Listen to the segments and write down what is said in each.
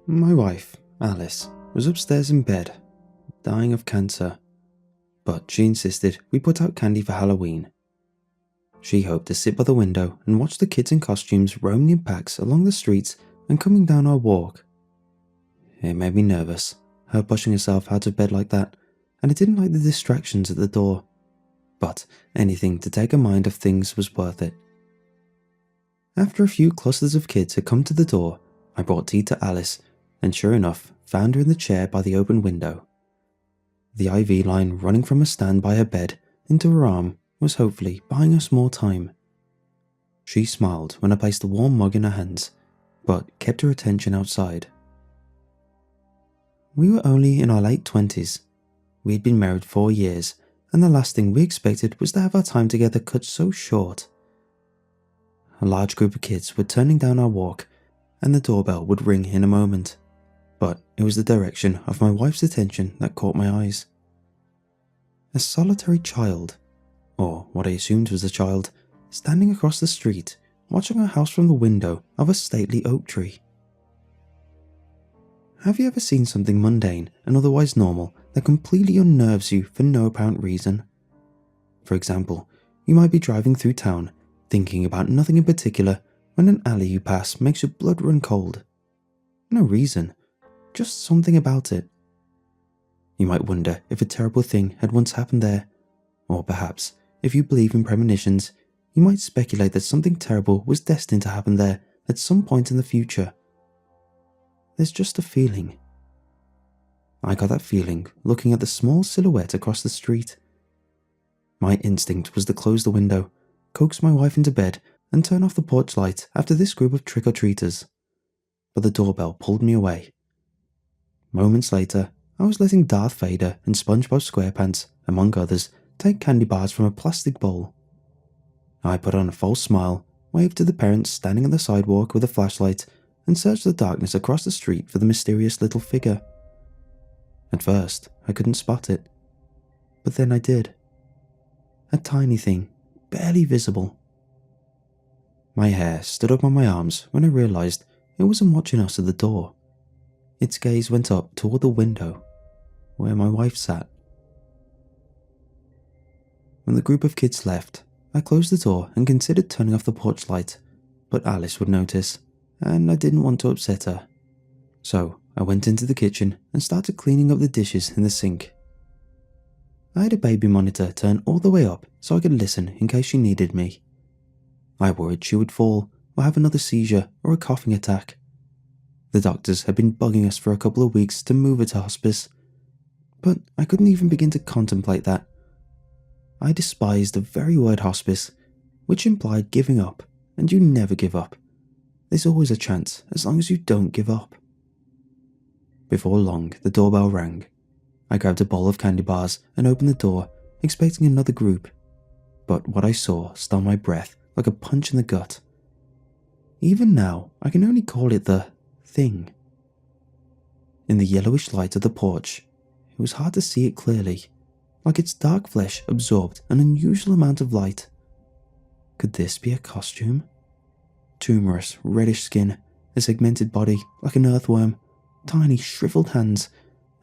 My wife, Alice, was upstairs in bed, dying of cancer, but she insisted we put out candy for Halloween. She hoped to sit by the window and watch the kids in costumes roaming in packs along the streets and coming down our walk. It made me nervous, her pushing herself out of bed like that, and I didn't like the distractions at the door, but anything to take her mind off things was worth it. After a few clusters of kids had come to the door, I brought tea to Alice, and sure enough, found her in the chair by the open window. The IV line running from a stand by her bed into her arm was hopefully buying us more time. She smiled when I placed the warm mug in her hands, but kept her attention outside. We were only in our late 20s. We had been married 4 years, and the last thing we expected was to have our time together cut so short. A large group of kids were turning down our walk, and the doorbell would ring in a moment, but it was the direction of my wife's attention that caught my eyes. A solitary child, or what I assumed was a child, standing across the street, watching our house from the window of a stately oak tree. Have you ever seen something mundane and otherwise normal that completely unnerves you for no apparent reason? For example, you might be driving through town, thinking about nothing in particular, when an alley you pass makes your blood run cold. No reason, just something about it. You might wonder if a terrible thing had once happened there, or perhaps, if you believe in premonitions, you might speculate that something terrible was destined to happen there at some point in the future. There's just a feeling. I got that feeling looking at the small silhouette across the street. My instinct was to close the window, coax my wife into bed, and turn off the porch light after this group of trick-or-treaters. But the doorbell pulled me away. Moments later, I was letting Darth Vader and SpongeBob SquarePants, among others, take candy bars from a plastic bowl. I put on a false smile, waved to the parents standing on the sidewalk with a flashlight, and searched the darkness across the street for the mysterious little figure. At first, I couldn't spot it, but then I did. A tiny thing, barely visible. My hair stood up on my arms when I realized it wasn't watching us at the door. Its gaze went up toward the window, where my wife sat. When the group of kids left, I closed the door and considered turning off the porch light, but Alice would notice, and I didn't want to upset her. So I went into the kitchen and started cleaning up the dishes in the sink. I had a baby monitor turned all the way up so I could listen in case she needed me. I worried she would fall or have another seizure or a coughing attack. The doctors had been bugging us for a couple of weeks to move her to hospice, but I couldn't even begin to contemplate that. I despised the very word hospice, which implied giving up, and you never give up. There's always a chance as long as you don't give up. Before long, the doorbell rang. I grabbed a bowl of candy bars and opened the door, expecting another group, but what I saw stole my breath like a punch in the gut. Even now, I can only call it the thing. In the yellowish light of the porch, it was hard to see it clearly, like its dark flesh absorbed an unusual amount of light. Could this be a costume? Tumorous, reddish skin, a segmented body like an earthworm, tiny shriveled hands,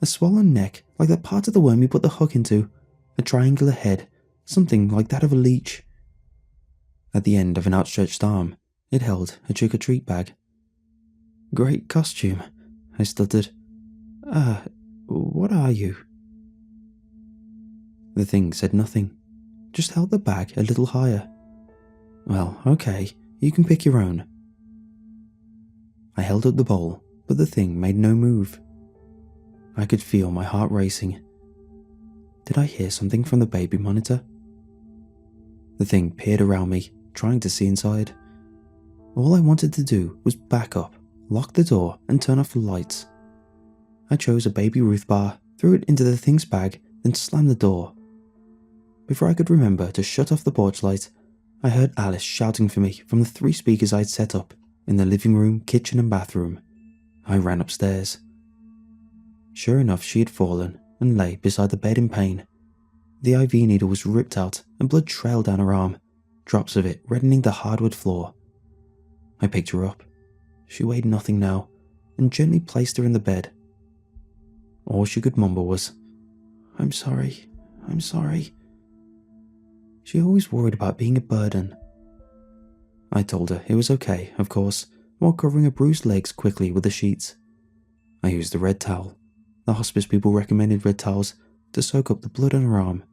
a swollen neck like that part of the worm you put the hook into, a triangular head, something like that of a leech. At the end of an outstretched arm, it held a trick-or-treat bag. "Great costume," I stuttered. What are you?" The thing said nothing, just held the bag a little higher. "Well, okay, you can pick your own." I held up the bowl, but the thing made no move. I could feel my heart racing. Did I hear something from the baby monitor? The thing peered around me, trying to see inside. All I wanted to do was back up, lock the door, and turn off the lights. I chose a Baby Ruth bar, threw it into the thing's bag, then slammed the door. Before I could remember to shut off the porch light, I heard Alice shouting for me from the 3 speakers I'd set up in the living room, kitchen, and bathroom. I ran upstairs. Sure enough, she had fallen and lay beside the bed in pain. The IV needle was ripped out and blood trailed down her arm, drops of it reddening the hardwood floor. I picked her up. She weighed nothing now, and gently placed her in the bed. All she could mumble was, "I'm sorry, I'm sorry." She always worried about being a burden. I told her it was okay, of course, while covering her bruised legs quickly with the sheets. I used a red towel. The hospice people recommended red towels to soak up the blood on her arm.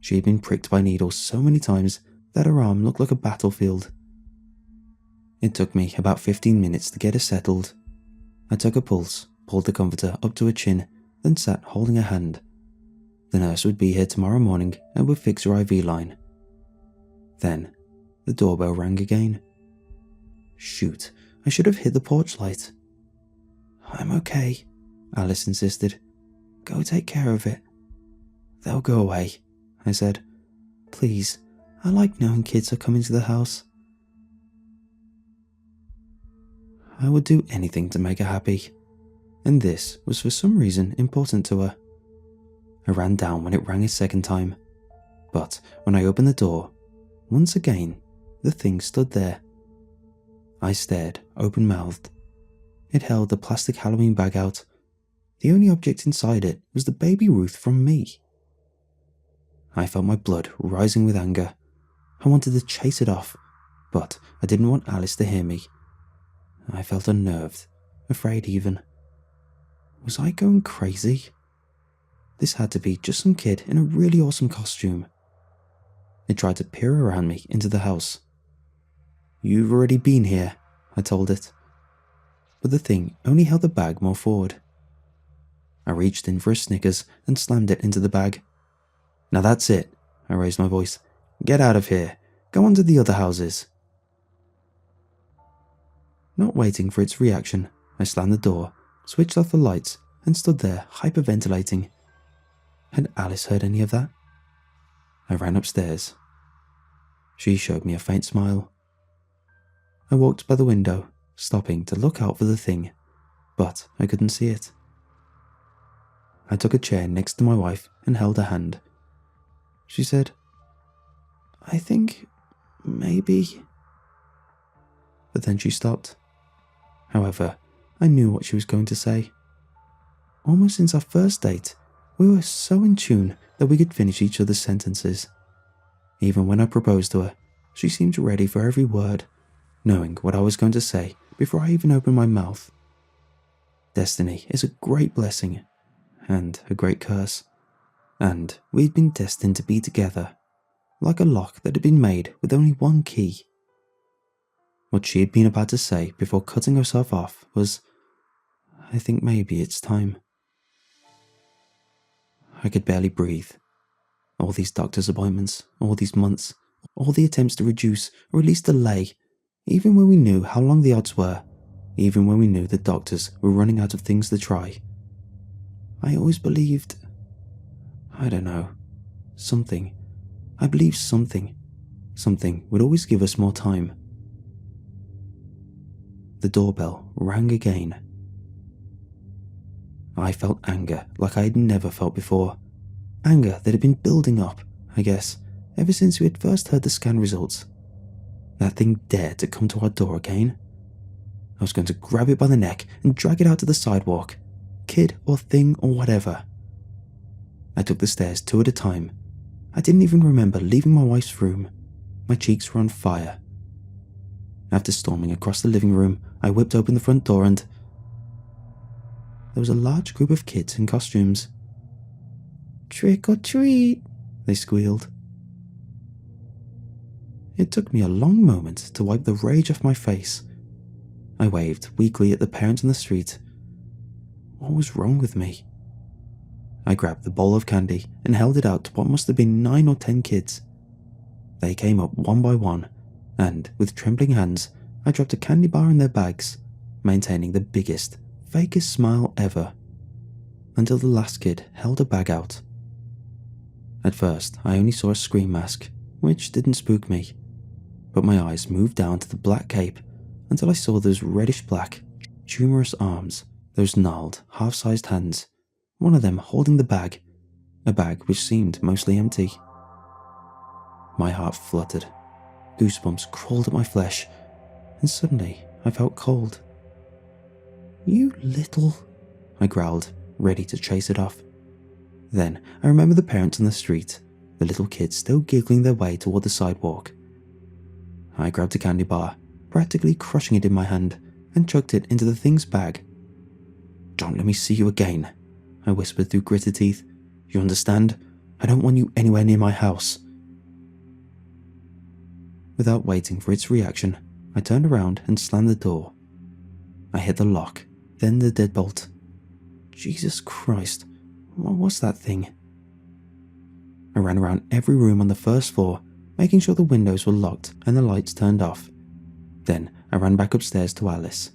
She had been pricked by needles so many times that her arm looked like a battlefield. It took me about 15 minutes to get her settled. I took her pulse, pulled the comforter up to her chin, then sat holding her hand. The nurse would be here tomorrow morning and would fix her IV line. Then, the doorbell rang again. Shoot, I should have hit the porch light. "I'm okay," Alice insisted. "Go take care of it." "They'll go away," I said. "Please, I like knowing kids are coming to the house." I would do anything to make her happy, and this was for some reason important to her. I ran down when it rang a second time, but when I opened the door, once again, the thing stood there. I stared, open-mouthed. It held a plastic Halloween bag out. The only object inside it was the baby Ruth from me. I felt my blood rising with anger. I wanted to chase it off, but I didn't want Alice to hear me. I felt unnerved, afraid even. Was I going crazy? This had to be just some kid in a really awesome costume. It tried to peer around me into the house. "You've already been here," I told it. But the thing only held the bag more forward. I reached in for a Snickers and slammed it into the bag. "Now that's it," I raised my voice. "Get out of here. Go on to the other houses." Not waiting for its reaction, I slammed the door, switched off the lights, and stood there hyperventilating. Had Alice heard any of that? I ran upstairs. She showed me a faint smile. I walked by the window, stopping to look out for the thing, but I couldn't see it. I took a chair next to my wife and held her hand. She said, "I think maybe..." But then she stopped. However, I knew what she was going to say. Almost since our first date, we were so in tune that we could finish each other's sentences. Even when I proposed to her, she seemed ready for every word, knowing what I was going to say before I even opened my mouth. Destiny is a great blessing, and a great curse, and we'd been destined to be together, like a lock that had been made with only one key. What she had been about to say before cutting herself off was, "I think maybe it's time." I could barely breathe. All these doctor's appointments, all these months, all the attempts to reduce or at least delay, even when we knew how long the odds were, even when we knew the doctors were running out of things to try. I always believed, I don't know, something. I believed something would always give us more time. The doorbell rang again. I felt anger like I had never felt before. Anger that had been building up, I guess, ever since we had first heard the scan results. That thing dared to come to our door again. I was going to grab it by the neck and drag it out to the sidewalk, kid or thing or whatever. I took the stairs 2 at a time. I didn't even remember leaving my wife's room. My cheeks were on fire. After storming across the living room, I whipped open the front door and there was a large group of kids in costumes. "Trick or treat," they squealed. It took me a long moment to wipe the rage off my face. I waved weakly at the parents on the street. What was wrong with me? I grabbed the bowl of candy and held it out to what must have been 9 or 10 kids. They came up one by one, and with trembling hands, I dropped a candy bar in their bags, maintaining the biggest, fakest smile ever, until the last kid held a bag out. At first, I only saw a scream mask, which didn't spook me, but my eyes moved down to the black cape until I saw those reddish-black, tumorous arms, those gnarled, half-sized hands, one of them holding the bag, a bag which seemed mostly empty. My heart fluttered, goosebumps crawled up my flesh, and suddenly I felt cold. "You little," I growled, ready to chase it off. Then I remember the parents on the street, the little kids still giggling their way toward the sidewalk. I grabbed a candy bar, practically crushing it in my hand, and chucked it into the thing's bag. "Don't let me see you again," I whispered through gritted teeth. "You understand? I don't want you anywhere near my house." Without waiting for its reaction, I turned around and slammed the door. I hit the lock, then the deadbolt. Jesus Christ, what was that thing? I ran around every room on the first floor, making sure the windows were locked and the lights turned off. Then I ran back upstairs to Alice.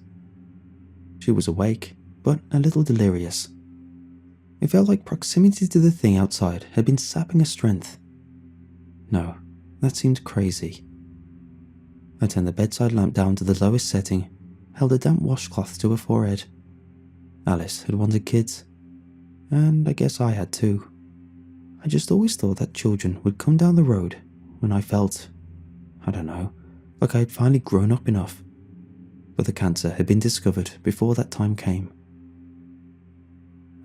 She was awake, but a little delirious. It felt like proximity to the thing outside had been sapping her strength. No, that seemed crazy. I turned the bedside lamp down to the lowest setting, held a damp washcloth to her forehead. Alice had wanted kids, and I guess I had too. I just always thought that children would come down the road when I felt, I don't know, like I had finally grown up enough. But the cancer had been discovered before that time came.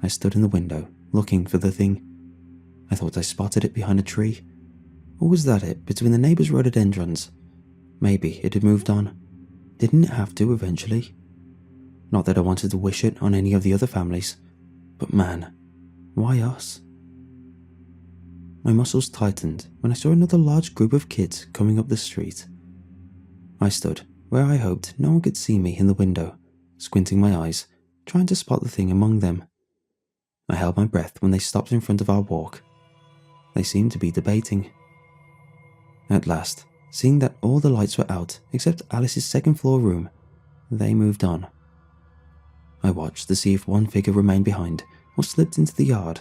I stood in the window, looking for the thing. I thought I spotted it behind a tree. Or was that it between the neighbours' rhododendrons? Maybe it had moved on. Didn't it have to eventually? Not that I wanted to wish it on any of the other families, but man, why us? My muscles tightened when I saw another large group of kids coming up the street. I stood where I hoped no one could see me in the window, squinting my eyes, trying to spot the thing among them. I held my breath when they stopped in front of our walk. They seemed to be debating. At last, seeing that all the lights were out except Alice's second-floor room, they moved on. I watched to see if one figure remained behind or slipped into the yard,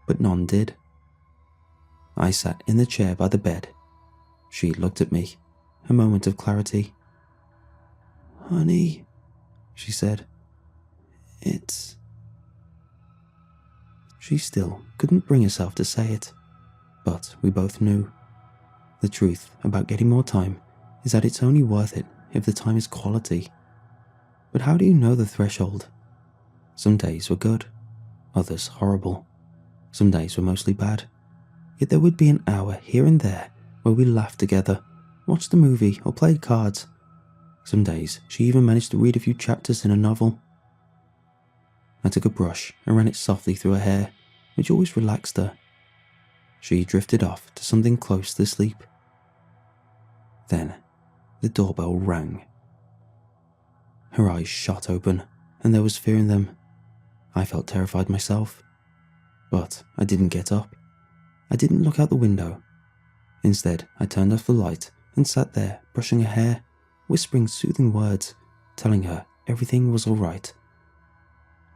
but none did. I sat in the chair by the bed. She looked at me, a moment of clarity. "Honey," she said, "it's..." She still couldn't bring herself to say it, but we both knew. The truth about getting more time is that it's only worth it if the time is quality. But how do you know the threshold? Some days were good, others horrible. Some days were mostly bad. Yet there would be an hour here and there where we laughed together, watched a movie or played cards. Some days she even managed to read a few chapters in a novel. I took a brush and ran it softly through her hair, which always relaxed her. She drifted off to something close to sleep. Then the doorbell rang. Her eyes shot open, and there was fear in them. I felt terrified myself. But I didn't get up. I didn't look out the window. Instead, I turned off the light and sat there brushing her hair, whispering soothing words, telling her everything was all right.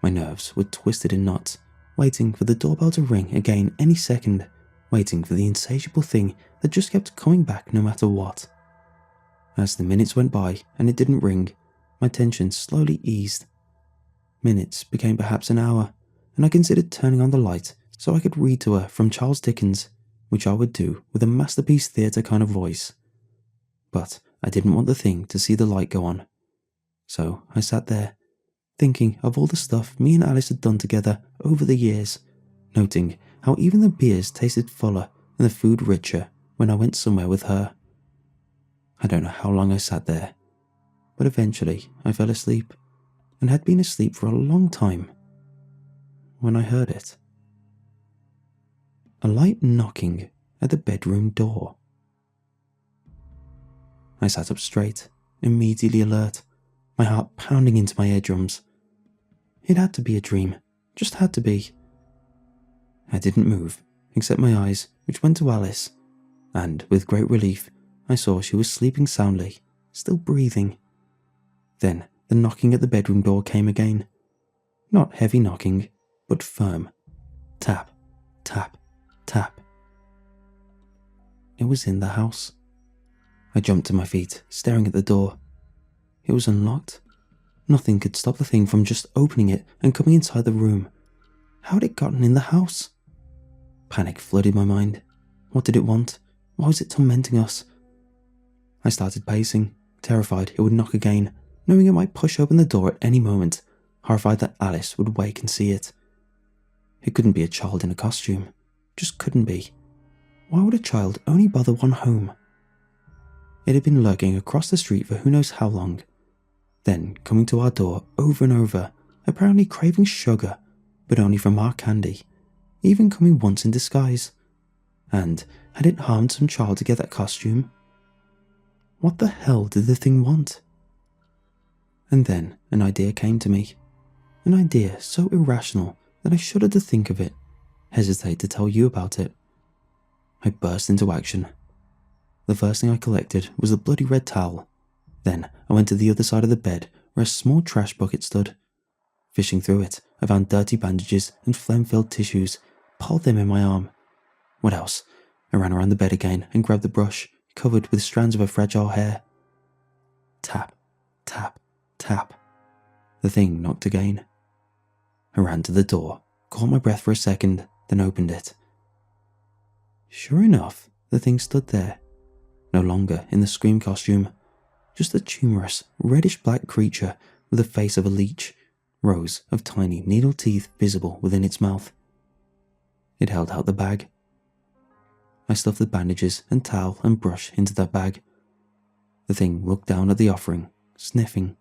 My nerves were twisted in knots, waiting for the doorbell to ring again any second, waiting for the insatiable thing that just kept coming back no matter what. As the minutes went by and it didn't ring, my tension slowly eased. Minutes became perhaps an hour, and I considered turning on the light so I could read to her from Charles Dickens, which I would do with a masterpiece theatre kind of voice. But I didn't want the thing to see the light go on. So I sat there, thinking of all the stuff me and Alice had done together over the years, noting how even the beers tasted fuller and the food richer when I went somewhere with her. I don't know how long I sat there, but eventually I fell asleep, and had been asleep for a long time, when I heard it. A light knocking at the bedroom door. I sat up straight, immediately alert, my heart pounding into my eardrums. It had to be a dream, just had to be. I didn't move, except my eyes, which went to Alice, and with great relief, I saw she was sleeping soundly, still breathing. Then the knocking at the bedroom door came again. Not heavy knocking, but firm. Tap, tap, tap. It was in the house. I jumped to my feet, staring at the door. It was unlocked. Nothing could stop the thing from just opening it and coming inside the room. How had it gotten in the house? Panic flooded my mind. What did it want? Why was it tormenting us? I started pacing, terrified it would knock again, knowing it might push open the door at any moment, horrified that Alice would wake and see it. It couldn't be a child in a costume. Just couldn't be. Why would a child only bother one home? It had been lurking across the street for who knows how long, then coming to our door over and over, apparently craving sugar, but only from our candy, even coming once in disguise. And had it harmed some child to get that costume? What the hell did the thing want? And then an idea came to me. An idea so irrational that I shuddered to think of it, hesitate to tell you about it. I burst into action. The first thing I collected was the bloody red towel. Then I went to the other side of the bed where a small trash bucket stood. Fishing through it, I found dirty bandages and phlegm-filled tissues, piled them in my arm. What else? I ran around the bed again and grabbed the brush, covered with strands of her fragile hair. Tap, tap, tap. The thing knocked again. I ran to the door, caught my breath for a second, then opened it. Sure enough, the thing stood there, no longer in the Scream costume, just a tumorous, reddish-black creature with the face of a leech, rows of tiny needle teeth visible within its mouth. It held out the bag. I stuffed the bandages and towel and brush into that bag. The thing looked down at the offering, sniffing.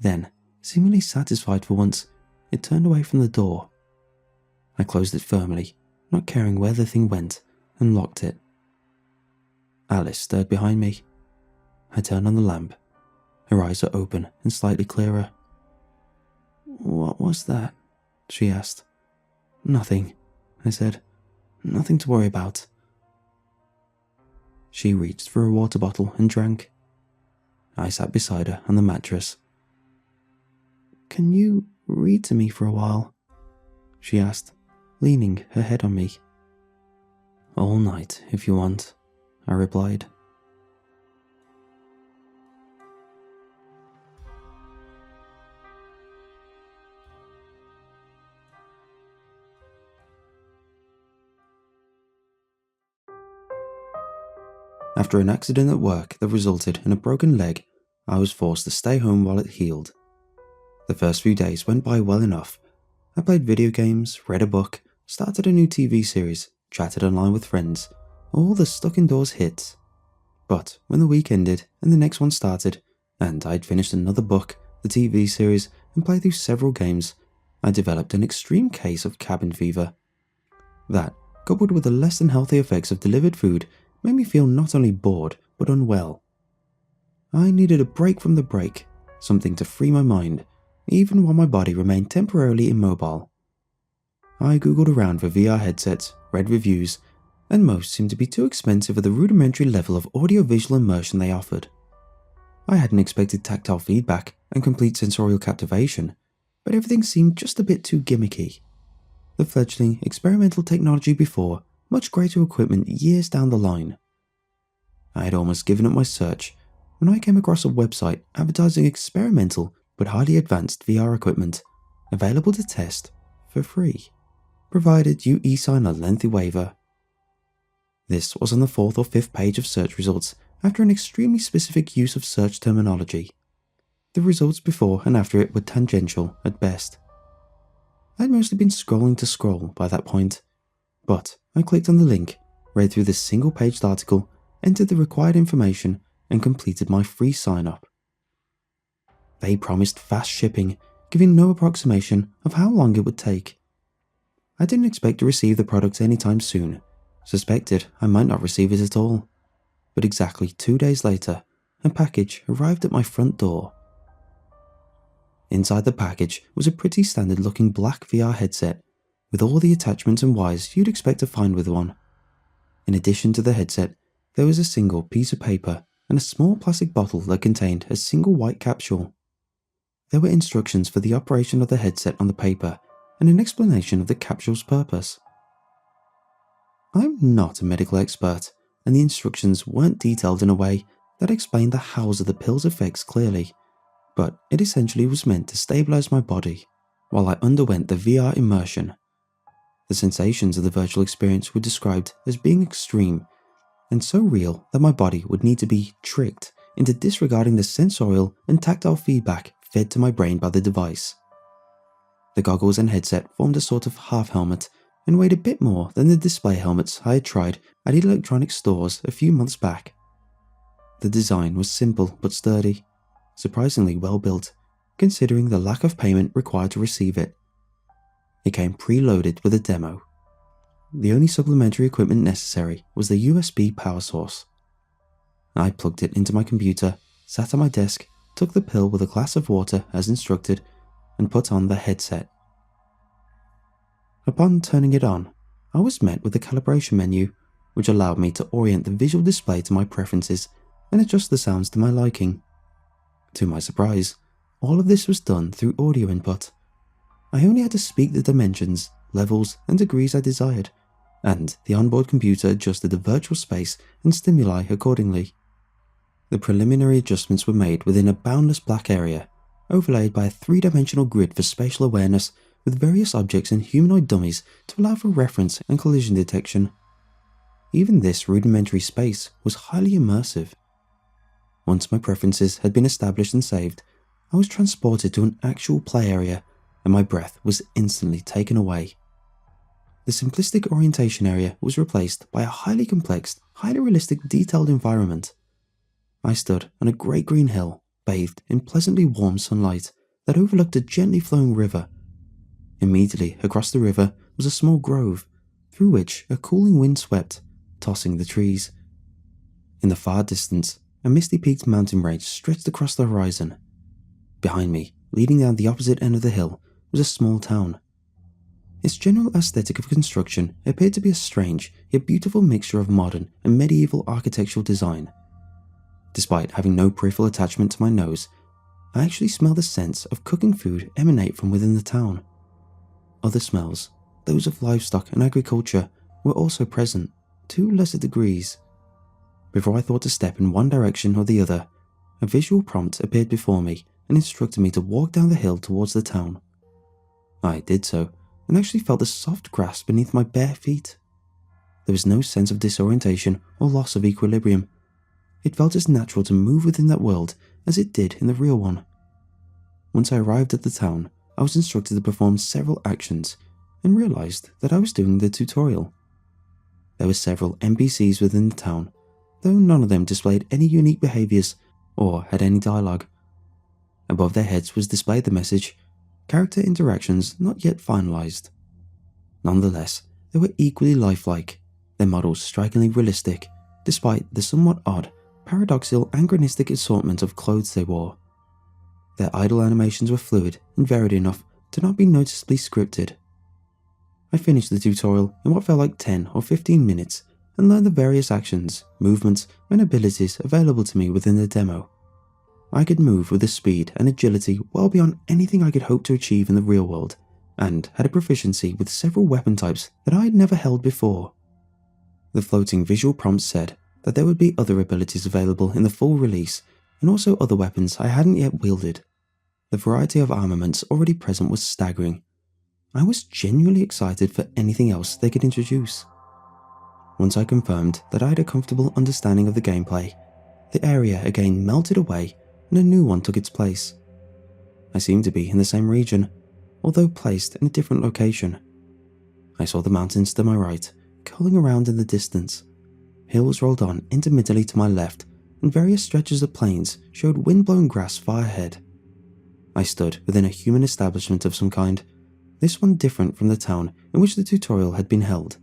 Then, seemingly satisfied for once, it turned away from the door. I closed it firmly, not caring where the thing went, and locked it. Alice stared behind me. I turned on the lamp. Her eyes were open and slightly clearer. "What was that?" she asked. "Nothing," I said. "Nothing to worry about." She reached for a water bottle and drank. I sat beside her on the mattress. "Can you read to me for a while?" she asked, leaning her head on me. "All night, if you want," I replied. After an accident at work that resulted in a broken leg, I was forced to stay home while it healed. The first few days went by well enough. I played video games, read a book, started a new TV series, chatted online with friends, all the stuck indoors hits. But when the week ended and the next one started, and I'd finished another book, the TV series, and played through several games, I developed an extreme case of cabin fever. That, coupled with the less than healthy effects of delivered food, made me feel not only bored, but unwell. I needed a break from the break, something to free my mind, even while my body remained temporarily immobile. I googled around for VR headsets, read reviews, and most seemed to be too expensive for the rudimentary level of audio-visual immersion they offered. I hadn't expected tactile feedback and complete sensorial captivation, but everything seemed just a bit too gimmicky. The fledgling experimental technology before, much greater equipment years down the line. I had almost given up my search when I came across a website advertising experimental but highly advanced VR equipment, available to test for free, provided you e-sign a lengthy waiver. This was on the 4th or 5th page of search results after an extremely specific use of search terminology. The results before and after it were tangential at best. I'd mostly been scrolling to scroll by that point, but I clicked on the link, read through the single-paged article, entered the required information, and completed my free sign-up. They promised fast shipping, giving no approximation of how long it would take. I didn't expect to receive the product anytime soon, suspected I might not receive it at all. But exactly 2 days later, a package arrived at my front door. Inside the package was a pretty standard-looking black VR headset, with all the attachments and wires you'd expect to find with one. In addition to the headset, there was a single piece of paper and a small plastic bottle that contained a single white capsule. There were instructions for the operation of the headset on the paper and an explanation of the capsule's purpose. I'm not a medical expert, and the instructions weren't detailed in a way that explained the hows of the pill's effects clearly, but it essentially was meant to stabilize my body while I underwent the VR immersion. The sensations of the virtual experience were described as being extreme and so real that my body would need to be tricked into disregarding the sensorial and tactile feedback fed to my brain by the device. The goggles and headset formed a sort of half helmet and weighed a bit more than the display helmets I had tried at electronics stores a few months back. The design was simple but sturdy, surprisingly well built, considering the lack of payment required to receive it. It came preloaded with a demo. The only supplementary equipment necessary was the USB power source. I plugged it into my computer, sat at my desk, took the pill with a glass of water as instructed, and put on the headset. Upon turning it on, I was met with a calibration menu, which allowed me to orient the visual display to my preferences and adjust the sounds to my liking. To my surprise, all of this was done through audio input. I only had to speak the dimensions, levels, and degrees I desired, and the onboard computer adjusted the virtual space and stimuli accordingly. The preliminary adjustments were made within a boundless black area, overlaid by a three-dimensional grid for spatial awareness with various objects and humanoid dummies to allow for reference and collision detection. Even this rudimentary space was highly immersive. Once my preferences had been established and saved, I was transported to an actual play area, and my breath was instantly taken away. The simplistic orientation area was replaced by a highly complex, highly realistic, detailed environment. I stood on a great green hill, bathed in pleasantly warm sunlight that overlooked a gently flowing river. Immediately across the river was a small grove, through which a cooling wind swept, tossing the trees. In the far distance, a misty-peaked mountain range stretched across the horizon. Behind me, leading down the opposite end of the hill, was a small town. Its general aesthetic of construction appeared to be a strange yet beautiful mixture of modern and medieval architectural design. Despite having no peripheral attachment to my nose, I actually smelled the scents of cooking food emanate from within the town. Other smells, those of livestock and agriculture, were also present, to lesser degrees. Before I thought to step in one direction or the other, a visual prompt appeared before me and instructed me to walk down the hill towards the town. I did so, and actually felt the soft grass beneath my bare feet. There was no sense of disorientation or loss of equilibrium. It felt as natural to move within that world as it did in the real one. Once I arrived at the town, I was instructed to perform several actions and realized that I was doing the tutorial. There were several NPCs within the town, though none of them displayed any unique behaviors or had any dialogue. Above their heads was displayed the message, "Character interactions not yet finalized." Nonetheless, they were equally lifelike, their models strikingly realistic, despite the somewhat odd, paradoxical, anachronistic assortment of clothes they wore. Their idle animations were fluid and varied enough to not be noticeably scripted. I finished the tutorial in what felt like 10 or 15 minutes and learned the various actions, movements, and abilities available to me within the demo. I could move with a speed and agility well beyond anything I could hope to achieve in the real world, and had a proficiency with several weapon types that I had never held before. The floating visual prompt said that there would be other abilities available in the full release, and also other weapons I hadn't yet wielded. The variety of armaments already present was staggering. I was genuinely excited for anything else they could introduce. Once I confirmed that I had a comfortable understanding of the gameplay, the area again melted away and a new one took its place. I seemed to be in the same region, although placed in a different location. I saw the mountains to my right, curling around in the distance. Hills rolled on intermittently to my left, and various stretches of plains showed wind-blown grass far ahead. I stood within a human establishment of some kind, this one different from the town in which the tutorial had been held.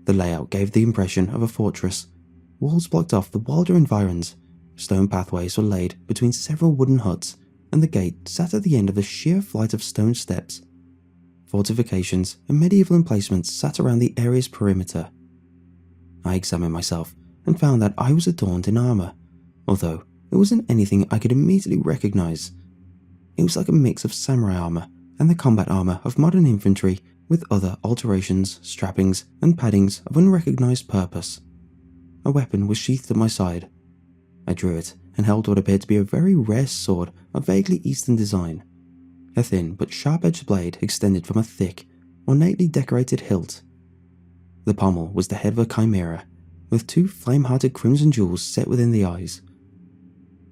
The layout gave the impression of a fortress. Walls blocked off the wilder environs. Stone pathways were laid between several wooden huts, and the gate sat at the end of a sheer flight of stone steps. Fortifications and medieval emplacements sat around the area's perimeter. I examined myself and found that I was adorned in armor, although it wasn't anything I could immediately recognize. It was like a mix of samurai armor and the combat armor of modern infantry with other alterations, strappings, and paddings of unrecognized purpose. A weapon was sheathed at my side. I drew it and held what appeared to be a very rare sword of vaguely Eastern design. A thin but sharp-edged blade extended from a thick, ornately decorated hilt. The pommel was the head of a chimera, with two flame-hearted crimson jewels set within the eyes.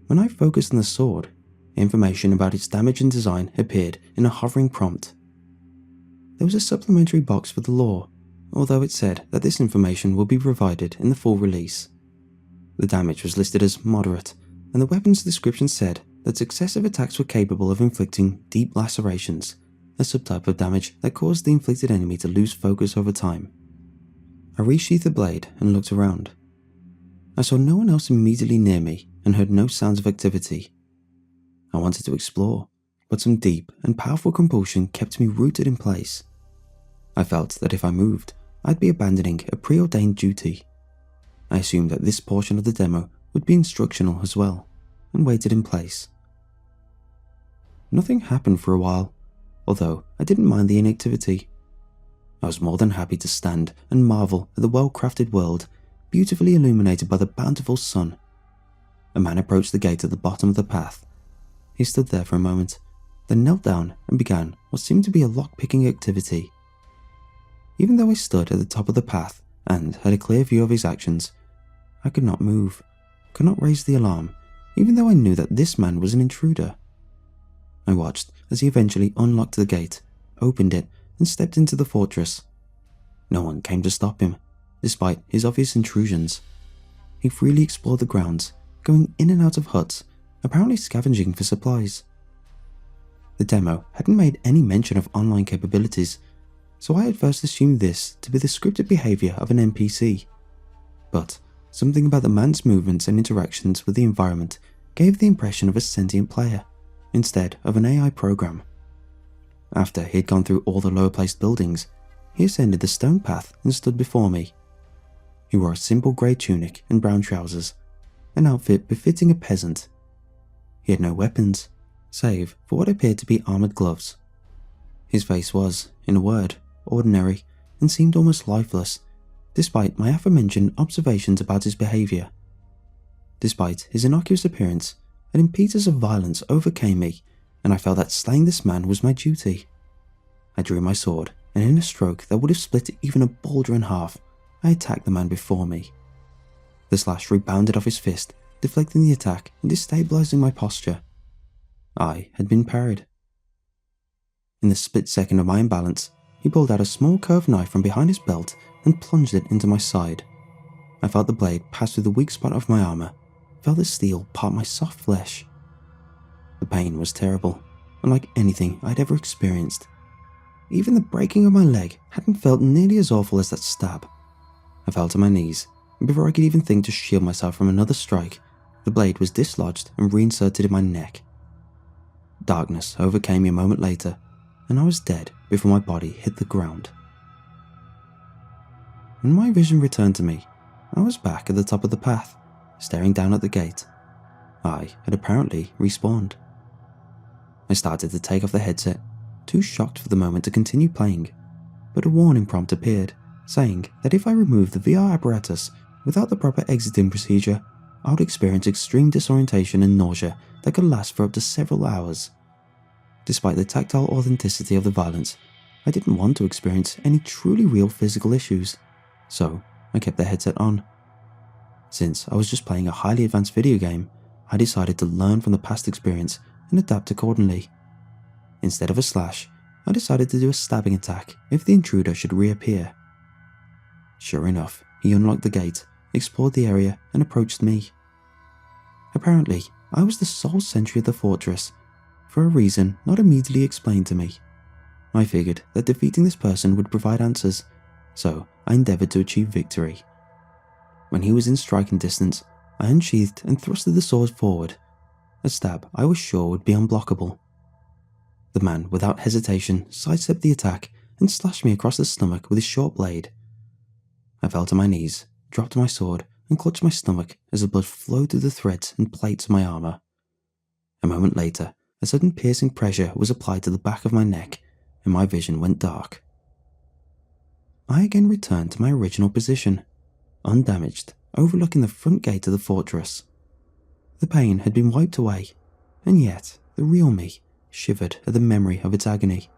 When I focused on the sword, Information about its damage and design appeared in a hovering prompt. There was a supplementary box for the lore, although it said that this information will be provided in the full release. The damage was listed as moderate, and the weapon's description said that successive attacks were capable of inflicting deep lacerations, a subtype of damage that caused the inflicted enemy to lose focus over time. I resheathed the blade and looked around. I saw no one else immediately near me and heard no sounds of activity. I wanted to explore, but some deep and powerful compulsion kept me rooted in place. I felt that if I moved, I'd be abandoning a preordained duty. I assumed that this portion of the demo would be instructional as well, and waited in place. Nothing happened for a while, although I didn't mind the inactivity. I was more than happy to stand and marvel at the well-crafted world, beautifully illuminated by the bountiful sun. A man approached the gate at the bottom of the path. He stood there for a moment, then knelt down and began what seemed to be a lock-picking activity. Even though I stood at the top of the path and had a clear view of his actions, I could not move, could not raise the alarm, even though I knew that this man was an intruder. I watched as he eventually unlocked the gate, opened it, and stepped into the fortress. No one came to stop him, despite his obvious intrusions. He freely explored the grounds, going in and out of huts, apparently scavenging for supplies. The demo hadn't made any mention of online capabilities, so I at first assumed this to be the scripted behavior of an NPC. But something about the man's movements and interactions with the environment gave the impression of a sentient player, instead of an AI program. After he had gone through all the lower-placed buildings, he ascended the stone path and stood before me. He wore a simple grey tunic and brown trousers, an outfit befitting a peasant. He had no weapons, save for what appeared to be armoured gloves. His face was, in a word, ordinary and seemed almost lifeless, despite my aforementioned observations about his behaviour. Despite his innocuous appearance, an impetus of violence overcame me, and I felt that slaying this man was my duty. I drew my sword, and in a stroke that would have split even a boulder in half, I attacked the man before me. The slash rebounded off his fist, deflecting the attack and destabilizing my posture. I had been parried. In the split second of my imbalance, he pulled out a small curved knife from behind his belt and plunged it into my side. I felt the blade pass through the weak spot of my armor, felt the steel part my soft flesh. The pain was terrible, unlike anything I'd ever experienced. Even the breaking of my leg hadn't felt nearly as awful as that stab. I fell to my knees, and before I could even think to shield myself from another strike, the blade was dislodged and reinserted in my neck. Darkness overcame me a moment later, and I was dead before my body hit the ground. When my vision returned to me, I was back at the top of the path, staring down at the gate. I had apparently respawned. I started to take off the headset, too shocked for the moment to continue playing, but a warning prompt appeared, saying that if I removed the VR apparatus without the proper exiting procedure, I would experience extreme disorientation and nausea that could last for up to several hours. Despite the tactile authenticity of the violence, I didn't want to experience any truly real physical issues, so I kept the headset on. Since I was just playing a highly advanced video game, I decided to learn from the past experience and adapt accordingly. Instead of a slash, I decided to do a stabbing attack if the intruder should reappear. Sure enough, he unlocked the gate, explored the area, and approached me. Apparently, I was the sole sentry of the fortress, for a reason not immediately explained to me. I figured that defeating this person would provide answers, so I endeavoured to achieve victory. When he was in striking distance, I unsheathed and thrusted the sword forward, a stab I was sure would be unblockable. The man, without hesitation, sidestepped the attack and slashed me across the stomach with his short blade. I fell to my knees, dropped my sword, and clutched my stomach as the blood flowed through the threads and plates of my armor. A moment later, a sudden piercing pressure was applied to the back of my neck, and my vision went dark. I again returned to my original position, undamaged, overlooking the front gate of the fortress. The pain had been wiped away, and yet the real me shivered at the memory of its agony.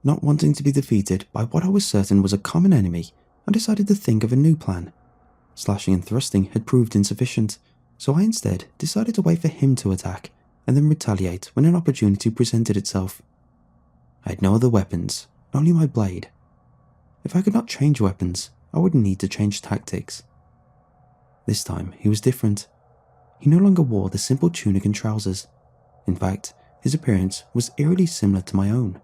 Not wanting to be defeated by what I was certain was a common enemy, I decided to think of a new plan. Slashing and thrusting had proved insufficient, so I instead decided to wait for him to attack, and then retaliate when an opportunity presented itself. I had no other weapons, only my blade. If I could not change weapons, I would need to change tactics. This time, he was different. He no longer wore the simple tunic and trousers. In fact, his appearance was eerily similar to my own.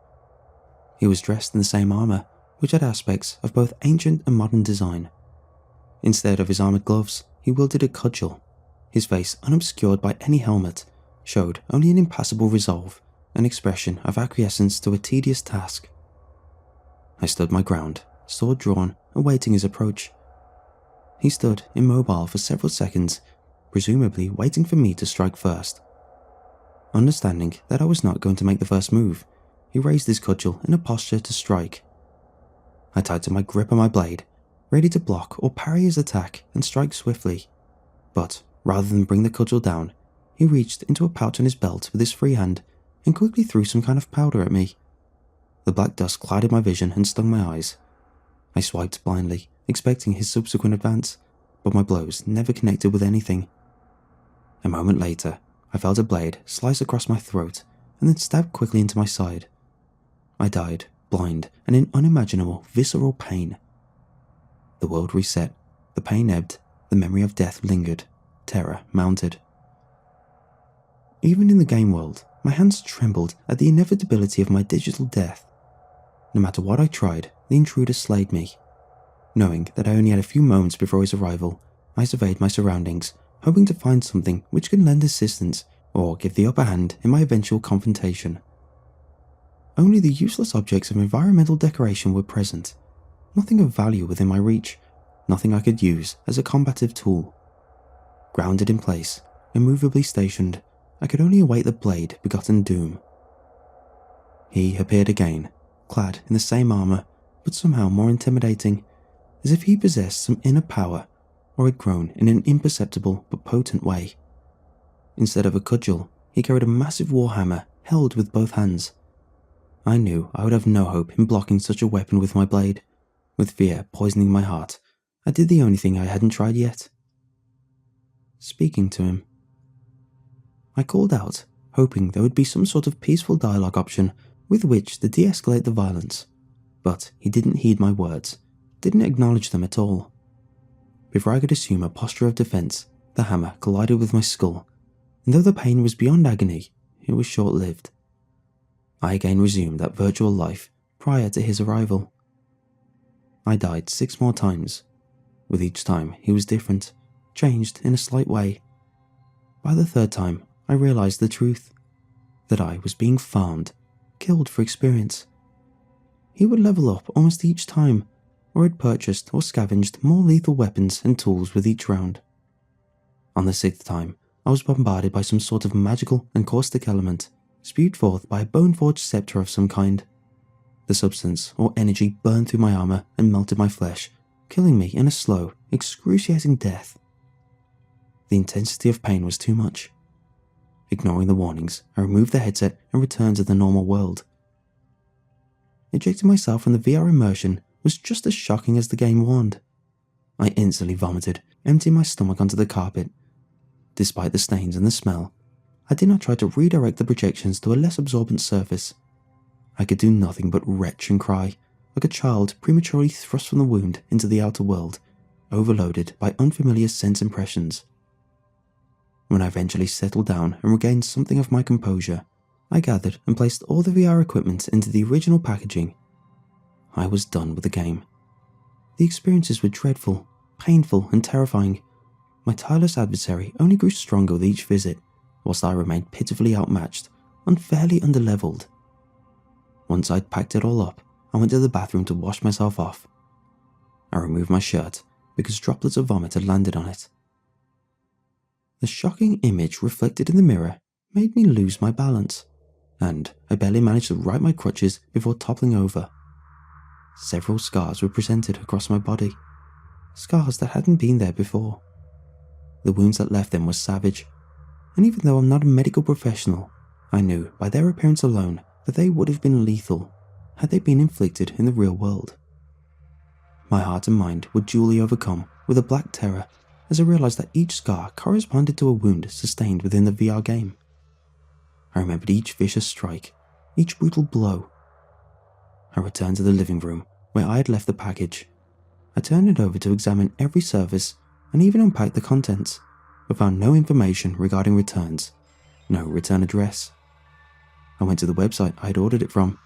He was dressed in the same armor, which had aspects of both ancient and modern design. Instead of his armored gloves, he wielded a cudgel. His face, unobscured by any helmet, showed only an impassible resolve, an expression of acquiescence to a tedious task. I stood my ground, sword drawn, awaiting his approach. He stood immobile for several seconds, presumably waiting for me to strike first. Understanding that I was not going to make the first move, he raised his cudgel in a posture to strike. I tightened my grip on my blade, ready to block or parry his attack and strike swiftly. But rather than bring the cudgel down, he reached into a pouch on his belt with his free hand and quickly threw some kind of powder at me. The black dust clouded my vision and stung my eyes. I swiped blindly, expecting his subsequent advance, but my blows never connected with anything. A moment later, I felt a blade slice across my throat and then stab quickly into my side. I died, blind and in unimaginable, visceral pain. The world reset, the pain ebbed, the memory of death lingered, terror mounted. Even in the game world, my hands trembled at the inevitability of my digital death. No matter what I tried, the intruder slayed me. Knowing that I only had a few moments before his arrival, I surveyed my surroundings, hoping to find something which could lend assistance or give the upper hand in my eventual confrontation. Only the useless objects of environmental decoration were present, nothing of value within my reach, nothing I could use as a combative tool. Grounded in place, immovably stationed, I could only await the blade-begotten doom. He appeared again, clad in the same armor, but somehow more intimidating, as if he possessed some inner power or had grown in an imperceptible but potent way. Instead of a cudgel, he carried a massive warhammer held with both hands. I knew I would have no hope in blocking such a weapon with my blade. With fear poisoning my heart, I did the only thing I hadn't tried yet. Speaking to him. I called out, hoping there would be some sort of peaceful dialogue option with which to de-escalate the violence, but he didn't heed my words, didn't acknowledge them at all. Before I could assume a posture of defense, the hammer collided with my skull, and though the pain was beyond agony, it was short-lived. I again resumed that virtual life prior to his arrival. I died 6 more times. With each time, he was different, changed in a slight way. By the 3rd time, I realized the truth, that I was being farmed, killed for experience. He would level up almost each time, or had purchased or scavenged more lethal weapons and tools with each round. On the 6th time, I was bombarded by some sort of magical and caustic element, spewed forth by a bone-forged scepter of some kind. The substance or energy burned through my armor and melted my flesh, killing me in a slow, excruciating death. The intensity of pain was too much. Ignoring the warnings, I removed the headset and returned to the normal world. Ejecting myself from the VR immersion was just as shocking as the game warned. I instantly vomited, emptying my stomach onto the carpet. Despite the stains and the smell, I did not try to redirect the projections to a less absorbent surface. I could do nothing but retch and cry, like a child prematurely thrust from the wound into the outer world, overloaded by unfamiliar sense impressions. When I eventually settled down and regained something of my composure, I gathered and placed all the VR equipment into the original packaging. I was done with the game. The experiences were dreadful, painful and terrifying. My tireless adversary only grew stronger with each visit, whilst I remained pitifully outmatched, unfairly underleveled. Once I'd packed it all up, I went to the bathroom to wash myself off. I removed my shirt because droplets of vomit had landed on it. The shocking image reflected in the mirror made me lose my balance, and I barely managed to right my crutches before toppling over. Several scars were presented across my body, scars that hadn't been there before. The wounds that left them were savage, and even though I'm not a medical professional, I knew by their appearance alone that they would have been lethal had they been inflicted in the real world. My heart and mind were duly overcome with a black terror as I realized that each scar corresponded to a wound sustained within the VR game. I remembered each vicious strike, each brutal blow. I returned to the living room where I had left the package. I turned it over to examine every surface and even unpacked the contents, but found no information regarding returns, no return address. I went to the website I had ordered it from,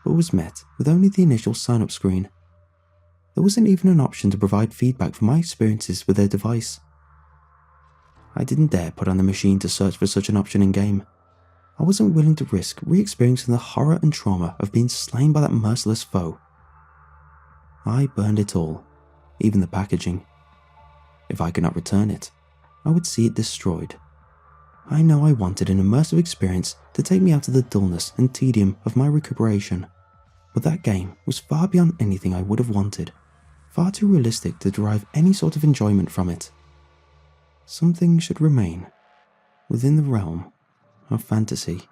but was met with only the initial sign-up screen. There wasn't even an option to provide feedback for my experiences with their device. I didn't dare put on the machine to search for such an option in-game. I wasn't willing to risk re-experiencing the horror and trauma of being slain by that merciless foe. I burned it all, even the packaging. If I could not return it, I would see it destroyed. I know I wanted an immersive experience to take me out of the dullness and tedium of my recuperation, but that game was far beyond anything I would have wanted, far too realistic to derive any sort of enjoyment from it. Something should remain within the realm of fantasy.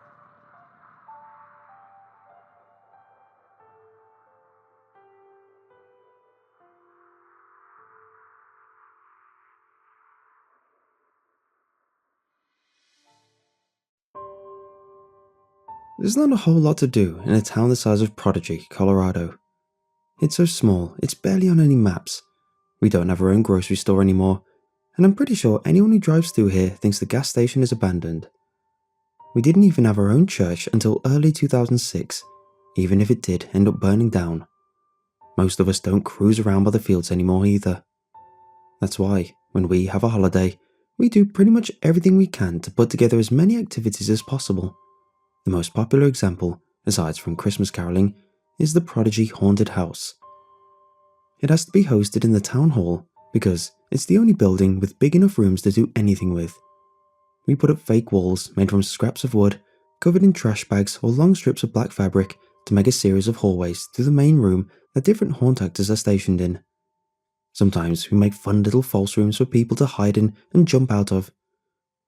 There's not a whole lot to do in a town the size of Prodigy, Colorado. It's so small, it's barely on any maps. We don't have our own grocery store anymore, and I'm pretty sure anyone who drives through here thinks the gas station is abandoned. We didn't even have our own church until early 2006, even if it did end up burning down. Most of us don't cruise around by the fields anymore either. That's why, when we have a holiday, we do pretty much everything we can to put together as many activities as possible. The most popular example, aside from Christmas caroling, is the Prodigy Haunted House. It has to be hosted in the town hall because it's the only building with big enough rooms to do anything with. We put up fake walls made from scraps of wood, covered in trash bags or long strips of black fabric to make a series of hallways through the main room that different haunt actors are stationed in. Sometimes we make fun little false rooms for people to hide in and jump out of.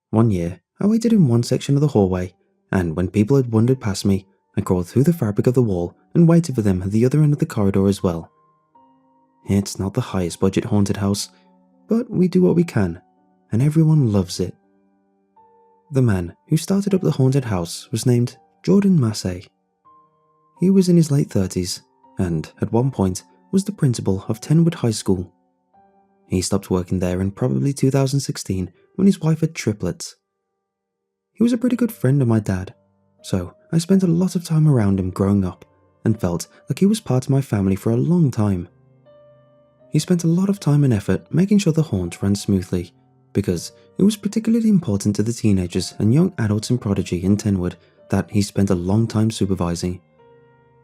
One year, I waited in one section of the hallway, and when people had wandered past me, I crawled through the fabric of the wall and waited for them at the other end of the corridor as well. It's not the highest budget haunted house, but we do what we can, and everyone loves it. The man who started up the haunted house was named Jordan Massey. He was in his late 30s, and at one point was the principal of Tenwood High School. He stopped working there in probably 2016 when his wife had triplets. He was a pretty good friend of my dad, so I spent a lot of time around him growing up and felt like he was part of my family for a long time. He spent a lot of time and effort making sure the haunt ran smoothly, because it was particularly important to the teenagers and young adults in Prodigy and Tenwood that he spent a long time supervising.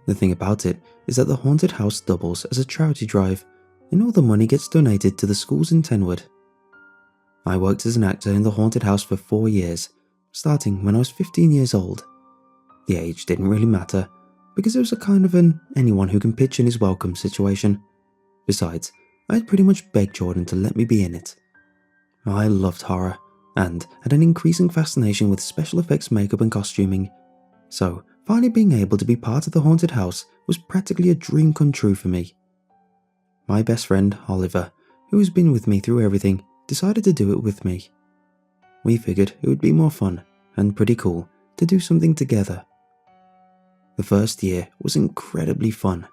The thing about it is that the haunted house doubles as a charity drive, and all the money gets donated to the schools in Tenwood. I worked as an actor in the haunted house for 4 years, starting when I was 15 years old. The age didn't really matter, because it was a kind of an anyone who can pitch in is welcome situation. Besides, I had pretty much begged Jordan to let me be in it. I loved horror, and had an increasing fascination with special effects makeup and costuming, so finally being able to be part of the haunted house was practically a dream come true for me. My best friend, Oliver, who has been with me through everything, decided to do it with me. We figured it would be more fun, and pretty cool, to do something together. The first year was incredibly fun.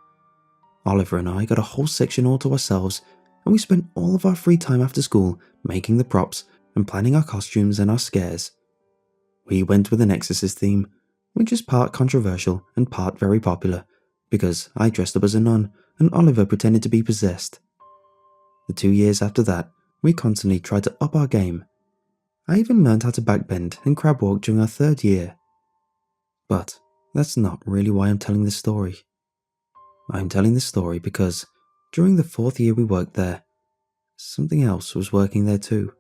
Oliver and I got a whole section all to ourselves, and we spent all of our free time after school making the props and planning our costumes and our scares. We went with an Exorcist theme, which is part controversial and part very popular, because I dressed up as a nun and Oliver pretended to be possessed. The 2 years after that, we constantly tried to up our game. I even learned how to backbend and crab walk during our 3rd year. But that's not really why I'm telling this story. I'm telling this story because during the 4th year we worked there, something else was working there too.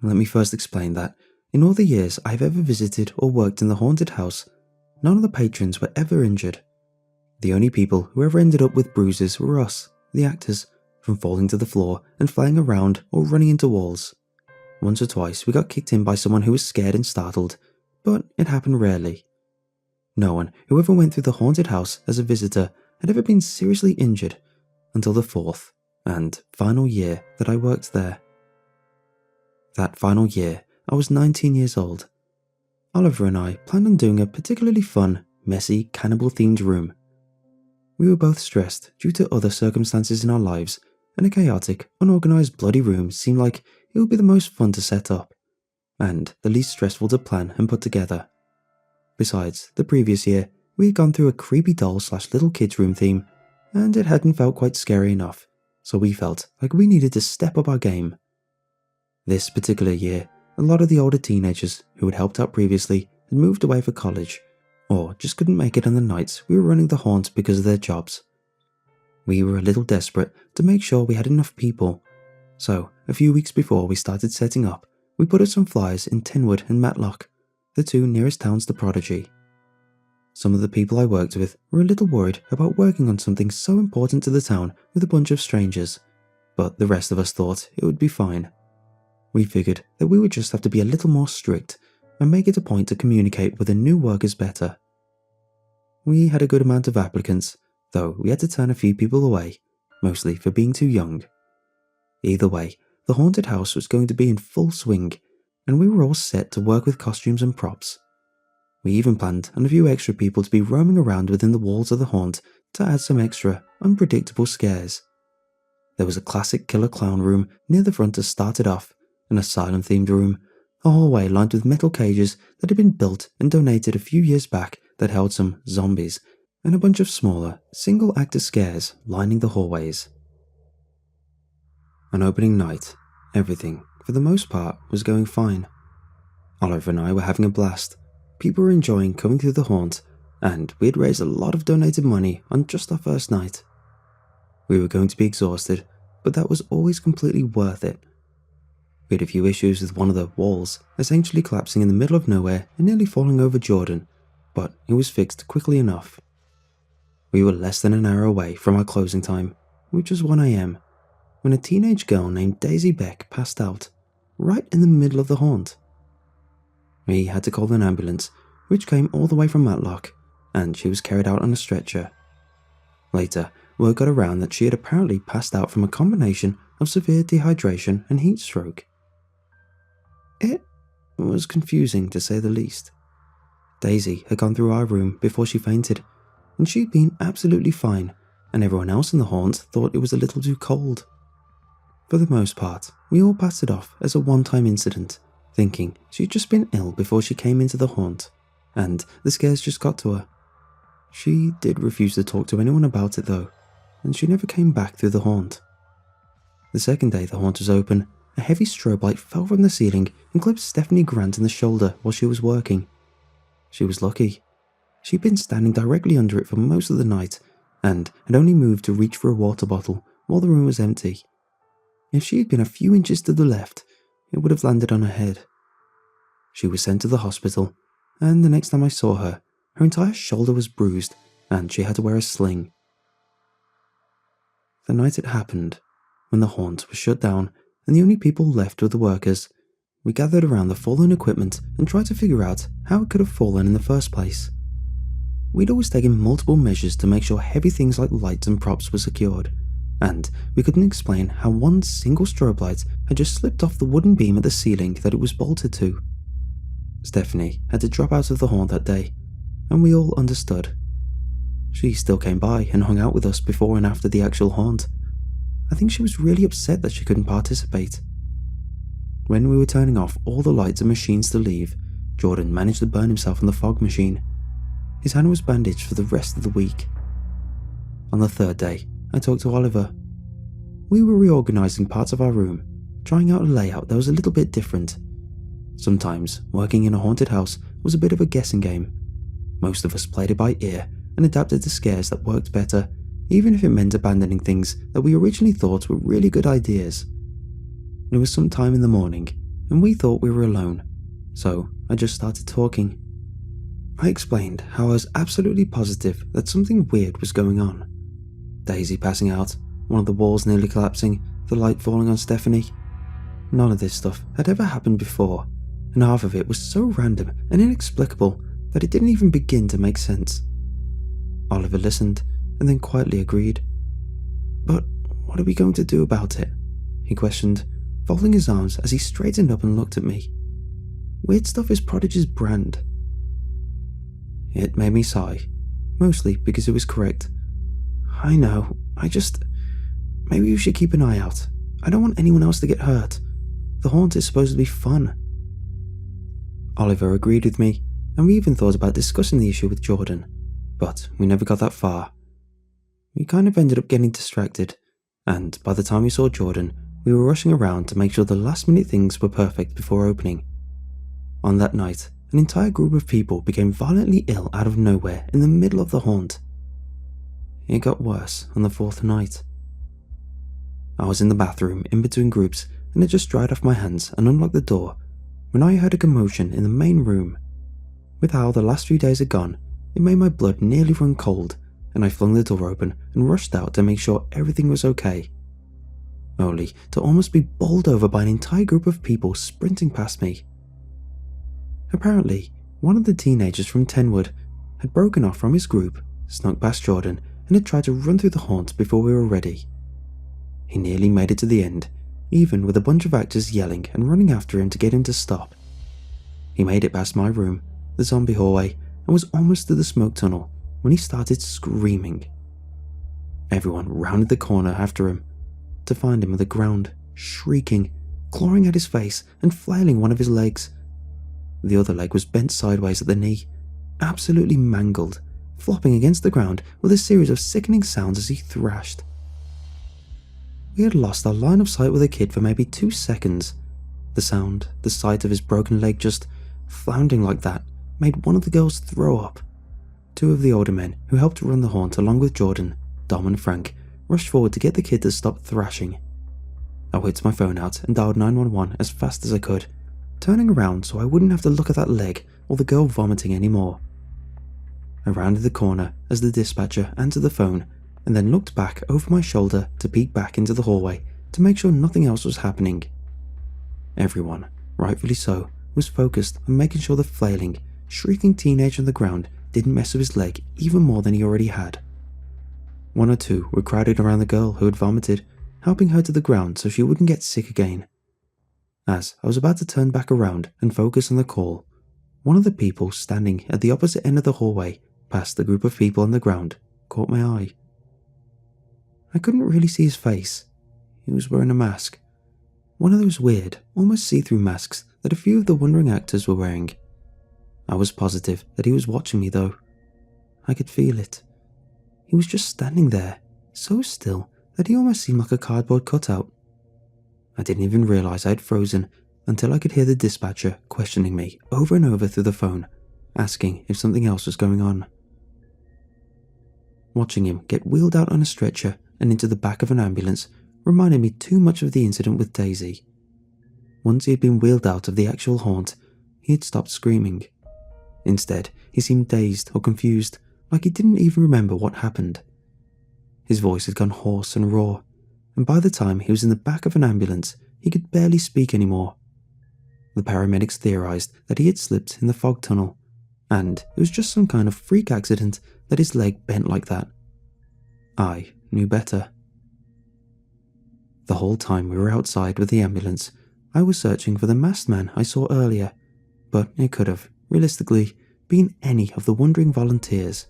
Let me first explain that in all the years I've ever visited or worked in the haunted house, none of the patrons were ever injured. The only people who ever ended up with bruises were us, the actors, from falling to the floor and flying around or running into walls. Once or twice we got kicked in by someone who was scared and startled, but it happened rarely. No one who ever went through the haunted house as a visitor had ever been seriously injured until the 4th and final year that I worked there. That final year, I was 19 years old. Oliver and I planned on doing a particularly fun, messy, cannibal-themed room. We were both stressed due to other circumstances in our lives, and a chaotic, unorganised bloody room seemed like it would be the most fun to set up, and the least stressful to plan and put together. Besides, the previous year, we had gone through a creepy doll/little kids room theme, and it hadn't felt quite scary enough, so we felt like we needed to step up our game. This particular year, a lot of the older teenagers who had helped out previously had moved away for college, or just couldn't make it on the nights we were running the haunt because of their jobs. We were a little desperate to make sure we had enough people, so a few weeks before we started setting up, we put out some flyers in Tenwood and Matlock, the two nearest towns to Prodigy. Some of the people I worked with were a little worried about working on something so important to the town with a bunch of strangers, but the rest of us thought it would be fine. We figured that we would just have to be a little more strict and make it a point to communicate with the new workers better. We had a good amount of applicants, though we had to turn a few people away, mostly for being too young. Either way, the haunted house was going to be in full swing, and we were all set to work with costumes and props. We even planned on a few extra people to be roaming around within the walls of the haunt to add some extra, unpredictable scares. There was a classic killer clown room near the front to start it off, an asylum-themed room, a hallway lined with metal cages that had been built and donated a few years back that held some zombies, and a bunch of smaller, single-actor scares lining the hallways. On opening night, everything, for the most part, was going fine. Oliver and I were having a blast. People were enjoying coming through the haunt, and we had raised a lot of donated money on just our first night. We were going to be exhausted, but that was always completely worth it. We had a few issues with one of the walls, essentially collapsing in the middle of nowhere and nearly falling over Jordan, but it was fixed quickly enough. We were less than an hour away from our closing time, which was 1 AM, when a teenage girl named Daisy Beck passed out, right in the middle of the haunt. We had to call an ambulance, which came all the way from Matlock, and she was carried out on a stretcher. Later, word got around that she had apparently passed out from a combination of severe dehydration and heat stroke. It was confusing, to say the least. Daisy had gone through our room before she fainted, and she'd been absolutely fine, and everyone else in the haunt thought it was a little too cold. For the most part, we all passed it off as a one-time incident, thinking she'd just been ill before she came into the haunt, and the scares just got to her. She did refuse to talk to anyone about it though, and she never came back through the haunt. The second day the haunt was open, a heavy strobe light fell from the ceiling and clipped Stephanie Grant in the shoulder while she was working. She was lucky. She'd been standing directly under it for most of the night, and had only moved to reach for a water bottle while the room was empty. If she had been a few inches to the left, it would have landed on her head. She was sent to the hospital, and the next time I saw her, her entire shoulder was bruised, and she had to wear a sling. The night it happened, when the haunt was shut down and the only people left were the workers, we gathered around the fallen equipment and tried to figure out how it could have fallen in the first place. We'd always taken multiple measures to make sure heavy things like lights and props were secured, and we couldn't explain how one single strobe light had just slipped off the wooden beam at the ceiling that it was bolted to. Stephanie had to drop out of the haunt that day, and we all understood. She still came by and hung out with us before and after the actual haunt. I think she was really upset that she couldn't participate. When we were turning off all the lights and machines to leave, Jordan managed to burn himself on the fog machine. His hand was bandaged for the rest of the week. On the third day, I talked to Oliver. We were reorganising parts of our room, trying out a layout that was a little bit different. Sometimes, working in a haunted house was a bit of a guessing game. Most of us played it by ear and adapted to scares that worked better, even if it meant abandoning things that we originally thought were really good ideas. It was some time in the morning, and we thought we were alone, so I just started talking. I explained how I was absolutely positive that something weird was going on. Daisy passing out, one of the walls nearly collapsing, the light falling on Stephanie. None of this stuff had ever happened before, and half of it was so random and inexplicable that it didn't even begin to make sense. Oliver listened, and then quietly agreed. "But what are we going to do about it?" he questioned, folding his arms as he straightened up and looked at me. Weird Stuff is Prodigy's brand. It made me sigh, mostly because it was correct. I know, maybe you should keep an eye out. I don't want anyone else to get hurt. The haunt is supposed to be fun. Oliver agreed with me, and we even thought about discussing the issue with Jordan, but we never got that far. We kind of ended up getting distracted, and by the time we saw Jordan, we were rushing around to make sure the last minute things were perfect before opening. On that night, an entire group of people became violently ill out of nowhere in the middle of the haunt. It got worse on the 4th night. I was in the bathroom in between groups and had just dried off my hands and unlocked the door when I heard a commotion in the main room. With how the last few days had gone, it made my blood nearly run cold, and I flung the door open and rushed out to make sure everything was okay. Only to almost be bowled over by an entire group of people sprinting past me. Apparently, one of the teenagers from Tenwood had broken off from his group, snuck past Jordan, and had tried to run through the haunt before we were ready. He nearly made it to the end, even with a bunch of actors yelling and running after him to get him to stop. He made it past my room, the zombie hallway, and was almost to the smoke tunnel when he started screaming. Everyone rounded the corner after him, to find him on the ground, shrieking, clawing at his face and flailing one of his legs. The other leg was bent sideways at the knee, absolutely mangled, flopping against the ground with a series of sickening sounds as he thrashed. We had lost our line of sight with the kid for maybe 2 seconds. The sound, the sight of his broken leg just floundering like that, made one of the girls throw up. 2 of the older men who helped run the haunt along with Jordan, Dom and Frank, rushed forward to get the kid to stop thrashing. I whipped my phone out and dialed 911 as fast as I could, turning around so I wouldn't have to look at that leg or the girl vomiting anymore. I rounded the corner as the dispatcher answered the phone and then looked back over my shoulder to peek back into the hallway to make sure nothing else was happening. Everyone, rightfully so, was focused on making sure the flailing, shrieking teenager on the ground didn't mess with his leg even more than he already had. 1 or 2 were crowded around the girl who had vomited, helping her to the ground so she wouldn't get sick again. As I was about to turn back around and focus on the call, one of the people standing at the opposite end of the hallway past the group of people on the ground caught my eye. I couldn't really see his face. He was wearing a mask. One of those weird, almost see-through masks that a few of the wandering actors were wearing. I was positive that he was watching me though. I could feel it. He was just standing there, so still that he almost seemed like a cardboard cutout. I didn't even realize I had frozen until I could hear the dispatcher questioning me over and over through the phone, asking if something else was going on. Watching him get wheeled out on a stretcher and into the back of an ambulance reminded me too much of the incident with Daisy. Once he had been wheeled out of the actual haunt, he had stopped screaming. Instead, he seemed dazed or confused, like he didn't even remember what happened. His voice had gone hoarse and raw, and by the time he was in the back of an ambulance, he could barely speak anymore. The paramedics theorized that he had slipped in the fog tunnel, and it was just some kind of freak accident that his leg bent like that. I knew better. The whole time we were outside with the ambulance, I was searching for the masked man I saw earlier, but it could have, realistically, been any of the wandering volunteers.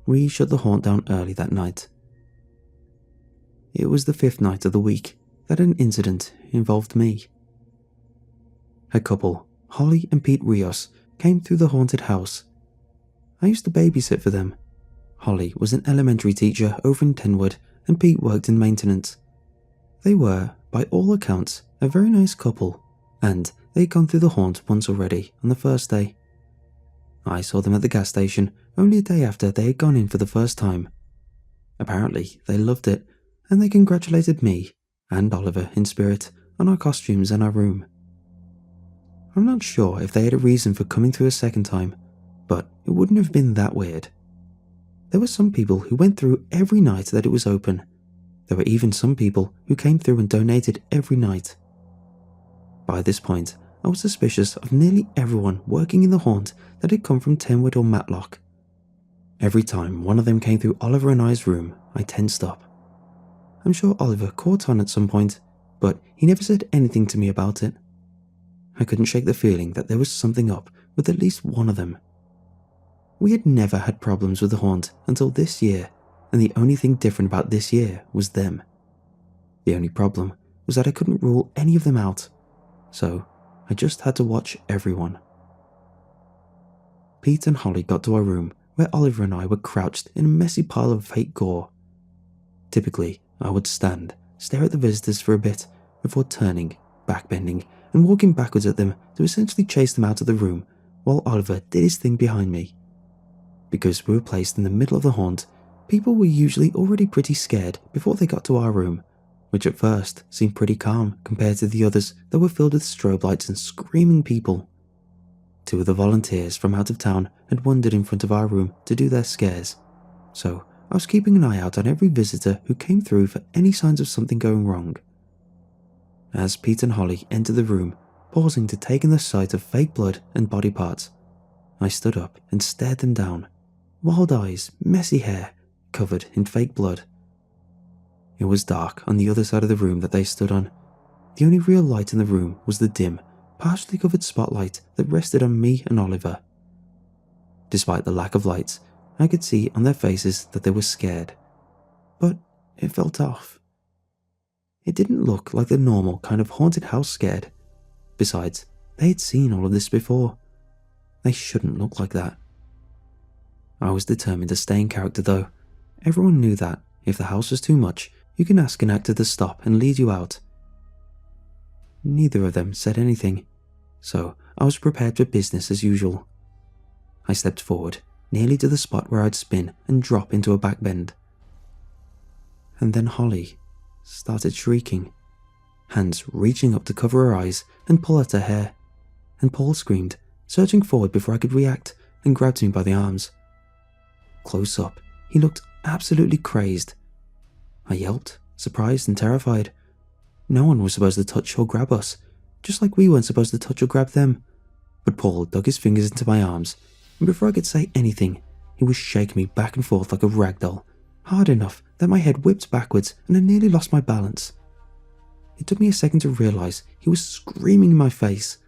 We shut the haunt down early that night. It was the 5th night of the week that an incident involved me. A couple, Holly and Pete Rios, came through the haunted house. I used to babysit for them. Holly was an elementary teacher over in Tenwood and Pete worked in maintenance. They were, by all accounts, a very nice couple, and they'd gone through the haunt once already on the first day. I saw them at the gas station only a day after they had gone in for the first time. Apparently, they loved it, and they congratulated me and Oliver in spirit on our costumes and our room. I'm not sure if they had a reason for coming through a second time, but it wouldn't have been that weird. There were some people who went through every night that it was open. There were even some people who came through and donated every night. By this point, I was suspicious of nearly everyone working in the haunt that had come from Tenwood or Matlock. Every time one of them came through Oliver and I's room, I tensed up. I'm sure Oliver caught on at some point, but he never said anything to me about it. I couldn't shake the feeling that there was something up with at least one of them. We had never had problems with the haunt until this year, and the only thing different about this year was them. The only problem was that I couldn't rule any of them out, so I just had to watch everyone. Pete and Holly got to our room where Oliver and I were crouched in a messy pile of fake gore. Typically, I would stand, stare at the visitors for a bit before turning, backbending, and walking backwards at them to essentially chase them out of the room while Oliver did his thing behind me. Because we were placed in the middle of the haunt, people were usually already pretty scared before they got to our room, which at first seemed pretty calm compared to the others that were filled with strobe lights and screaming people. 2 of the volunteers from out of town had wandered in front of our room to do their scares, so I was keeping an eye out on every visitor who came through for any signs of something going wrong. As Pete and Holly entered the room, pausing to take in the sight of fake blood and body parts, I stood up and stared them down, wild eyes, messy hair, covered in fake blood. It was dark on the other side of the room that they stood on. The only real light in the room was the dim, partially covered spotlight that rested on me and Oliver. Despite the lack of lights, I could see on their faces that they were scared, but it felt off. It didn't look like the normal kind of haunted house scared. Besides, they had seen all of this before. They shouldn't look like that. I was determined to stay in character though. Everyone knew that if the house was too much, you can ask an actor to stop and lead you out. Neither of them said anything, so I was prepared for business as usual. I stepped forward, nearly to the spot where I'd spin and drop into a backbend. And then Holly started shrieking, hands reaching up to cover her eyes and pull at her hair, and Paul screamed, surging forward before I could react, and grabbed me by the arms. Close up, he looked absolutely crazed. I yelped, surprised and terrified. No one was supposed to touch or grab us, just like we weren't supposed to touch or grab them. But Paul dug his fingers into my arms, and before I could say anything, he was shaking me back and forth like a rag doll, hard enough that my head whipped backwards and I nearly lost my balance. It took me a second to realize he was screaming in my face.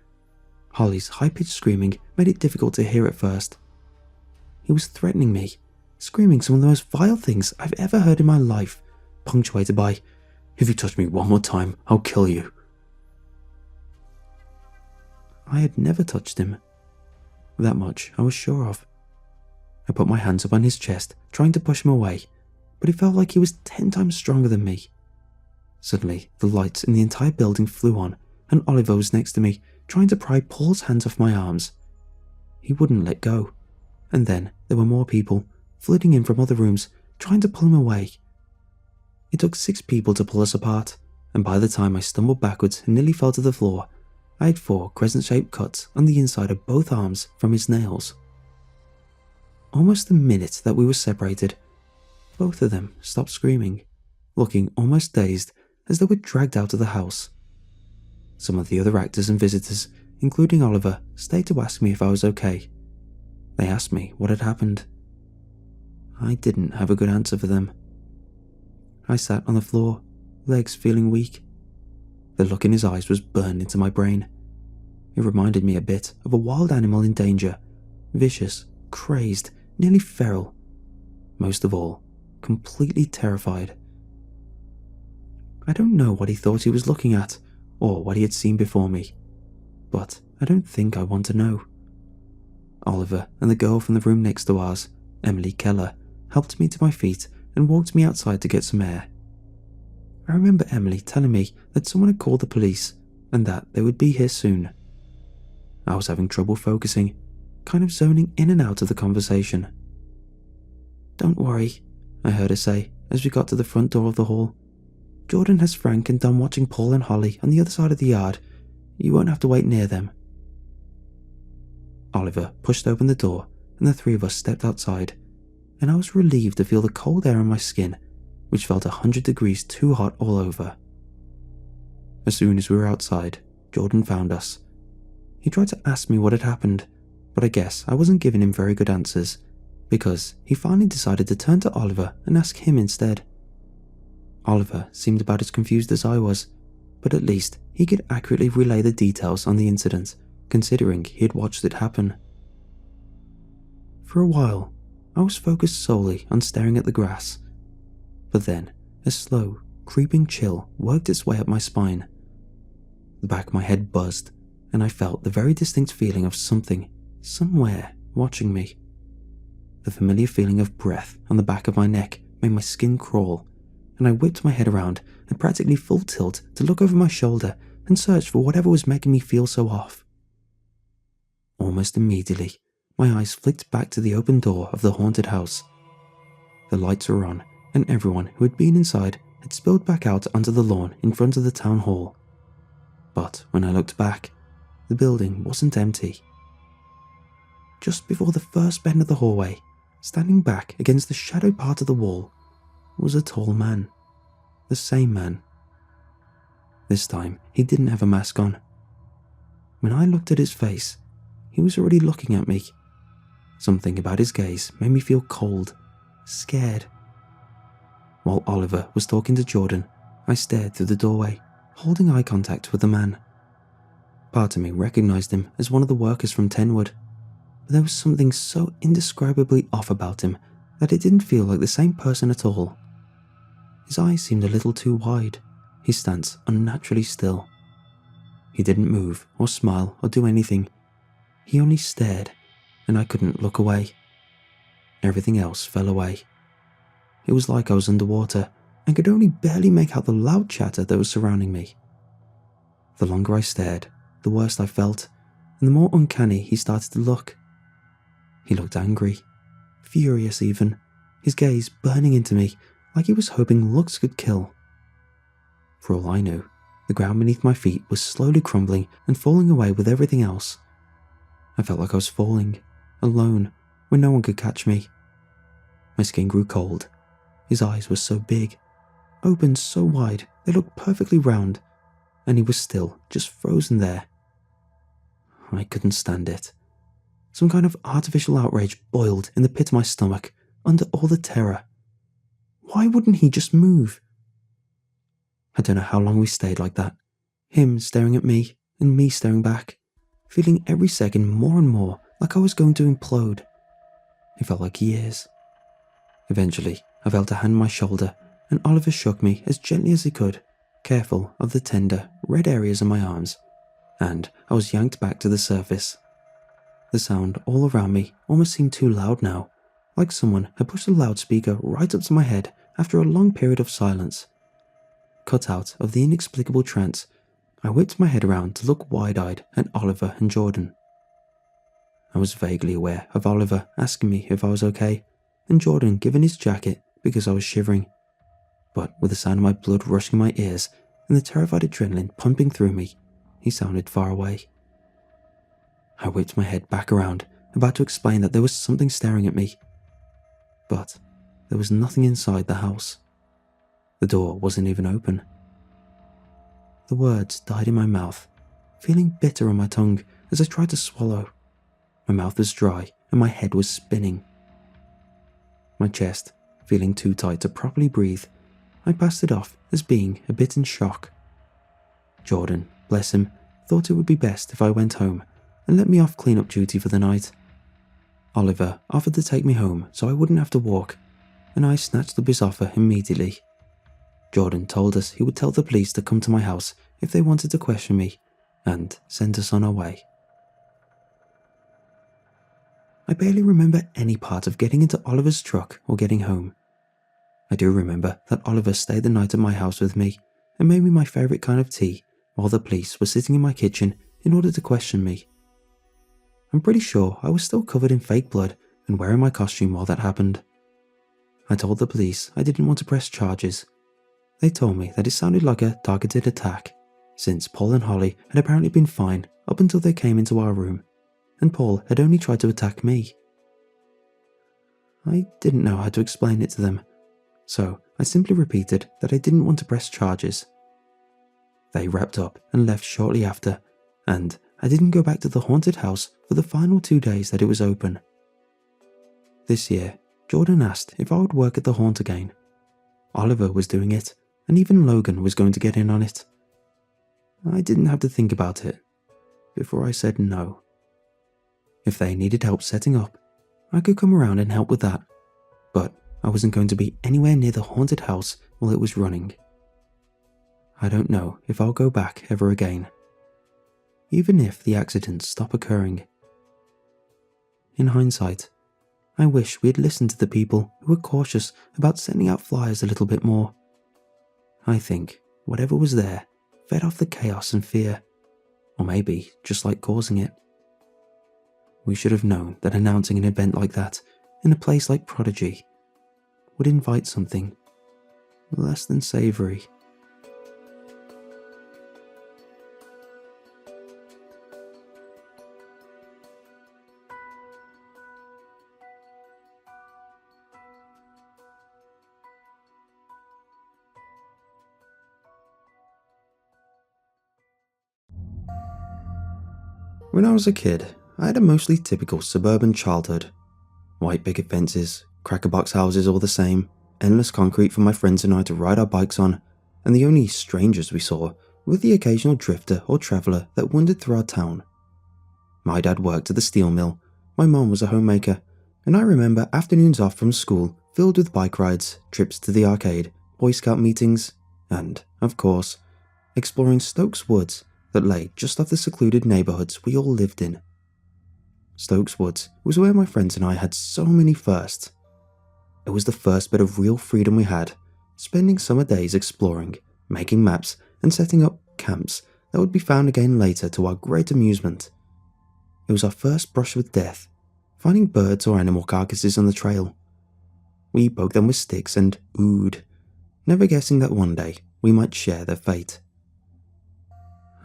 Holly's high-pitched screaming made it difficult to hear at first. He was threatening me, screaming some of the most vile things I've ever heard in my life, punctuated by, "If you touch me one more time, I'll kill you." I had never touched him. That much I was sure of. I put my hands up on his chest, trying to push him away, but it felt like he was 10 times stronger than me. Suddenly, the lights in the entire building flew on, and Oliver was next to me, trying to pry Paul's hands off my arms. He wouldn't let go, and then there were more people, flooding in from other rooms, trying to pull him away. It took 6 people to pull us apart, and by the time I stumbled backwards and nearly fell to the floor, I had 4 crescent-shaped cuts on the inside of both arms from his nails. Almost the minute that we were separated, both of them stopped screaming, looking almost dazed as they were dragged out of the house. Some of the other actors and visitors, including Oliver, stayed to ask me if I was okay. They asked me what had happened. I didn't have a good answer for them. I sat on the floor, legs feeling weak. The look in his eyes was burned into my brain. It reminded me a bit of a wild animal in danger, vicious, crazed, nearly feral. Most of all, completely terrified. I don't know what he thought he was looking at, or what he had seen before me, but I don't think I want to know. Oliver and the girl from the room next to ours, Emily Keller, helped me to my feet and walked me outside to get some air. I remember Emily telling me that someone had called the police and that they would be here soon. I was having trouble focusing, kind of zoning in and out of the conversation. "Don't worry," I heard her say as we got to the front door of the hall. "Jordan has Frank and Dom watching Paul and Holly on the other side of the yard. You won't have to wait near them." Oliver pushed open the door and the 3 of us stepped outside, and I was relieved to feel the cold air on my skin, which felt 100 degrees too hot all over. As soon as we were outside, Jordan found us. He tried to ask me what had happened, but I guess I wasn't giving him very good answers, because he finally decided to turn to Oliver and ask him instead. Oliver seemed about as confused as I was, but at least he could accurately relay the details on the incident, considering he had watched it happen. For a while, I was focused solely on staring at the grass, but then a slow, creeping chill worked its way up my spine. The back of my head buzzed, and I felt the very distinct feeling of something, somewhere, watching me. The familiar feeling of breath on the back of my neck made my skin crawl, and I whipped my head around at practically full tilt to look over my shoulder and search for whatever was making me feel so off. Almost immediately, my eyes flicked back to the open door of the haunted house. The lights were on, and everyone who had been inside had spilled back out onto the lawn in front of the town hall. But when I looked back, the building wasn't empty. Just before the first bend of the hallway, standing back against the shadowed part of the wall, was a tall man. The same man. This time, he didn't have a mask on. When I looked at his face, he was already looking at me. Something about his gaze made me feel cold, scared. While Oliver was talking to Jordan, I stared through the doorway, holding eye contact with the man. Part of me recognized him as one of the workers from Tenwood, but there was something so indescribably off about him that it didn't feel like the same person at all. His eyes seemed a little too wide, his stance unnaturally still. He didn't move or smile or do anything. He only stared, and I couldn't look away. Everything else fell away. It was like I was underwater and could only barely make out the loud chatter that was surrounding me. The longer I stared, the worse I felt, and the more uncanny he started to look. He looked angry, furious even, his gaze burning into me like he was hoping looks could kill. For all I knew, the ground beneath my feet was slowly crumbling and falling away with everything else. I felt like I was falling, alone, where no one could catch me. My skin grew cold. His eyes were so big, opened so wide they looked perfectly round, and he was still just frozen there. I couldn't stand it. Some kind of artificial outrage boiled in the pit of my stomach under all the terror. Why wouldn't he just move? I don't know how long we stayed like that, him staring at me and me staring back, feeling every second more and more like I was going to implode. It felt like years. Eventually, I felt a hand on my shoulder, and Oliver shook me as gently as he could, careful of the tender, red areas on my arms, and I was yanked back to the surface. The sound all around me almost seemed too loud now, like someone had pushed a loudspeaker right up to my head after a long period of silence. Cut out of the inexplicable trance, I whipped my head around to look wide-eyed at Oliver and Jordan. I was vaguely aware of Oliver asking me if I was okay, and Jordan giving his jacket because I was shivering. But with the sound of my blood rushing my ears and the terrified adrenaline pumping through me, he sounded far away. I whipped my head back around, about to explain that there was something staring at me. But there was nothing inside the house. The door wasn't even open. The words died in my mouth, feeling bitter on my tongue as I tried to swallow. My mouth was dry and my head was spinning. My chest, feeling too tight to properly breathe, I passed it off as being a bit in shock. Jordan, bless him, thought it would be best if I went home and let me off clean-up duty for the night. Oliver offered to take me home so I wouldn't have to walk, and I snatched up his offer immediately. Jordan told us he would tell the police to come to my house if they wanted to question me, and send us on our way. I barely remember any part of getting into Oliver's truck or getting home. I do remember that Oliver stayed the night at my house with me and made me my favourite kind of tea while the police were sitting in my kitchen in order to question me. I'm pretty sure I was still covered in fake blood and wearing my costume while that happened. I told the police I didn't want to press charges. They told me that it sounded like a targeted attack, since Paul and Holly had apparently been fine up until they came into our room, and Paul had only tried to attack me. I didn't know how to explain it to them, so I simply repeated that I didn't want to press charges. They wrapped up and left shortly after, and I didn't go back to the haunted house for the final 2 days that it was open. This year, Jordan asked if I would work at the haunt again. Oliver was doing it, and even Logan was going to get in on it. I didn't have to think about it before I said no. If they needed help setting up, I could come around and help with that, but I wasn't going to be anywhere near the haunted house while it was running. I don't know if I'll go back ever again, even if the accidents stop occurring. In hindsight, I wish we had listened to the people who were cautious about sending out flyers a little bit more. I think whatever was there fed off the chaos and fear, or maybe just like causing it. We should have known that announcing an event like that in a place like Prodigy would invite something less than savoury. When I was a kid, I had a mostly typical suburban childhood. White picket fences, cracker box houses all the same, endless concrete for my friends and I to ride our bikes on, and the only strangers we saw were the occasional drifter or traveller that wandered through our town. My dad worked at the steel mill, my mom was a homemaker, and I remember afternoons off from school filled with bike rides, trips to the arcade, Boy Scout meetings, and, of course, exploring Stokes Woods that lay just off the secluded neighbourhoods we all lived in. Stokes Woods was where my friends and I had so many firsts. It was the first bit of real freedom we had, spending summer days exploring, making maps and setting up camps that would be found again later to our great amusement. It was our first brush with death, finding birds or animal carcasses on the trail. We poked them with sticks and oohed, never guessing that one day we might share their fate.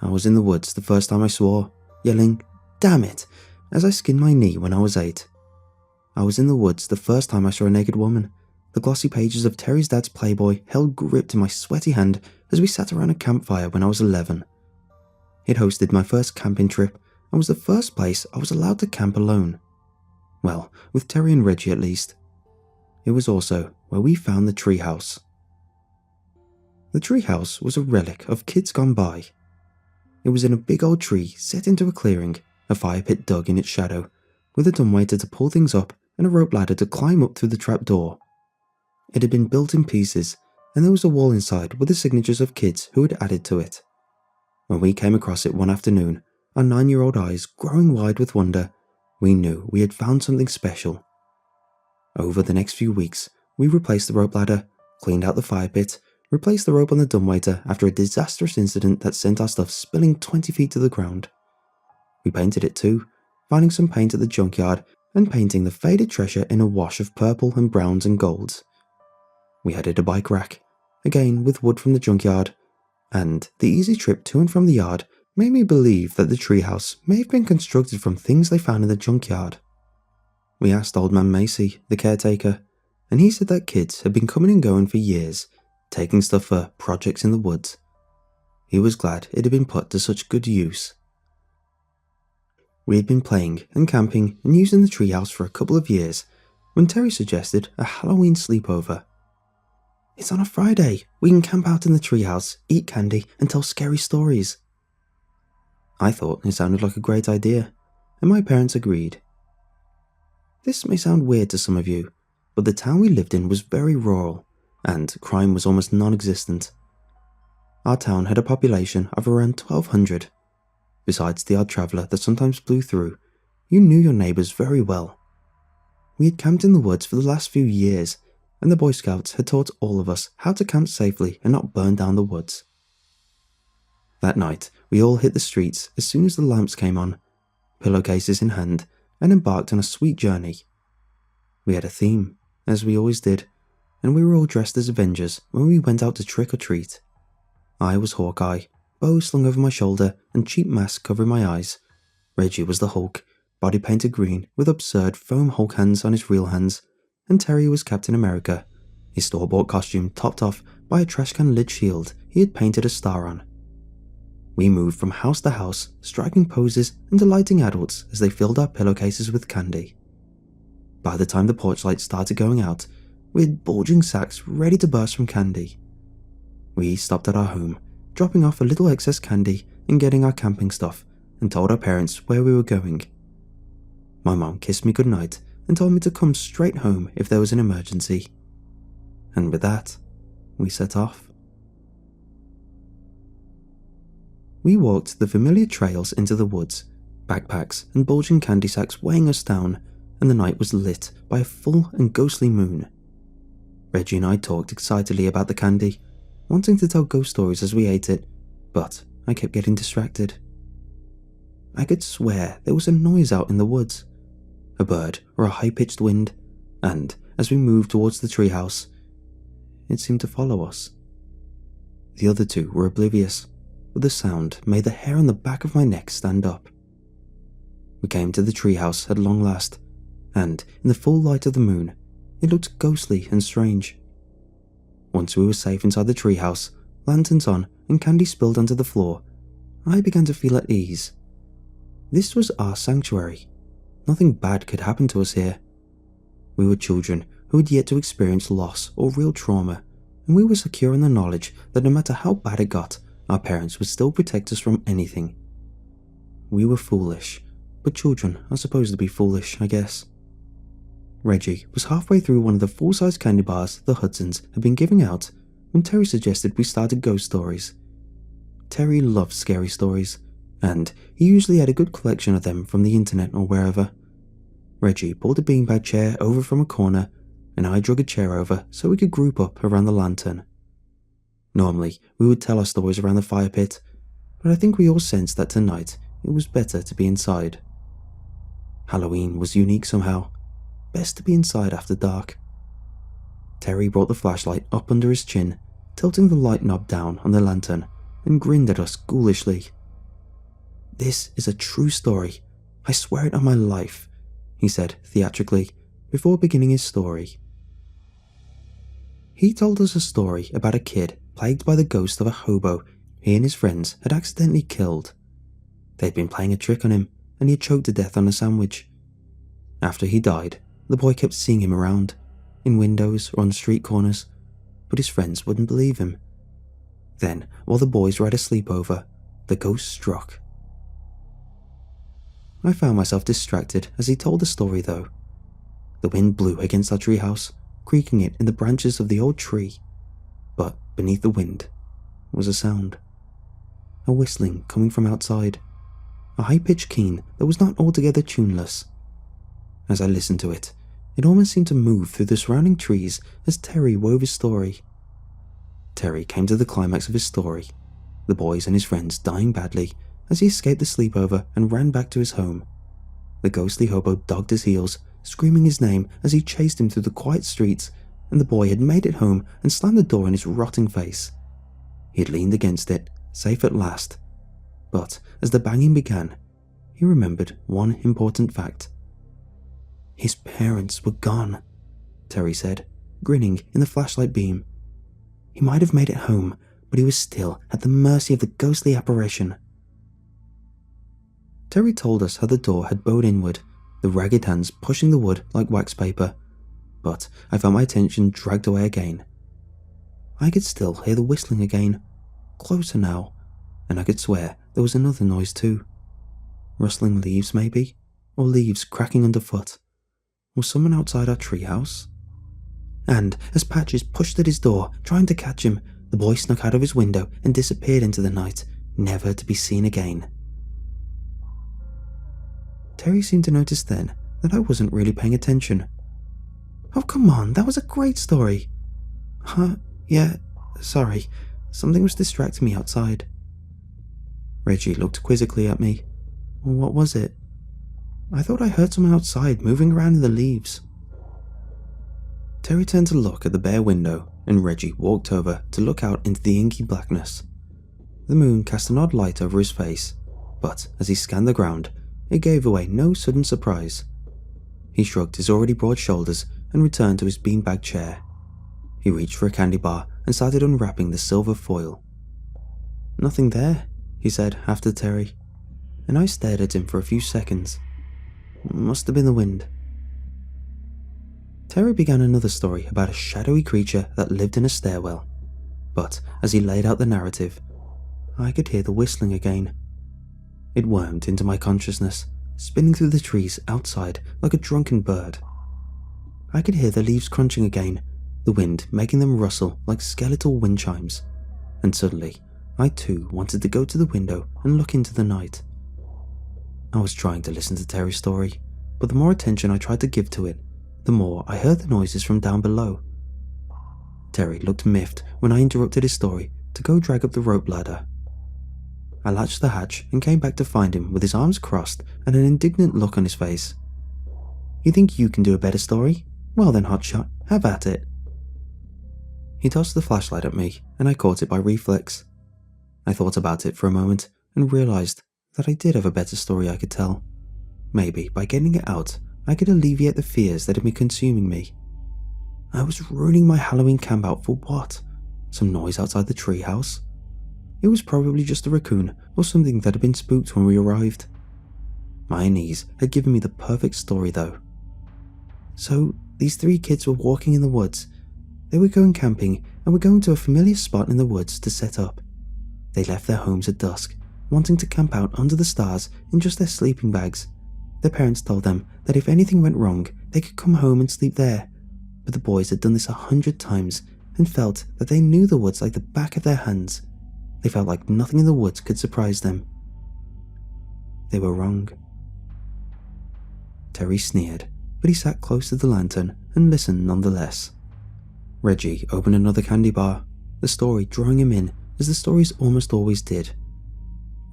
I was in the woods the first time I swore, yelling, "Damn it!" as I skinned my knee when I was 8. I was in the woods the first time I saw a naked woman, the glossy pages of Terry's dad's Playboy held gripped in my sweaty hand as we sat around a campfire when I was 11. It hosted my first camping trip and was the first place I was allowed to camp alone. Well, with Terry and Reggie at least. It was also where we found the treehouse. The treehouse was a relic of kids gone by. It was in a big old tree set into a clearing, a fire pit dug in its shadow, with a dumbwaiter to pull things up and a rope ladder to climb up through the trap door. It had been built in pieces, and there was a wall inside with the signatures of kids who had added to it. When we came across it one afternoon, our 9-year-old eyes growing wide with wonder, we knew we had found something special. Over the next few weeks, we replaced the rope ladder, cleaned out the fire pit, replaced the rope on the dumbwaiter after a disastrous incident that sent our stuff spilling 20 feet to the ground. We painted it too, finding some paint at the junkyard and painting the faded treasure in a wash of purple and browns and golds. We added a bike rack, again with wood from the junkyard, and the easy trip to and from the yard made me believe that the treehouse may have been constructed from things they found in the junkyard. We asked Old Man Macy, the caretaker, and he said that kids had been coming and going for years, taking stuff for projects in the woods. He was glad it had been put to such good use. We had been playing and camping and using the treehouse for a couple of years when Terry suggested a Halloween sleepover. "It's on a Friday. We can camp out in the treehouse, eat candy, and tell scary stories." I thought it sounded like a great idea, and my parents agreed. This may sound weird to some of you, but the town we lived in was very rural, and crime was almost non-existent. Our town had a population of around 1,200. Besides the odd traveller that sometimes blew through, you knew your neighbours very well. We had camped in the woods for the last few years, and the Boy Scouts had taught all of us how to camp safely and not burn down the woods. That night, we all hit the streets as soon as the lamps came on, pillowcases in hand, and embarked on a sweet journey. We had a theme, as we always did, and we were all dressed as Avengers when we went out to trick or treat. I was Hawkeye, bow slung over my shoulder and cheap mask covering my eyes. Reggie was the Hulk, body painted green with absurd foam Hulk hands on his real hands, and Terry was Captain America, his store-bought costume topped off by a trash can lid shield he had painted a star on. We moved from house to house, striking poses and delighting adults as they filled our pillowcases with candy. By the time the porch lights started going out, we had bulging sacks ready to burst from candy. We stopped at our home, dropping off a little excess candy and getting our camping stuff, and told our parents where we were going. My mom kissed me goodnight and told me to come straight home if there was an emergency. And with that, we set off. We walked the familiar trails into the woods, backpacks and bulging candy sacks weighing us down, and the night was lit by a full and ghostly moon. Reggie and I talked excitedly about the candy, wanting to tell ghost stories as we ate it, but I kept getting distracted. I could swear there was a noise out in the woods, a bird or a high-pitched wind, and as we moved towards the treehouse, it seemed to follow us. The other two were oblivious, but the sound made the hair on the back of my neck stand up. We came to the treehouse at long last, and in the full light of the moon, it looked ghostly and strange. Once we were safe inside the treehouse, lanterns on and candy spilled onto the floor, I began to feel at ease. This was our sanctuary. Nothing bad could happen to us here. We were children who had yet to experience loss or real trauma, and we were secure in the knowledge that no matter how bad it got, our parents would still protect us from anything. We were foolish, but children are supposed to be foolish, I guess. Reggie was halfway through one of the full-size candy bars the Hudsons had been giving out when Terry suggested we started ghost stories. Terry loved scary stories, and he usually had a good collection of them from the internet or wherever. Reggie pulled a beanbag chair over from a corner, and I drug a chair over so we could group up around the lantern. Normally, we would tell our stories around the fire pit, but I think we all sensed that tonight it was better to be inside. Halloween was unique somehow. Best to be inside after dark. Terry brought the flashlight up under his chin, tilting the light knob down on the lantern, and grinned at us ghoulishly. "This is a true story. I swear it on my life," he said theatrically, before beginning his story. He told us a story about a kid plagued by the ghost of a hobo he and his friends had accidentally killed. They'd been playing a trick on him, and he had choked to death on a sandwich. After he died, the boy kept seeing him around, in windows or on street corners, but his friends wouldn't believe him. Then, while the boys were at a sleepover, the ghost struck. I found myself distracted as he told the story though. The wind blew against our treehouse, creaking it in the branches of the old tree, but beneath the wind was a sound. A whistling coming from outside, a high-pitched keen that was not altogether tuneless. As I listened to it, it almost seemed to move through the surrounding trees as Terry wove his story. Terry came to the climax of his story, the boys and his friends dying badly as he escaped the sleepover and ran back to his home. The ghostly hobo dogged his heels, screaming his name as he chased him through the quiet streets, and the boy had made it home and slammed the door in his rotting face. He had leaned against it, safe at last, but as the banging began, he remembered one important fact. His parents were gone, Terry said, grinning in the flashlight beam. He might have made it home, but he was still at the mercy of the ghostly apparition. Terry told us how the door had bowed inward, the ragged hands pushing the wood like wax paper, but I felt my attention dragged away again. I could still hear the whistling again, closer now, and I could swear there was another noise too. Rustling leaves maybe, or leaves cracking underfoot. Was someone outside our treehouse? And as Patches pushed at his door, trying to catch him, the boy snuck out of his window and disappeared into the night, never to be seen again. Terry seemed to notice then that I wasn't really paying attention. "Oh, come on, that was a great story." Yeah, sorry, something was distracting me outside." Reggie looked quizzically at me. "What was it?" "I thought I heard someone outside moving around in the leaves." Terry turned to look at the bare window, and Reggie walked over to look out into the inky blackness. The moon cast an odd light over his face, but as he scanned the ground, it gave away no sudden surprise. He shrugged his already broad shoulders and returned to his beanbag chair. He reached for a candy bar and started unwrapping the silver foil. "Nothing there," he said after Terry, and I stared at him for a few seconds. Must have been the wind. Terry began another story about a shadowy creature that lived in a stairwell, but as he laid out the narrative, I could hear the whistling again. It wormed into my consciousness, spinning through the trees outside like a drunken bird. I could hear the leaves crunching again, the wind making them rustle like skeletal wind chimes, and suddenly I too wanted to go to the window and look into the night. I was trying to listen to Terry's story, but the more attention I tried to give to it, the more I heard the noises from down below. Terry looked miffed when I interrupted his story to go drag up the rope ladder. I latched the hatch and came back to find him with his arms crossed and an indignant look on his face. "You think you can do a better story? Well then, hotshot, have at it." He tossed the flashlight at me and I caught it by reflex. I thought about it for a moment and realised that I did have a better story I could tell. Maybe by getting it out, I could alleviate the fears that had been consuming me. I was ruining my Halloween campout for what? Some noise outside the treehouse? It was probably just a raccoon or something that had been spooked when we arrived. My unease had given me the perfect story though. So these 3 kids were walking in the woods. They were going camping and were going to a familiar spot in the woods to set up. They left their homes at dusk, wanting to camp out under the stars in just their sleeping bags. Their parents told them that if anything went wrong, they could come home and sleep there. But the boys had done this 100 times and felt that they knew the woods like the back of their hands. They felt like nothing in the woods could surprise them. They were wrong. Terry sneered, but he sat close to the lantern and listened nonetheless. Reggie opened another candy bar, the story drawing him in as the stories almost always did.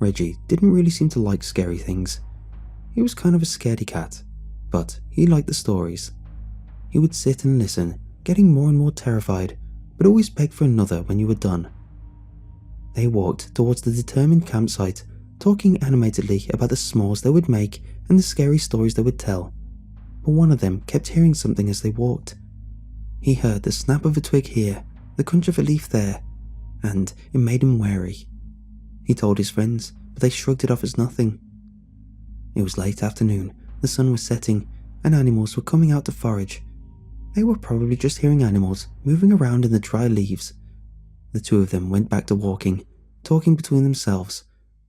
Reggie didn't really seem to like scary things. He was kind of a scaredy cat, but he liked the stories. He would sit and listen, getting more and more terrified, but always beg for another when you were done. They walked towards the determined campsite, talking animatedly about the s'mores they would make and the scary stories they would tell. But one of them kept hearing something as they walked. He heard the snap of a twig here, the crunch of a leaf there, and it made him wary. He told his friends, but they shrugged it off as nothing. It was late afternoon, the sun was setting, and animals were coming out to forage. They were probably just hearing animals moving around in the dry leaves. The 2 of them went back to walking, talking between themselves,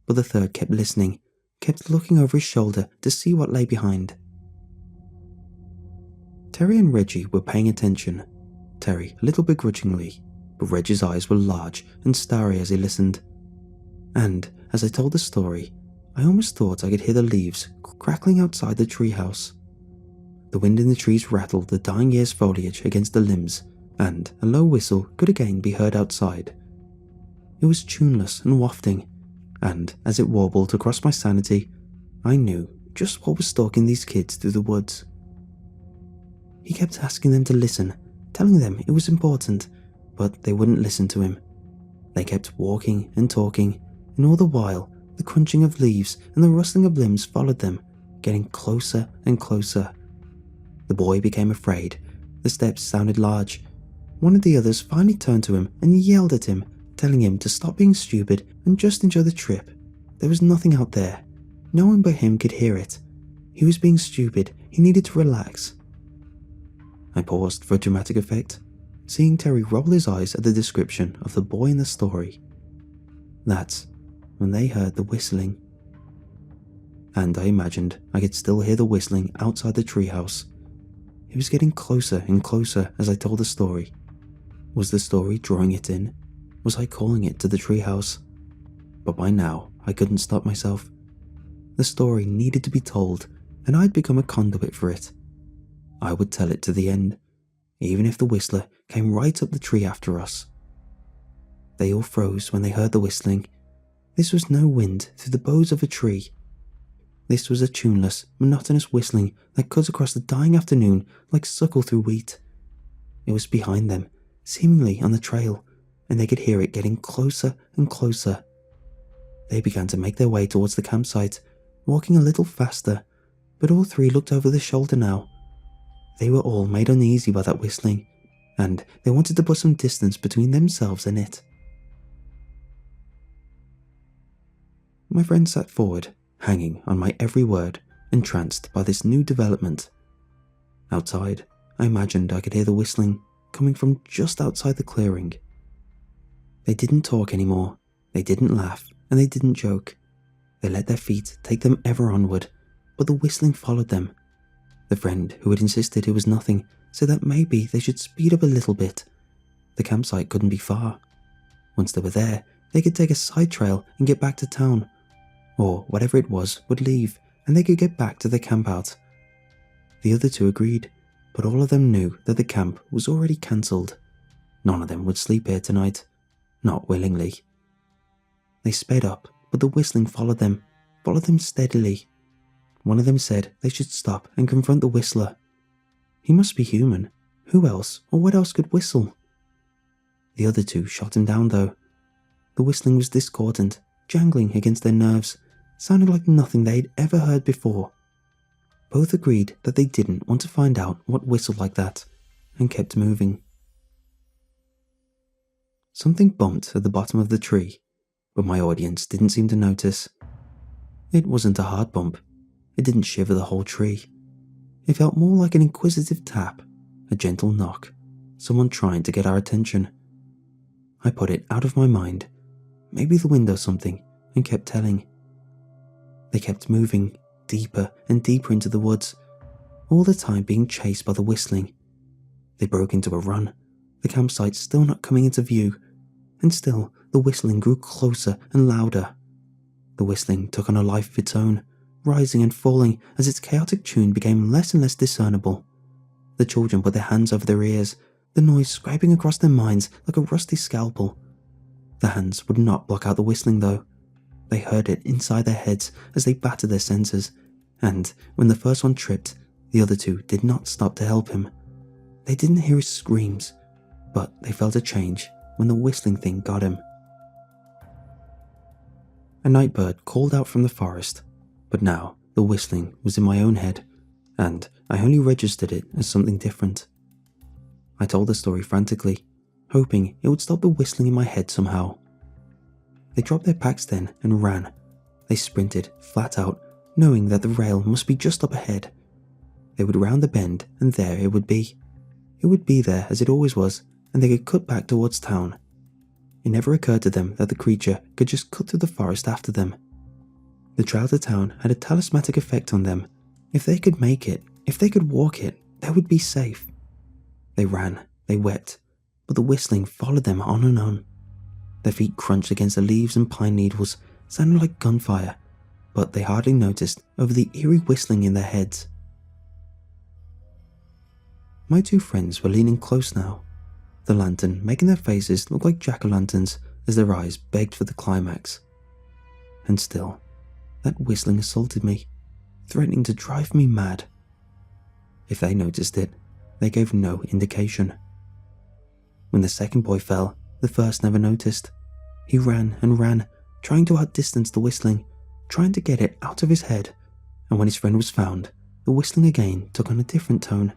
but the third kept listening, kept looking over his shoulder to see what lay behind. Terry and Reggie were paying attention, Terry a little begrudgingly, but Reggie's eyes were large and starry as he listened. And as I told the story, I almost thought I could hear the leaves crackling outside the treehouse. The wind in the trees rattled the dying year's foliage against the limbs, and a low whistle could again be heard outside. It was tuneless and wafting, and as it warbled across my sanity, I knew just what was stalking these kids through the woods. He kept asking them to listen, telling them it was important, but they wouldn't listen to him. They kept walking and talking, and all the while, the crunching of leaves and the rustling of limbs followed them, getting closer and closer. The boy became afraid. The steps sounded large. One of the others finally turned to him and yelled at him, telling him to stop being stupid and just enjoy the trip. There was nothing out there. No one but him could hear it. He was being stupid. He needed to relax. I paused for dramatic effect, seeing Terry roll his eyes at the description of the boy in the story. That's when they heard the whistling. And I imagined I could still hear the whistling outside the treehouse. It was getting closer and closer as I told the story. Was the story drawing it in? Was I calling it to the treehouse? But by now, I couldn't stop myself. The story needed to be told, and I'd become a conduit for it. I would tell it to the end, even if the whistler came right up the tree after us. They all froze when they heard the whistling. This was no wind through the boughs of a tree. This was a tuneless, monotonous whistling that cut across the dying afternoon like suckle through wheat. It was behind them, seemingly on the trail, and they could hear it getting closer and closer. They began to make their way towards the campsite, walking a little faster, but all 3 looked over their shoulder now. They were all made uneasy by that whistling, and they wanted to put some distance between themselves and it. My friend sat forward, hanging on my every word, entranced by this new development. Outside, I imagined I could hear the whistling coming from just outside the clearing. They didn't talk anymore. They didn't laugh and they didn't joke. They let their feet take them ever onward, but the whistling followed them. The friend who had insisted it was nothing said that maybe they should speed up a little bit. The campsite couldn't be far. Once they were there, they could take a side trail and get back to town, or whatever it was would leave and they could get back to their campout. The other two agreed, but all of them knew that the camp was already cancelled. None of them would sleep here tonight, not willingly. They sped up, but the whistling followed them steadily. One of them said they should stop and confront the whistler. He must be human. Who else or what else could whistle? The other two shot him down though. The whistling was discordant, jangling against their nerves, sounding like nothing they'd ever heard before. Both agreed that they didn't want to find out what whistled like that, and kept moving. Something bumped at the bottom of the tree, but my audience didn't seem to notice. It wasn't a hard bump. It didn't shiver the whole tree. It felt more like an inquisitive tap, a gentle knock, someone trying to get our attention. I put it out of my mind, maybe the wind or something, and kept telling. They kept moving, deeper and deeper into the woods, all the time being chased by the whistling. They broke into a run, the campsite still not coming into view, and still the whistling grew closer and louder. The whistling took on a life of its own, rising and falling as its chaotic tune became less and less discernible. The children put their hands over their ears, the noise scraping across their minds like a rusty scalpel. The hands would not block out the whistling though. They heard it inside their heads as they battered their senses, and when the first one tripped, the other two did not stop to help him. They didn't hear his screams, but they felt a change when the whistling thing got him. A night bird called out from the forest, but now the whistling was in my own head, and I only registered it as something different. I told the story frantically, hoping it would stop the whistling in my head somehow. They dropped their packs then and ran. They sprinted, flat out, knowing that the rail must be just up ahead. They would round the bend and there it would be. It would be there as it always was, and they could cut back towards town. It never occurred to them that the creature could just cut through the forest after them. The trail to town had a talismanic effect on them. If they could make it, if they could walk it, they would be safe. They ran, they wept, but the whistling followed them on and on. Their feet crunched against the leaves and pine needles, sounding like gunfire, but they hardly noticed over the eerie whistling in their heads. My two friends were leaning close now, the lantern making their faces look like jack-o'-lanterns as their eyes begged for the climax. And still, that whistling assaulted me, threatening to drive me mad. If they noticed it, they gave no indication. When the second boy fell, the first never noticed. He ran and ran, trying to outdistance the whistling, trying to get it out of his head, and when his friend was found, the whistling again took on a different tone.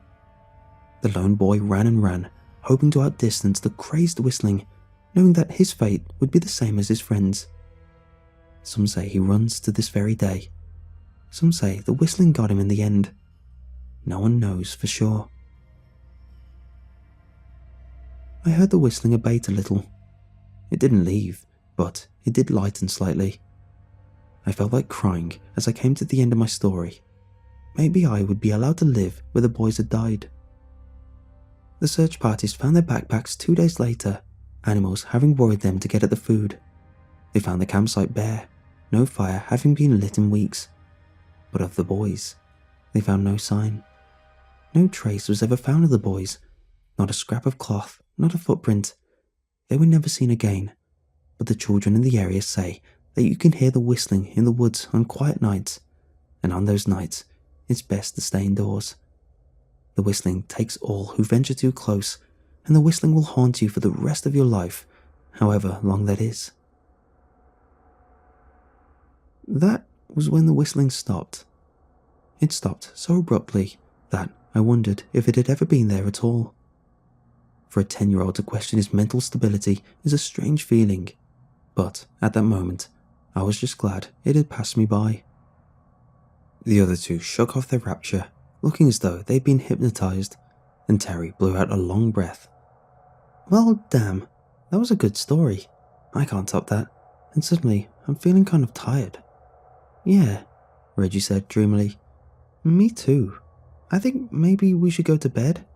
The lone boy ran and ran, hoping to outdistance the crazed whistling, knowing that his fate would be the same as his friend's. Some say he runs to this very day. Some say the whistling got him in the end. No one knows for sure. I heard the whistling abate a little. It didn't leave, but it did lighten slightly. I felt like crying as I came to the end of my story. Maybe I would be allowed to live where the boys had died. The search parties found their backpacks 2 days later, animals having worried them to get at the food. They found the campsite bare, no fire having been lit in weeks. But of the boys, they found no sign. No trace was ever found of the boys, not a scrap of cloth, not a footprint. They were never seen again, but the children in the area say that you can hear the whistling in the woods on quiet nights, and on those nights, it's best to stay indoors. The whistling takes all who venture too close, and the whistling will haunt you for the rest of your life, however long that is. That was when the whistling stopped. It stopped so abruptly that I wondered if it had ever been there at all. For a 10-year-old to question his mental stability is a strange feeling, but at that moment, I was just glad it had passed me by. The other two shook off their rapture, looking as though they'd been hypnotized, and Terry blew out a long breath. Well, damn, that was a good story. I can't top that. and suddenly I'm feeling kind of tired. Yeah, Reggie said dreamily. Me too. I think maybe we should go to bed.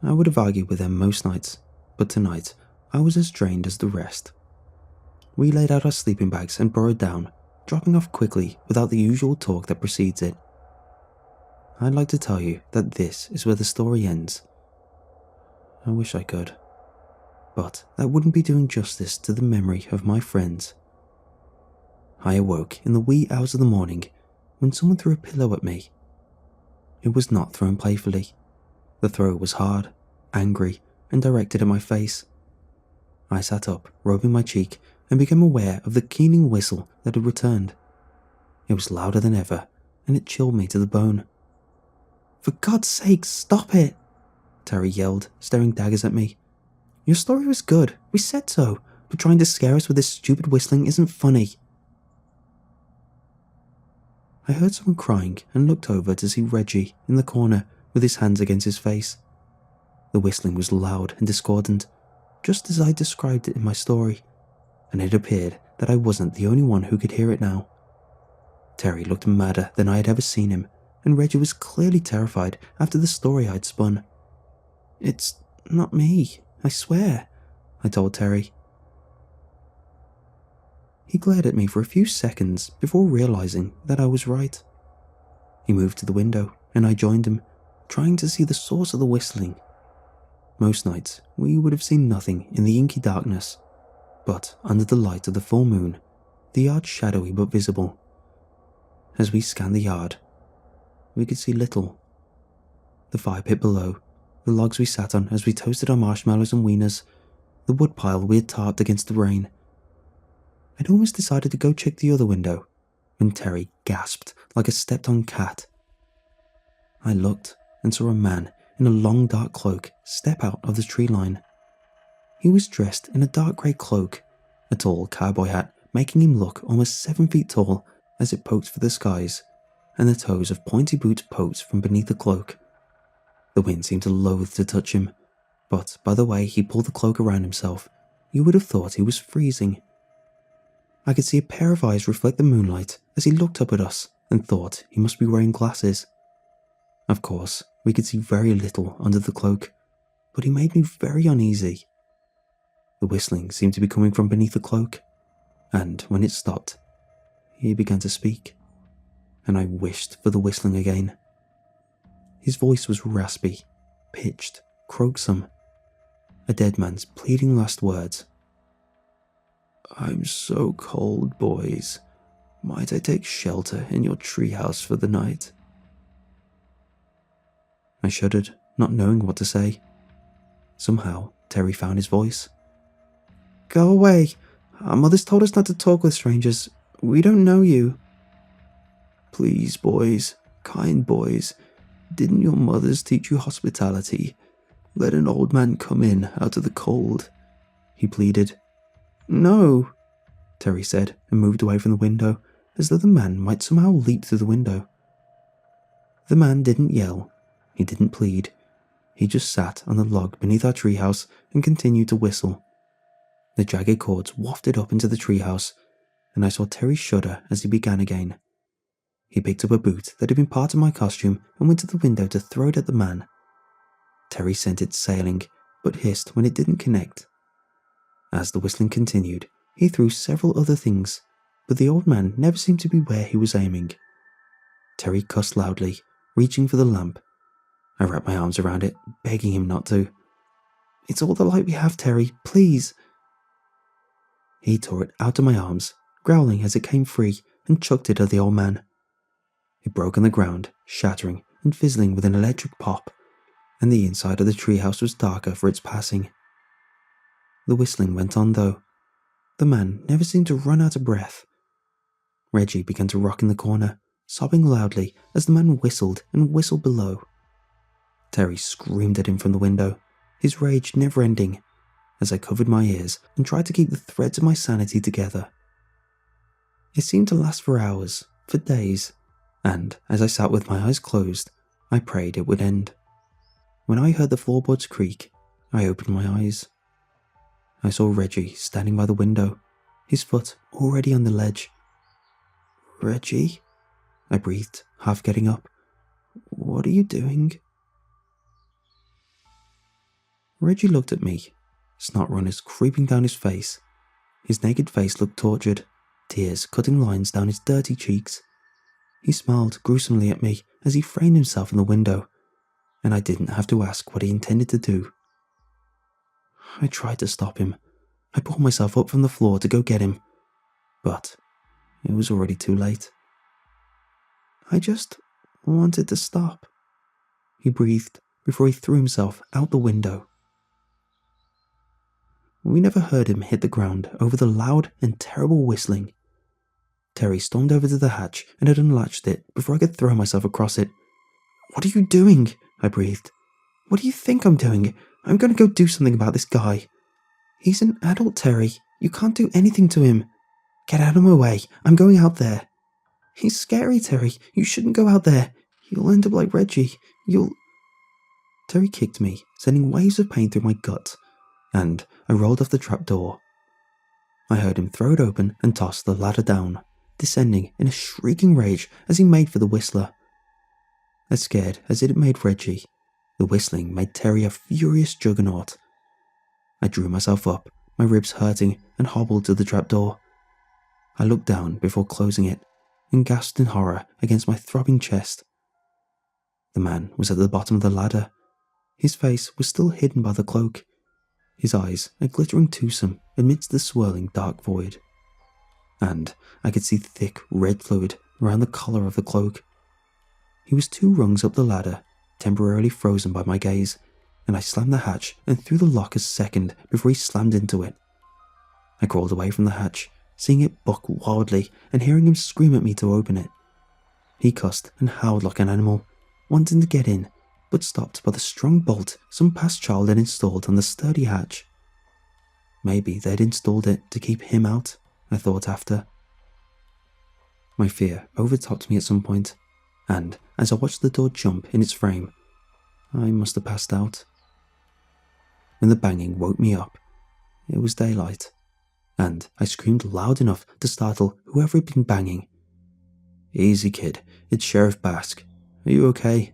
I would have argued with them most nights, but tonight I was as drained as the rest. We laid out our sleeping bags and burrowed down, dropping off quickly without the usual talk that precedes it. I'd like to tell you that this is where the story ends. I wish I could, but that wouldn't be doing justice to the memory of my friends. I awoke in the wee hours of the morning when someone threw a pillow at me. It was not thrown playfully. The throw was hard, angry, and directed at my face. I sat up, rubbing my cheek, and became aware of the keening whistle that had returned. It was louder than ever, and it chilled me to the bone. "For God's sake, stop it!" Terry yelled, staring daggers at me. "Your story was good, we said so, but trying to scare us with this stupid whistling isn't funny." I heard someone crying and looked over to see Reggie in the corner with his hands against his face. The whistling was loud and discordant, just as I described it in my story, and it appeared that I wasn't the only one who could hear it now. Terry looked madder than I had ever seen him, and Reggie was clearly terrified after the story I'd spun. "It's not me, I swear," I told Terry. He glared at me for a few seconds before realizing that I was right. He moved to the window, and I joined him, trying to see the source of the whistling. Most nights, we would have seen nothing in the inky darkness, but under the light of the full moon, the yard shadowy but visible. As we scanned the yard, we could see little. The fire pit below, the logs we sat on as we toasted our marshmallows and wieners, the woodpile we had tarped against the rain. I'd almost decided to go check the other window when Terry gasped like a stepped-on cat. I looked and saw a man in a long dark cloak step out of the tree line. He was dressed in a dark grey cloak, a tall cowboy hat making him look almost 7 feet tall as it poked for the skies, and the toes of pointy boots poked from beneath the cloak. The wind seemed to loathe to touch him, but by the way he pulled the cloak around himself, you would have thought he was freezing. I could see a pair of eyes reflect the moonlight as he looked up at us and thought he must be wearing glasses. Of course, we could see very little under the cloak, but he made me very uneasy. The whistling seemed to be coming from beneath the cloak, and when it stopped, he began to speak, and I wished for the whistling again. His voice was raspy, pitched, croaksome, a dead man's pleading last words. "I'm so cold, boys. Might I take shelter in your treehouse for the night?" I shuddered, not knowing what to say. Somehow, Terry found his voice. "Go away. Our mother's told us not to talk with strangers. We don't know you." "Please, boys, kind boys, didn't your mothers teach you hospitality? Let an old man come in out of the cold," he pleaded. "No," Terry said and moved away from the window, as though the man might somehow leap through the window. The man didn't yell. He didn't plead. He just sat on the log beneath our treehouse and continued to whistle. The jagged chords wafted up into the treehouse, and I saw Terry shudder as he began again. He picked up a boot that had been part of my costume and went to the window to throw it at the man. Terry sent it sailing, but hissed when it didn't connect. As the whistling continued, he threw several other things, but the old man never seemed to be where he was aiming. Terry cussed loudly, reaching for the lamp. I wrapped my arms around it, begging him not to. "It's all the light we have, Terry, please." He tore it out of my arms, growling as it came free, and chucked it at the old man. It broke on the ground, shattering and fizzling with an electric pop, and the inside of the treehouse was darker for its passing. The whistling went on though. The man never seemed to run out of breath. Reggie began to rock in the corner, sobbing loudly as the man whistled and whistled below. Terry screamed at him from the window, his rage never ending, as I covered my ears and tried to keep the threads of my sanity together. It seemed to last for hours, for days, and as I sat with my eyes closed, I prayed it would end. When I heard the floorboards creak, I opened my eyes. I saw Reggie standing by the window, his foot already on the ledge. "Reggie?" I breathed, half getting up. "What are you doing?" Reggie looked at me, snot runners creeping down his face. His naked face looked tortured, tears cutting lines down his dirty cheeks. He smiled gruesomely at me as he framed himself in the window, and I didn't have to ask what he intended to do. I tried to stop him. I pulled myself up from the floor to go get him, but it was already too late. "I just wanted to stop," he breathed before he threw himself out the window. We never heard him hit the ground over the loud and terrible whistling. Terry stormed over to the hatch and had unlatched it before I could throw myself across it. "What are you doing?" I breathed. "What do you think I'm doing? I'm going to go do something about this guy. He's an adult, Terry. You can't do anything to him. Get out of my way. I'm going out there." "He's scary, Terry. You shouldn't go out there. You'll end up like Reggie. Terry kicked me, sending waves of pain through my gut, and I rolled off the trapdoor. I heard him throw it open and toss the ladder down, descending in a shrieking rage as he made for the whistler. As scared as it had made Reggie, the whistling made Terry a furious juggernaut. I drew myself up, my ribs hurting, and hobbled to the trapdoor. I looked down before closing it, and gasped in horror against my throbbing chest. The man was at the bottom of the ladder. His face was still hidden by the cloak, his eyes a glittering twosome amidst the swirling dark void. And I could see thick red fluid around the collar of the cloak. He was 2 rungs up the ladder, temporarily frozen by my gaze, and I slammed the hatch and threw the lock a second before he slammed into it. I crawled away from the hatch, seeing it buck wildly and hearing him scream at me to open it. He cussed and howled like an animal, wanting to get in, but stopped by the strong bolt some past child had installed on the sturdy hatch. Maybe they'd installed it to keep him out, I thought after. My fear overtopped me at some point, and as I watched the door jump in its frame, I must have passed out. When the banging woke me up, it was daylight, and I screamed loud enough to startle whoever had been banging. "Easy, kid, it's Sheriff Basque. Are you okay?"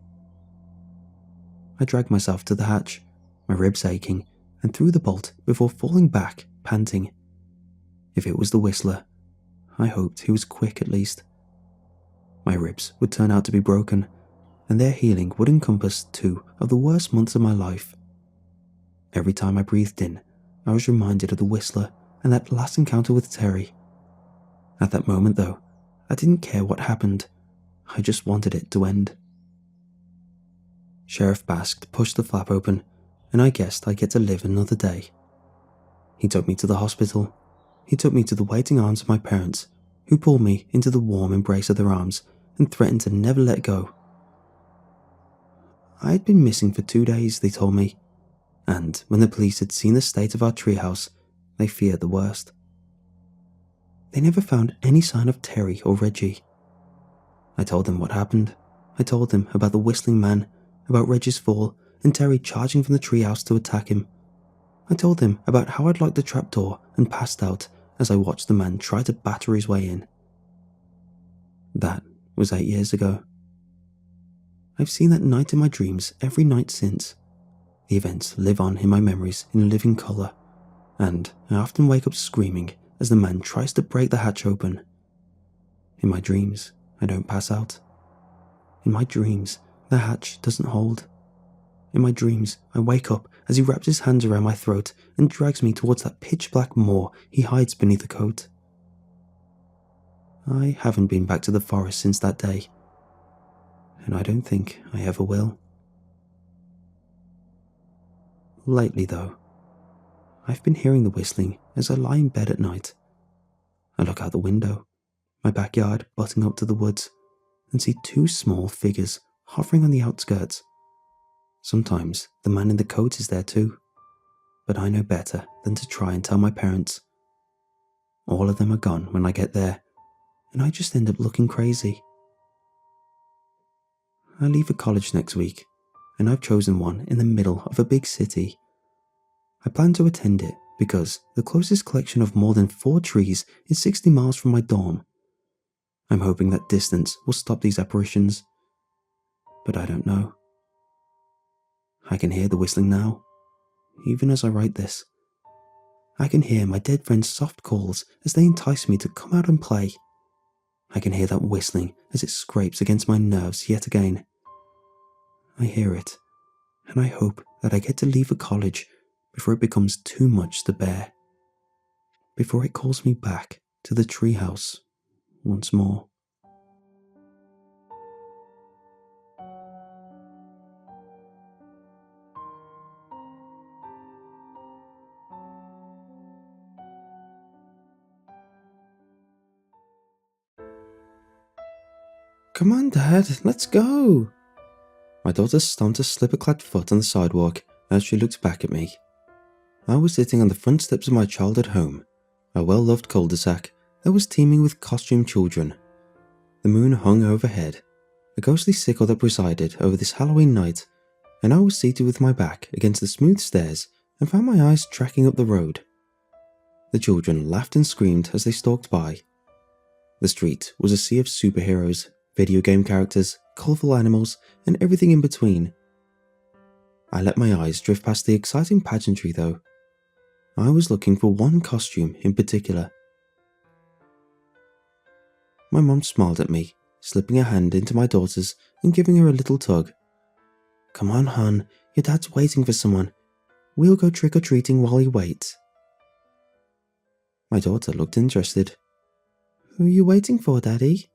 I dragged myself to the hatch, my ribs aching, and threw the bolt before falling back, panting. If it was the whistler, I hoped he was quick at least. My ribs would turn out to be broken, and their healing would encompass 2 of the worst months of my life. Every time I breathed in, I was reminded of the whistler and that last encounter with Terry. At that moment, though, I didn't care what happened. I just wanted it to end. Sheriff Basque pushed the flap open, and I guessed I'd get to live another day. He took me to the hospital. He took me to the waiting arms of my parents, who pulled me into the warm embrace of their arms and threatened to never let go. I had been missing for 2 days, they told me, and when the police had seen the state of our treehouse, they feared the worst. They never found any sign of Terry or Reggie. I told them what happened. I told them about the whistling man, about Reggie's fall, and Terry charging from the treehouse to attack him. I told them about how I'd locked the trapdoor and passed out as I watched the man try to batter his way in. That was 8 years ago. I've seen that night in my dreams every night since. The events live on in my memories in living colour, and I often wake up screaming as the man tries to break the hatch open. In my dreams, I don't pass out. In my dreams, the hatch doesn't hold. In my dreams, I wake up as he wraps his hands around my throat and drags me towards that pitch-black moor he hides beneath a coat. I haven't been back to the forest since that day, and I don't think I ever will. Lately, though, I've been hearing the whistling as I lie in bed at night. I look out the window, my backyard butting up to the woods, and see 2 small figures hovering on the outskirts. Sometimes the man in the coat is there too, but I know better than to try and tell my parents. All of them are gone when I get there, and I just end up looking crazy. I leave for college next week, and I've chosen one in the middle of a big city. I plan to attend it because the closest collection of more than 4 trees is 60 miles from my dorm. I'm hoping that distance will stop these apparitions, but I don't know. I can hear the whistling now, even as I write this. I can hear my dead friend's soft calls as they entice me to come out and play. I can hear that whistling as it scrapes against my nerves yet again. I hear it, and I hope that I get to leave the college before it becomes too much to bear. Before it calls me back to the treehouse once more. Come on, Dad, let's go. My daughter stomped a slipper-clad foot on the sidewalk as she looked back at me. I was sitting on the front steps of my childhood home, a well-loved cul-de-sac that was teeming with costumed children. The moon hung overhead, a ghostly sickle that presided over this Halloween night, and I was seated with my back against the smooth stairs and found my eyes tracking up the road. The children laughed and screamed as they stalked by. The street was a sea of superheroes, video game characters, colourful animals, and everything in between. I let my eyes drift past the exciting pageantry though. I was looking for one costume in particular. My mom smiled at me, slipping her hand into my daughter's and giving her a little tug. Come on, hon, your dad's waiting for someone. We'll go trick-or-treating while he waits. My daughter looked interested. Who are you waiting for, Daddy?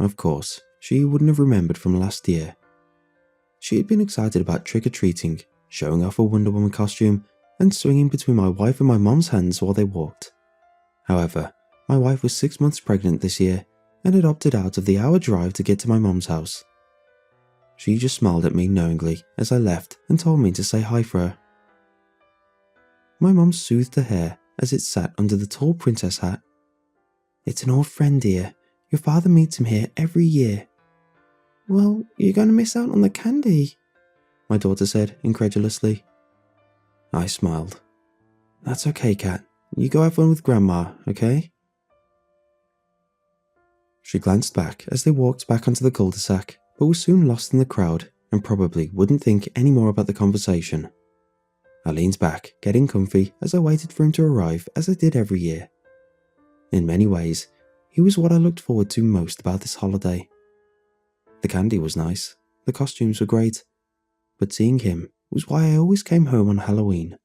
Of course, she wouldn't have remembered from last year. She had been excited about trick-or-treating, showing off a Wonder Woman costume, and swinging between my wife and my mom's hands while they walked. However, my wife was 6 months pregnant this year and had opted out of the hour drive to get to my mom's house. She just smiled at me knowingly as I left and told me to say hi for her. My mom soothed her hair as it sat under the tall princess hat. It's an old friend, dear. Your father meets him here every year. Well, you're going to miss out on the candy, my daughter said incredulously. I smiled. That's okay, Kat. You go have fun with Grandma, okay? She glanced back as they walked back onto the cul-de-sac, but was soon lost in the crowd and probably wouldn't think any more about the conversation. I leaned back, getting comfy as I waited for him to arrive as I did every year. In many ways, he was what I looked forward to most about this holiday. The candy was nice, the costumes were great, but seeing him was why I always came home on Halloween.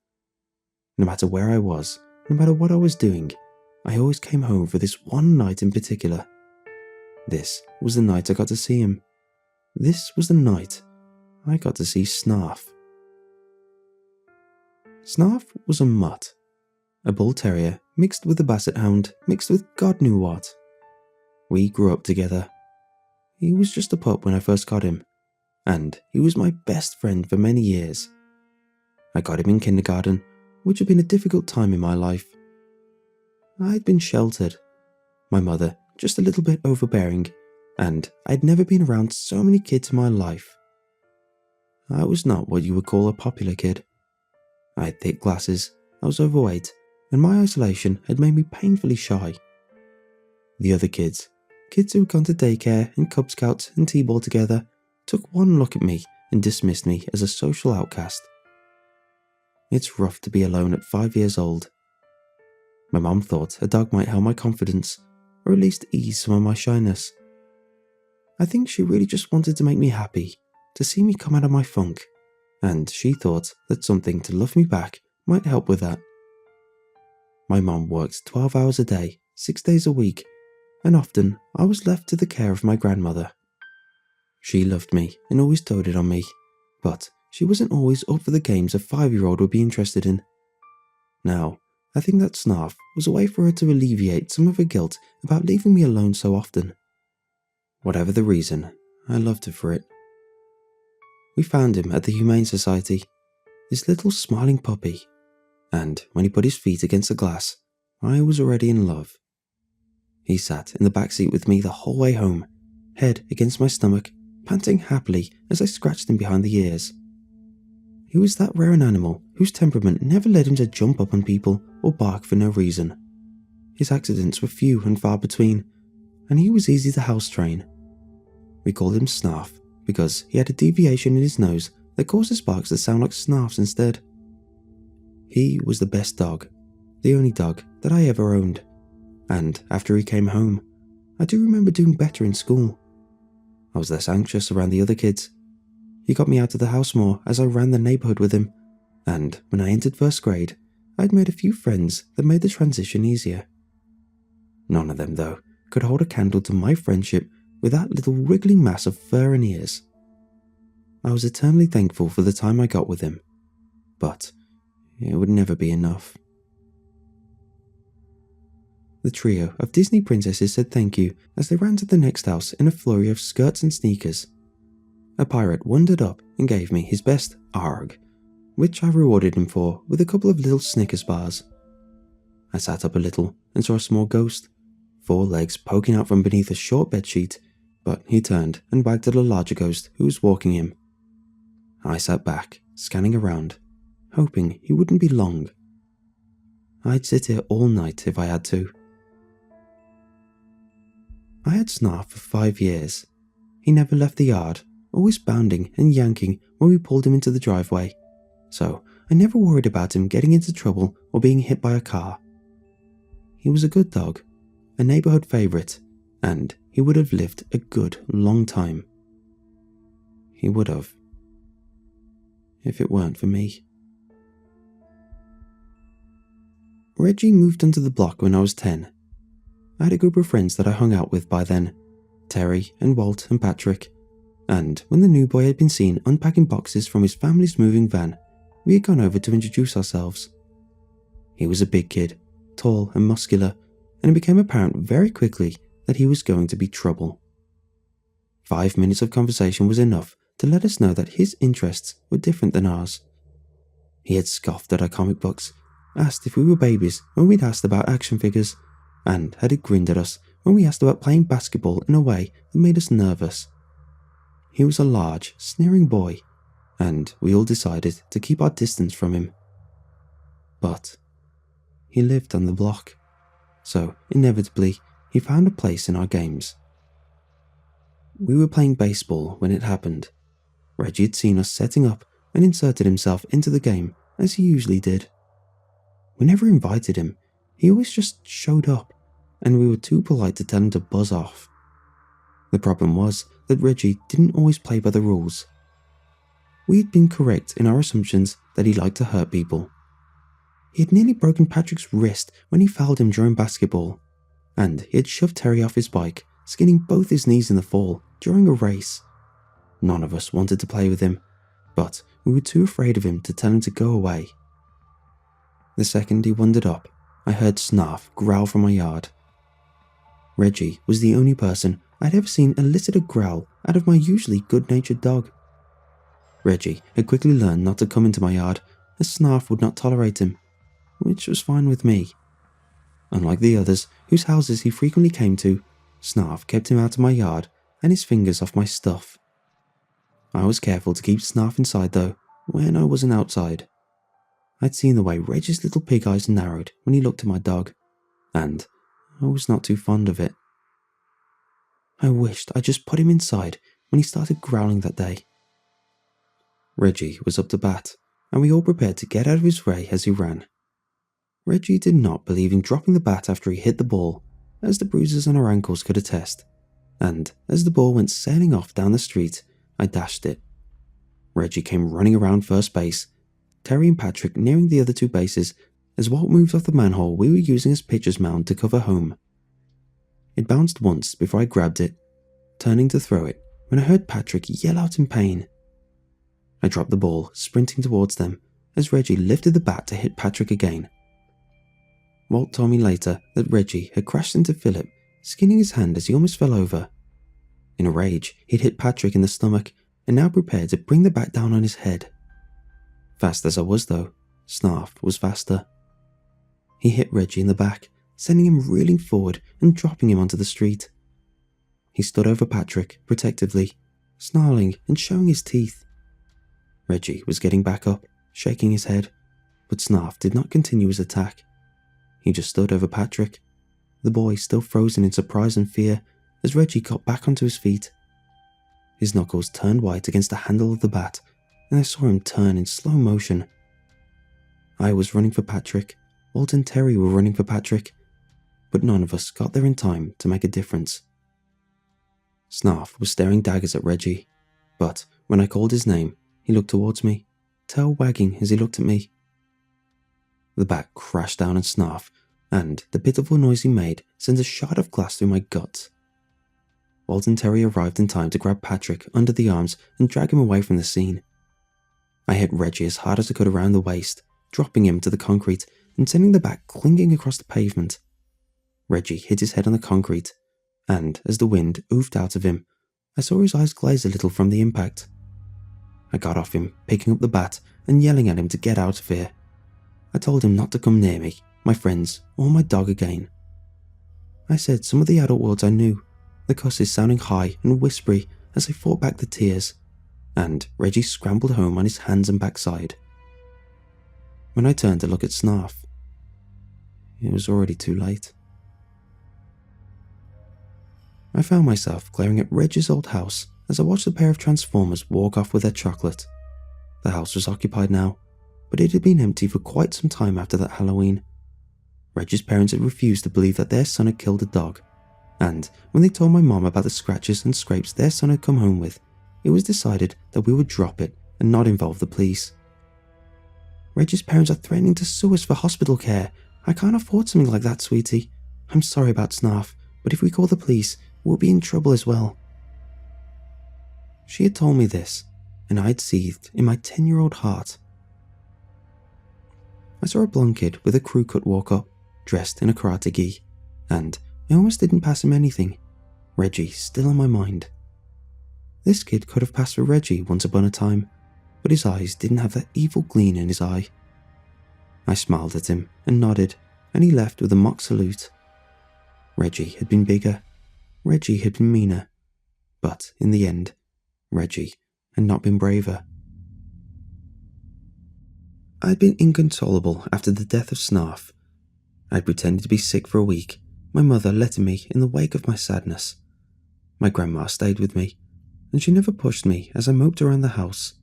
No matter where I was, no matter what I was doing, I always came home for this one night in particular. This was the night I got to see him. This was the night I got to see Snarf. Snarf was a mutt, a bull terrier mixed with a basset hound mixed with God knew what. We grew up together. He was just a pup when I first got him, and he was my best friend for many years. I got him in kindergarten, which had been a difficult time in my life. I'd been sheltered, my mother just a little bit overbearing, and I'd never been around so many kids in my life. I was not what you would call a popular kid. I had thick glasses, I was overweight, and my isolation had made me painfully shy. The other kids who had gone to daycare and Cub Scouts and T-ball together, took one look at me and dismissed me as a social outcast. It's rough to be alone at 5 years old. My mom thought a dog might help my confidence, or at least ease some of my shyness. I think she really just wanted to make me happy, to see me come out of my funk, and she thought that something to love me back might help with that. My mom worked 12 hours a day, 6 days a week, and often I was left to the care of my grandmother. She loved me and always doted on me, but she wasn't always up for the games a 5-year-old would be interested in. Now, I think that Snarf was a way for her to alleviate some of her guilt about leaving me alone so often. Whatever the reason, I loved her for it. We found him at the Humane Society, this little smiling puppy, and when he put his feet against the glass, I was already in love. He sat in the back seat with me the whole way home, head against my stomach, panting happily as I scratched him behind the ears. He was that rare an animal whose temperament never led him to jump up on people or bark for no reason. His accidents were few and far between, and he was easy to house train. We called him Snarf because he had a deviation in his nose that caused his barks to sound like snarfs instead. He was the best dog, the only dog that I ever owned, and after he came home, I do remember doing better in school. I was less anxious around the other kids. He got me out of the house more as I ran the neighborhood with him, and when I entered first grade, I'd made a few friends that made the transition easier. None of them, though, could hold a candle to my friendship with that little wriggling mass of fur and ears. I was eternally thankful for the time I got with him, but it would never be enough. The trio of Disney princesses said thank you as they ran to the next house in a flurry of skirts and sneakers. A pirate wandered up and gave me his best arg, which I rewarded him for with a couple of little Snickers bars. I sat up a little and saw a small ghost, 4 legs poking out from beneath a short bedsheet, but he turned and wagged at a larger ghost who was walking him. I sat back, scanning around, hoping he wouldn't be long. I'd sit here all night if I had to. I had Snarf for 5 years. He never left the yard, always bounding and yanking when we pulled him into the driveway, so I never worried about him getting into trouble or being hit by a car. He was a good dog, a neighborhood favorite, and he would have lived a good long time. He would have, if it weren't for me. Reggie moved onto the block when I was 10. I had a group of friends that I hung out with by then, Terry and Walt and Patrick, and when the new boy had been seen unpacking boxes from his family's moving van, we had gone over to introduce ourselves. He was a big kid, tall and muscular, and it became apparent very quickly that he was going to be trouble. 5 minutes of conversation was enough to let us know that his interests were different than ours. He had scoffed at our comic books, asked if we were babies when we'd asked about action figures, and had grinned at us when we asked about playing basketball in a way that made us nervous. He was a large, sneering boy, and we all decided to keep our distance from him. But he lived on the block, so inevitably he found a place in our games. We were playing baseball when it happened. Reggie had seen us setting up and inserted himself into the game as he usually did. We never invited him, he always just showed up, and we were too polite to tell him to buzz off. The problem was that Reggie didn't always play by the rules. We had been correct in our assumptions that he liked to hurt people. He had nearly broken Patrick's wrist when he fouled him during basketball, and he had shoved Terry off his bike, skinning both his knees in the fall during a race. None of us wanted to play with him, but we were too afraid of him to tell him to go away. The second he wandered up, I heard Snarf growl from my yard. Reggie was the only person I'd ever seen elicit a growl out of my usually good-natured dog. Reggie had quickly learned not to come into my yard, as Snarf would not tolerate him, which was fine with me. Unlike the others whose houses he frequently came to, Snarf kept him out of my yard and his fingers off my stuff. I was careful to keep Snarf inside though, when I wasn't outside. I'd seen the way Reggie's little pig eyes narrowed when he looked at my dog, and I was not too fond of it. I wished I'd just put him inside when he started growling that day. Reggie was up to bat, and we all prepared to get out of his way as he ran. Reggie did not believe in dropping the bat after he hit the ball, as the bruises on our ankles could attest, and as the ball went sailing off down the street, I dashed it. Reggie came running around first base, Terry and Patrick nearing the other 2 bases as Walt moved off the manhole we were using as pitcher's mound to cover home. It bounced once before I grabbed it, turning to throw it when I heard Patrick yell out in pain. I dropped the ball, sprinting towards them, as Reggie lifted the bat to hit Patrick again. Walt told me later that Reggie had crashed into Philip, skinning his hand as he almost fell over. In a rage, he'd hit Patrick in the stomach and now prepared to bring the bat down on his head. Fast as I was though, Snarf was faster. He hit Reggie in the back, sending him reeling forward and dropping him onto the street. He stood over Patrick protectively, snarling and showing his teeth. Reggie was getting back up, shaking his head, but Snarf did not continue his attack. He just stood over Patrick, the boy still frozen in surprise and fear as Reggie got back onto his feet. His knuckles turned white against the handle of the bat, and I saw him turn in slow motion. I was running for Patrick, Walt and Terry were running for Patrick, but none of us got there in time to make a difference. Snarf was staring daggers at Reggie, but when I called his name, he looked towards me, tail wagging as he looked at me. The bat crashed down on Snarf, and the pitiful noise he made sent a shot of glass through my guts. Walt and Terry arrived in time to grab Patrick under the arms and drag him away from the scene. I hit Reggie as hard as I could around the waist, dropping him to the concrete and sending the bat clinging across the pavement. Reggie hit his head on the concrete, and as the wind oofed out of him, I saw his eyes glaze a little from the impact. I got off him, picking up the bat and yelling at him to get out of here. I told him not to come near me, my friends, or my dog again. I said some of the adult words I knew, the cusses sounding high and whispery as I fought back the tears, and Reggie scrambled home on his hands and backside. When I turned to look at Snarf, it was already too late. I found myself glaring at Reggie's old house as I watched a pair of Transformers walk off with their chocolate. The house was occupied now, but it had been empty for quite some time after that Halloween. Reggie's parents had refused to believe that their son had killed a dog, and when they told my mom about the scratches and scrapes their son had come home with, it was decided that we would drop it and not involve the police. Reggie's parents are threatening to sue us for hospital care. I can't afford something like that, sweetie. I'm sorry about Snarf, but if we call the police, we'll be in trouble as well. She had told me this, and I'd seethed in my 10-year-old heart. I saw a blonde kid with a crew cut walk up, dressed in a karate gi, and I almost didn't pass him anything. Reggie still on my mind. This kid could have passed for Reggie once upon a time, but his eyes didn't have that evil gleam in his eye. I smiled at him and nodded, and he left with a mock salute. Reggie had been bigger. Reggie had been meaner. But in the end, Reggie had not been braver. I'd been inconsolable after the death of Snarf. I'd pretended to be sick for a week, my mother letting me in the wake of my sadness. My grandma stayed with me, and she never pushed me as I moped around the house.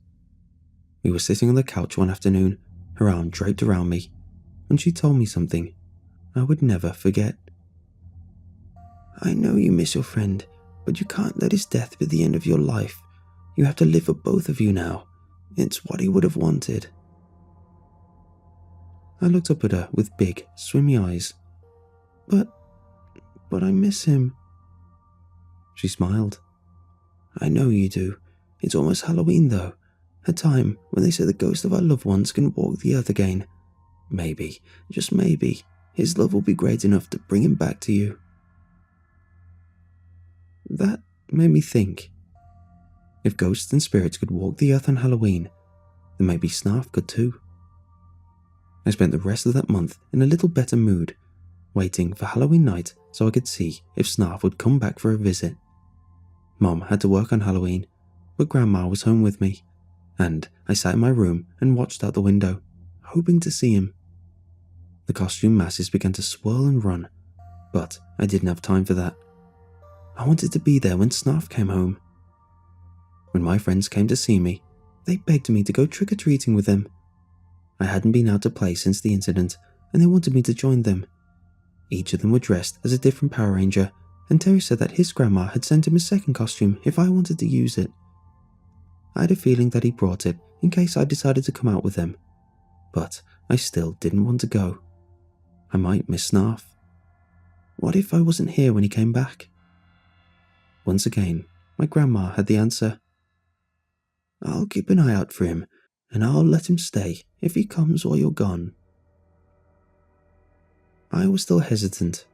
We were sitting on the couch one afternoon, her arm draped around me, and she told me something I would never forget. I know you miss your friend, but you can't let his death be the end of your life. You have to live for both of you now. It's what he would have wanted. I looked up at her with big, swimmy eyes. But I miss him. She smiled. I know you do. It's almost Halloween though, a time when they say the ghost of our loved ones can walk the earth again. Maybe, just maybe, his love will be great enough to bring him back to you. That made me think. If ghosts and spirits could walk the earth on Halloween, then maybe Snarf could too. I spent the rest of that month in a little better mood, waiting for Halloween night so I could see if Snarf would come back for a visit. Mom had to work on Halloween, but Grandma was home with me, and I sat in my room and watched out the window, hoping to see him. The costume masses began to swirl and run, but I didn't have time for that. I wanted to be there when Snarf came home. When my friends came to see me, they begged me to go trick-or-treating with them. I hadn't been out to play since the incident, and they wanted me to join them. Each of them were dressed as a different Power Ranger, and Terry said that his grandma had sent him a second costume if I wanted to use it. I had a feeling that he brought it in case I decided to come out with them, but I still didn't want to go. I might miss Snarf. What if I wasn't here when he came back? Once again, my grandma had the answer. I'll keep an eye out for him, and I'll let him stay if he comes while you're gone. I was still hesitant,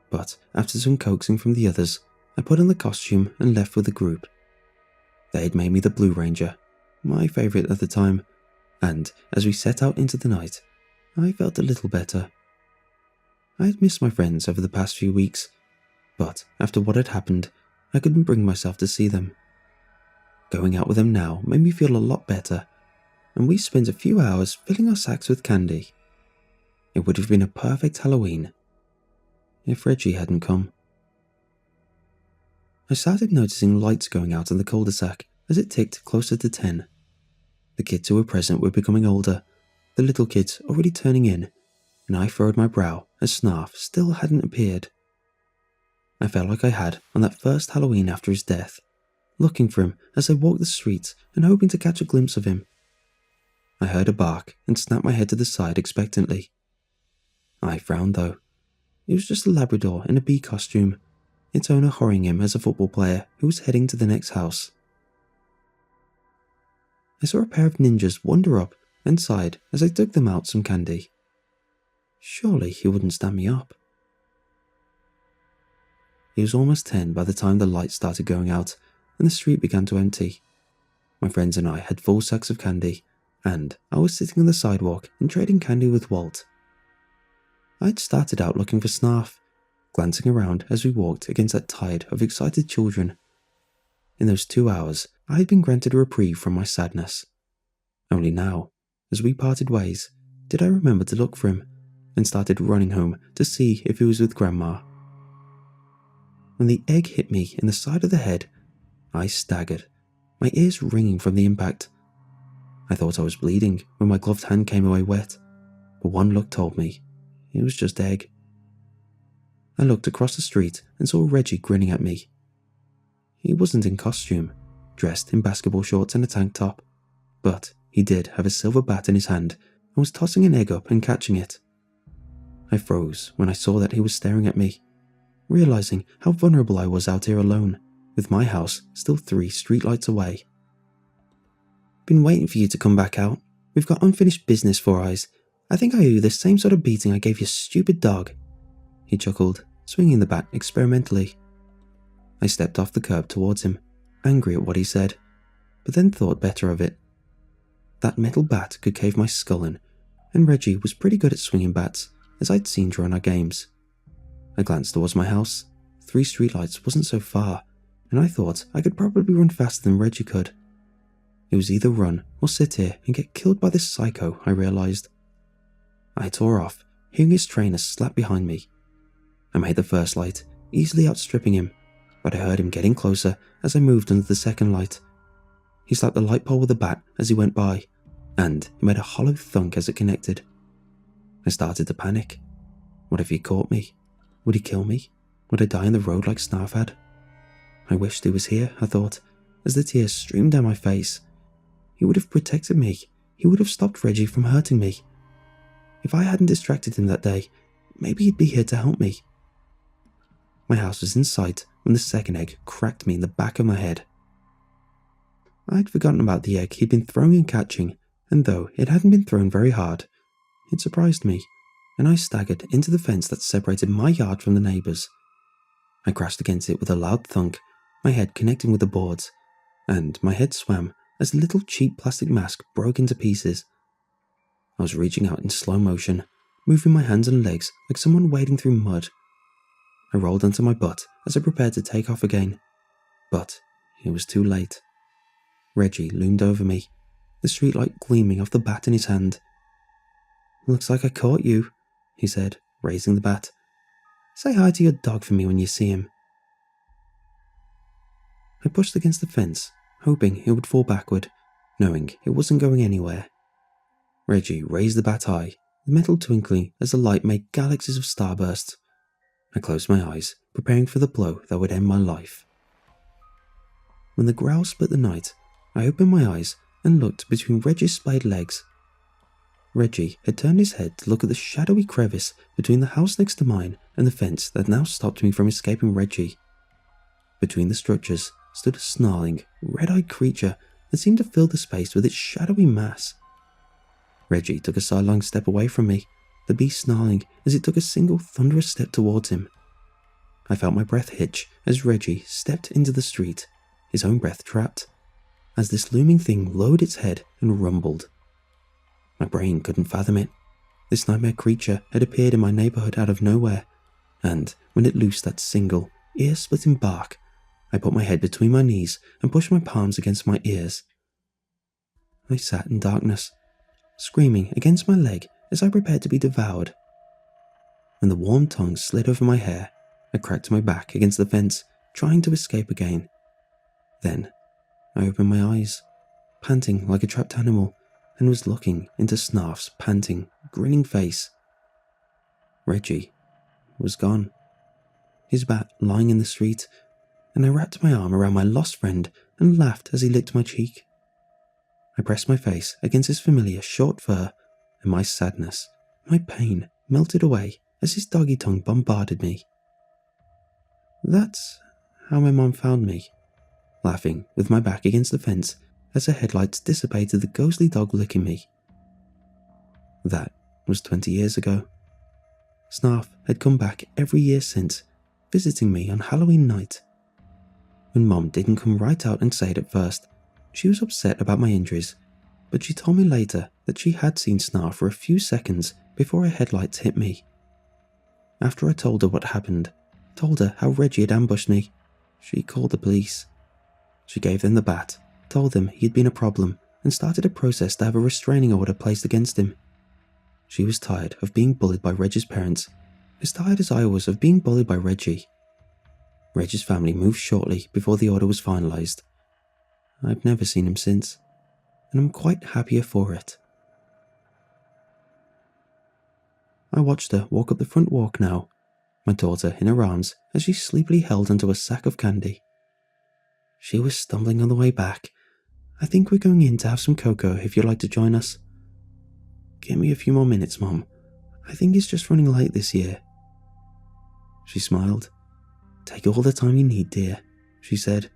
but after some coaxing from the others, I put on the costume and left with the group. They had made me the Blue Ranger, my favourite at the time, and as we set out into the night, I felt a little better. I had missed my friends over the past few weeks, but after what had happened, I couldn't bring myself to see them. Going out with them now made me feel a lot better. and we spent a few hours filling our sacks with candy. It would have been a perfect Halloween if Reggie hadn't come. I started noticing lights going out in the cul-de-sac as it ticked closer to 10. The kids who were present were becoming older, the little kids already turning in, and I furrowed my brow as Snarf still hadn't appeared. I felt like I had on that first Halloween after his death, looking for him as I walked the streets and hoping to catch a glimpse of him. I heard a bark and snapped my head to the side expectantly. I frowned though. It was just a Labrador in a bee costume, its owner hurrying him as a football player who was heading to the next house. I saw a pair of ninjas wander up and sighed as I took them out some candy. Surely he wouldn't stand me up. It was almost 10 by the time the lights started going out and the street began to empty. My friends and I had full sacks of candy, and I was sitting on the sidewalk and trading candy with Walt. I'd started out looking for Snarf, glancing around as we walked against that tide of excited children. In those 2 hours, I had been granted a reprieve from my sadness. Only now, as we parted ways, did I remember to look for him, and started running home to see if he was with Grandma. When the egg hit me in the side of the head, I staggered, my ears ringing from the impact. I thought I was bleeding when my gloved hand came away wet, but one look told me it was just egg. I looked across the street and saw Reggie grinning at me. He wasn't in costume, dressed in basketball shorts and a tank top, but he did have a silver bat in his hand and was tossing an egg up and catching it. I froze when I saw that he was staring at me, realizing how vulnerable I was out here alone, with my house still 3 streetlights away. Been waiting for you to come back out. We've got unfinished business, Four Eyes. I think I owe you the same sort of beating I gave your stupid dog. He chuckled, swinging the bat experimentally. I stepped off the curb towards him, angry at what he said, but then thought better of it. That metal bat could cave my skull in, and Reggie was pretty good at swinging bats, as I'd seen during our games. I glanced towards my house. 3 streetlights wasn't so far, and I thought I could probably run faster than Reggie could. It was either run or sit here and get killed by this psycho, I realized. I tore off, hearing his trainer slap behind me. I made the first light, easily outstripping him, but I heard him getting closer as I moved under the second light. He slapped the light pole with a bat as he went by, and it made a hollow thunk as it connected. I started to panic. What if he caught me? Would he kill me? Would I die on the road like Snarf had? I wished he was here, I thought, as the tears streamed down my face. He would have protected me. He would have stopped Reggie from hurting me. If I hadn't distracted him that day, maybe he'd be here to help me. My house was in sight when the second egg cracked me in the back of my head. I'd forgotten about the egg he'd been throwing and catching, and though it hadn't been thrown very hard, it surprised me, and I staggered into the fence that separated my yard from the neighbours. I crashed against it with a loud thunk, my head connecting with the boards, and my head swam as a little cheap plastic mask broke into pieces. I was reaching out in slow motion, moving my hands and legs like someone wading through mud. I rolled onto my butt as I prepared to take off again, but it was too late. Reggie loomed over me, the streetlight gleaming off the bat in his hand. "Looks like I caught you," he said, raising the bat. "Say hi to your dog for me when you see him." I pushed against the fence, hoping it would fall backward, knowing it wasn't going anywhere. Reggie raised the bat high, the metal twinkling as the light made galaxies of starbursts. I closed my eyes, preparing for the blow that would end my life. When the growl split the night, I opened my eyes and looked between Reggie's splayed legs. Reggie had turned his head to look at the shadowy crevice between the house next to mine and the fence that now stopped me from escaping Reggie. Between the structures stood a snarling, red-eyed creature that seemed to fill the space with its shadowy mass. Reggie took a sidelong step away from me, the beast snarling as it took a single thunderous step towards him. I felt my breath hitch as Reggie stepped into the street, his own breath trapped, as this looming thing lowered its head and rumbled. My brain couldn't fathom it. This nightmare creature had appeared in my neighborhood out of nowhere, and when it loosed that single, ear-splitting bark, I put my head between my knees and pushed my palms against my ears. I sat in darkness, screaming against my leg as I prepared to be devoured. When the warm tongue slid over my hair, I cracked my back against the fence, trying to escape again. Then, I opened my eyes, panting like a trapped animal, and was looking into Snarf's panting, grinning face. Reggie was gone, his bat lying in the street, and I wrapped my arm around my lost friend and laughed as he licked my cheek. I pressed my face against his familiar short fur, and my sadness, my pain, melted away as his doggy tongue bombarded me. That's how my mom found me, laughing with my back against the fence as her headlights dissipated the ghostly dog licking me. That was 20 years ago. Snarf had come back every year since, visiting me on Halloween night. When Mom didn't come right out and say it at first, she was upset about my injuries, but she told me later that she had seen Snarf for a few seconds before her headlights hit me. After I told her what happened, told her how Reggie had ambushed me, she called the police. She gave them the bat, told them he had been a problem, and started a process to have a restraining order placed against him. She was tired of being bullied by Reggie's parents, as tired as I was of being bullied by Reggie. Reggie's family moved shortly before the order was finalised. I've never seen him since, and I'm quite happier for it. I watched her walk up the front walk now, my daughter in her arms as she sleepily held onto a sack of candy. She was stumbling on the way back. I think we're going in to have some cocoa if you'd like to join us. Give me a few more minutes, Mom. I think it's just running late this year. She smiled. Take all the time you need, dear, she said,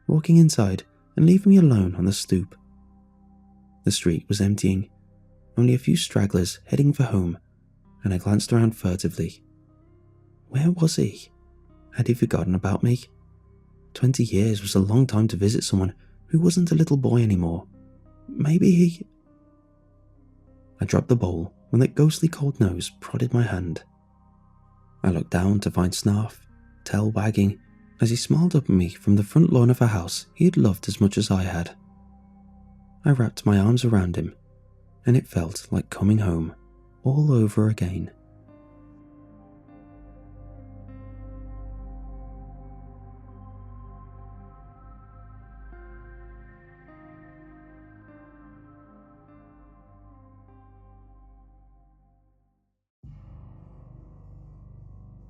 walking inside and leaving me alone on the stoop. The street was emptying, only a few stragglers heading for home, and I glanced around furtively. Where was he? Had he forgotten about me? 20 years was a long time to visit someone who wasn't a little boy anymore. Maybe he... I dropped the bowl when that ghostly cold nose prodded my hand. I looked down to find Snarf, tail wagging, as he smiled up at me from the front lawn of a house he had loved as much as I had. I wrapped my arms around him, and it felt like coming home all over again.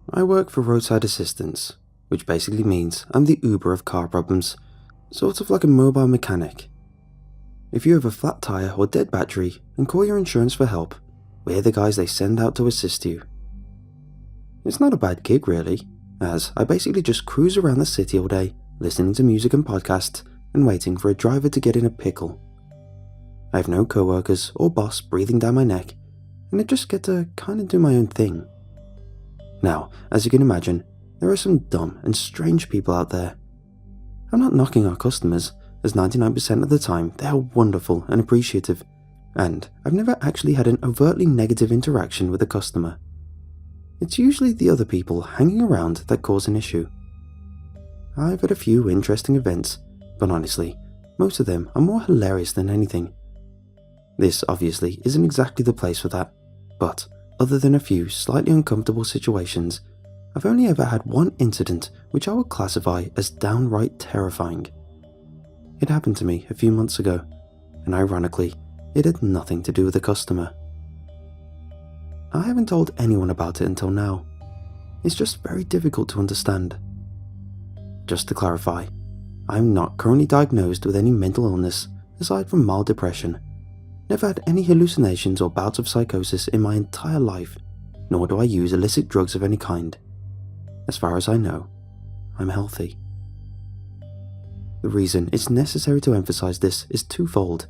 I work for roadside assistance, which basically means I'm the Uber of car problems, sort of like a mobile mechanic. If you have a flat tire or dead battery and call your insurance for help, we're the guys they send out to assist you. It's not a bad gig really, as I basically just cruise around the city all day, listening to music and podcasts and waiting for a driver to get in a pickle. I have no co-workers or boss breathing down my neck, and I just get to kind of do my own thing. Now, as you can imagine, there are some dumb and strange people out there. I'm not knocking our customers, as 99% of the time they are wonderful and appreciative, and I've never actually had an overtly negative interaction with a customer. It's usually the other people hanging around that cause an issue. I've had a few interesting events, but honestly, most of them are more hilarious than anything. This obviously isn't exactly the place for that, but other than a few slightly uncomfortable situations, I've only ever had one incident which I would classify as downright terrifying. It happened to me a few months ago, and ironically, it had nothing to do with a customer. I haven't told anyone about it until now. It's just very difficult to understand. Just to clarify, I'm not currently diagnosed with any mental illness aside from mild depression. Never had any hallucinations or bouts of psychosis in my entire life, nor do I use illicit drugs of any kind. As far as I know, I'm healthy. The reason it's necessary to emphasize this is twofold.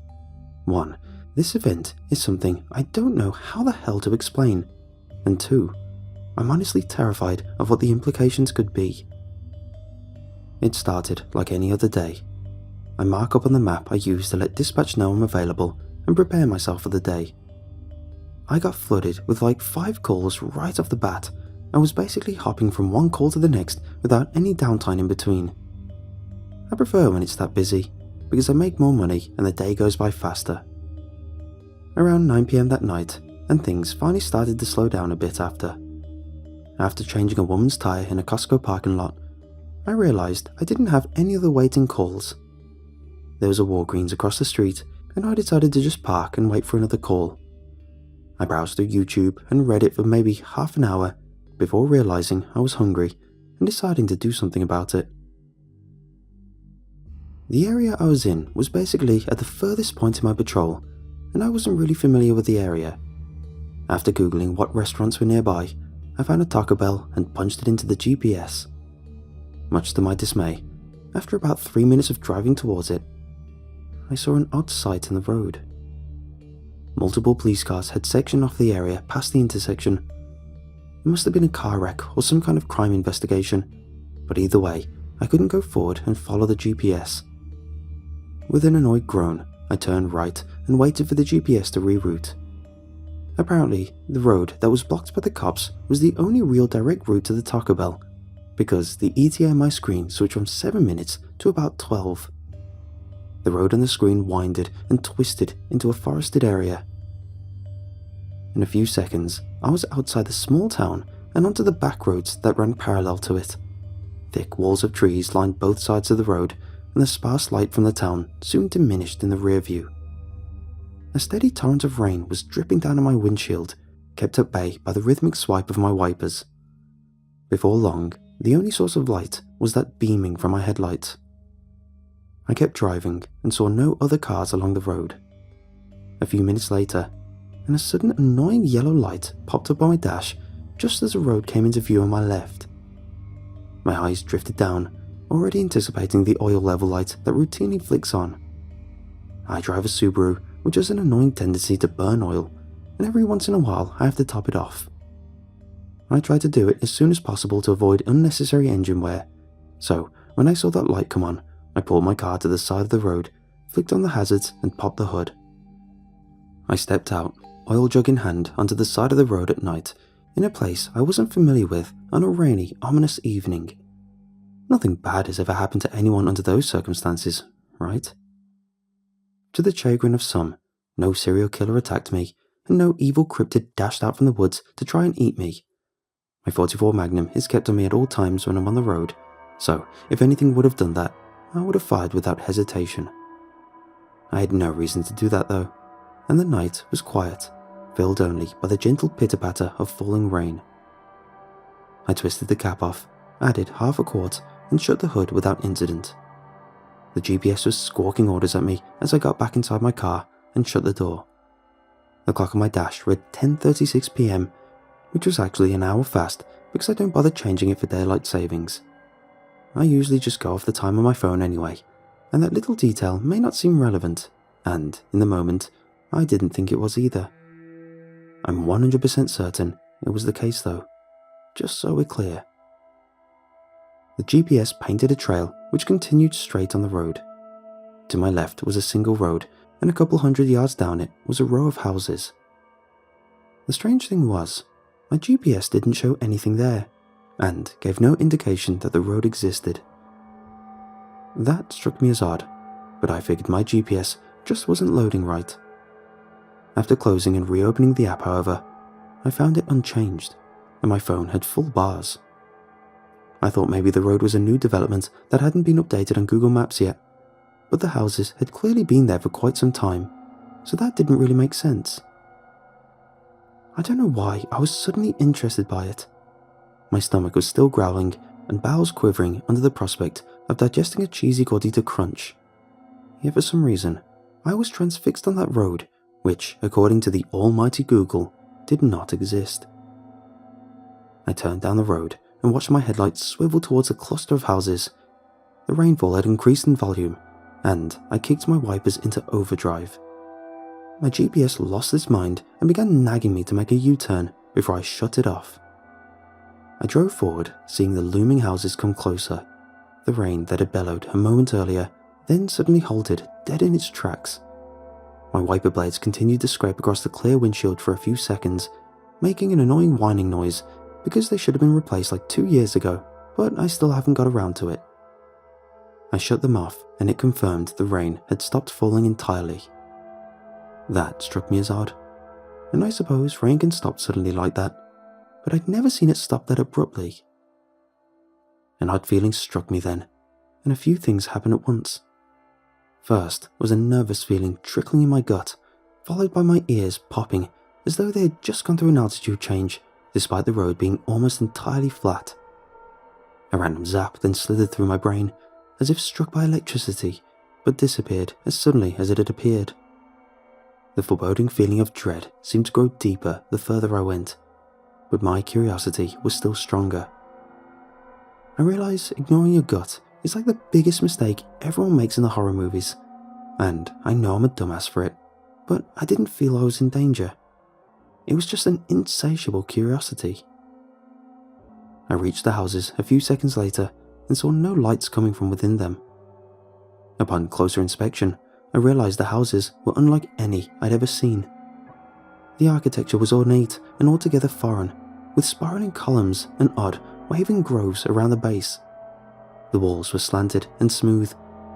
One, this event is something I don't know how the hell to explain, and two, I'm honestly terrified of what the implications could be. It started like any other day. I mark up on the map I use to let dispatch know I'm available and prepare myself for the day. I got flooded with like 5 calls right off the bat and was basically hopping from one call to the next without any downtime in between. I prefer when it's that busy, because I make more money and the day goes by faster. Around 9 PM that night, and things finally started to slow down a bit after. After changing a woman's tyre in a Costco parking lot, I realised I didn't have any other waiting calls. There was a Walgreens across the street, and I decided to just park and wait for another call. I browsed through YouTube and Reddit for maybe half an hour before realising I was hungry and deciding to do something about it. The area I was in was basically at the furthest point in my patrol, and I wasn't really familiar with the area. After googling what restaurants were nearby, I found a Taco Bell and punched it into the GPS. Much to my dismay, after about 3 minutes of driving towards it, I saw an odd sight in the road. Multiple police cars had sectioned off the area past the intersection. It must have been a car wreck or some kind of crime investigation, but either way, I couldn't go forward and follow the GPS. With an annoyed groan, I turned right and waited for the GPS to reroute. Apparently, the road that was blocked by the cops was the only real direct route to the Taco Bell, because the ETA on my screen switched from 7 minutes to about 12. The road on the screen winded and twisted into a forested area. In a few seconds, I was outside the small town and onto the back roads that ran parallel to it. Thick walls of trees lined both sides of the road, and the sparse light from the town soon diminished in the rear view. A steady torrent of rain was dripping down on my windshield, kept at bay by the rhythmic swipe of my wipers. Before long, the only source of light was that beaming from my headlights. I kept driving and saw no other cars along the road. A few minutes later, and a sudden annoying yellow light popped up on my dash just as the road came into view on my left. My eyes drifted down, already anticipating the oil level light that routinely flicks on. I drive a Subaru, which has an annoying tendency to burn oil, and every once in a while I have to top it off. I try to do it as soon as possible to avoid unnecessary engine wear, so when I saw that light come on, I pulled my car to the side of the road, flicked on the hazards and popped the hood. I stepped out, oil jug in hand, onto the side of the road at night, in a place I wasn't familiar with on a rainy, ominous evening. Nothing bad has ever happened to anyone under those circumstances, right? To the chagrin of some, no serial killer attacked me, and no evil cryptid dashed out from the woods to try and eat me. My .44 Magnum is kept on me at all times when I'm on the road, so if anything would have done that, I would have fired without hesitation. I had no reason to do that though, and the night was quiet, filled only by the gentle pitter-patter of falling rain. I twisted the cap off, added half a quart, and shut the hood without incident. The GPS was squawking orders at me as I got back inside my car and shut the door. The clock on my dash read 10:36 PM, which was actually an hour fast because I don't bother changing it for daylight savings. I usually just go off the time on my phone anyway, and that little detail may not seem relevant, and in the moment, I didn't think it was either. I'm 100% certain it was the case though, just so we're clear. The GPS painted a trail which continued straight on the road. To my left was a single road, and a couple 100 yards down it was a row of houses. The strange thing was, my GPS didn't show anything there, and gave no indication that the road existed. That struck me as odd, but I figured my GPS just wasn't loading right. After closing and reopening the app, however, I found it unchanged, and my phone had full bars. I thought maybe the road was a new development that hadn't been updated on Google Maps yet, but the houses had clearly been there for quite some time, so that didn't really make sense. I don't know why I was suddenly interested by it. My stomach was still growling and bowels quivering under the prospect of digesting a cheesy gordita crunch. Yet for some reason, I was transfixed on that road, which, according to the almighty Google, did not exist. I turned down the road and watched my headlights swivel towards a cluster of houses. The rainfall had increased in volume, and I kicked my wipers into overdrive. My GPS lost its mind and began nagging me to make a U-turn before I shut it off. I drove forward, seeing the looming houses come closer. The rain that had bellowed a moment earlier then suddenly halted dead in its tracks. My wiper blades continued to scrape across the clear windshield for a few seconds, making an annoying whining noise because they should have been replaced like 2 years ago, but I still haven't got around to it. I shut them off and it confirmed the rain had stopped falling entirely. That struck me as odd, and I suppose rain can stop suddenly like that, but I'd never seen it stop that abruptly. An odd feeling struck me then, and a few things happened at once. First was a nervous feeling trickling in my gut, followed by my ears popping as though they had just gone through an altitude change, despite the road being almost entirely flat. A random zap then slithered through my brain, as if struck by electricity, but disappeared as suddenly as it had appeared. The foreboding feeling of dread seemed to grow deeper the further I went, but my curiosity was still stronger. I realised ignoring your gut is like the biggest mistake everyone makes in the horror movies, and I know I'm a dumbass for it, but I didn't feel I was in danger. It was just an insatiable curiosity. I reached the houses a few seconds later and saw no lights coming from within them. Upon closer inspection, I realised the houses were unlike any I'd ever seen. The architecture was ornate and altogether foreign, with spiralling columns and odd, waving groves around the base. The walls were slanted and smooth,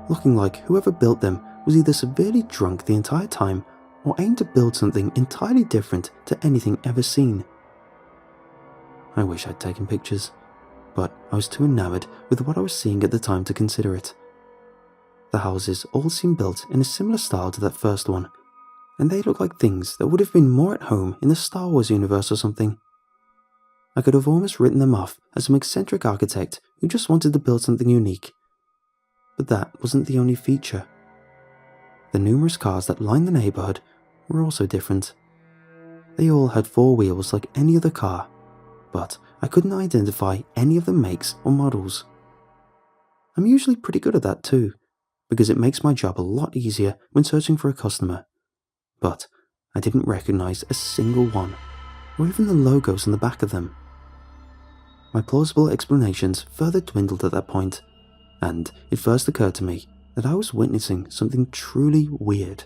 looking like whoever built them was either severely drunk the entire time or aimed to build something entirely different to anything ever seen. I wish I'd taken pictures, but I was too enamored with what I was seeing at the time to consider it. The houses all seemed built in a similar style to that first one, and they looked like things that would have been more at home in the Star Wars universe or something. I could have almost written them off as some eccentric architect who just wanted to build something unique. But that wasn't the only feature. The numerous cars that lined the neighbourhood were also different. They all had four wheels like any other car, but I couldn't identify any of the makes or models. I'm usually pretty good at that too, because it makes my job a lot easier when searching for a customer. But I didn't recognise a single one, or even the logos on the back of them. My plausible explanations further dwindled at that point, and it first occurred to me that I was witnessing something truly weird.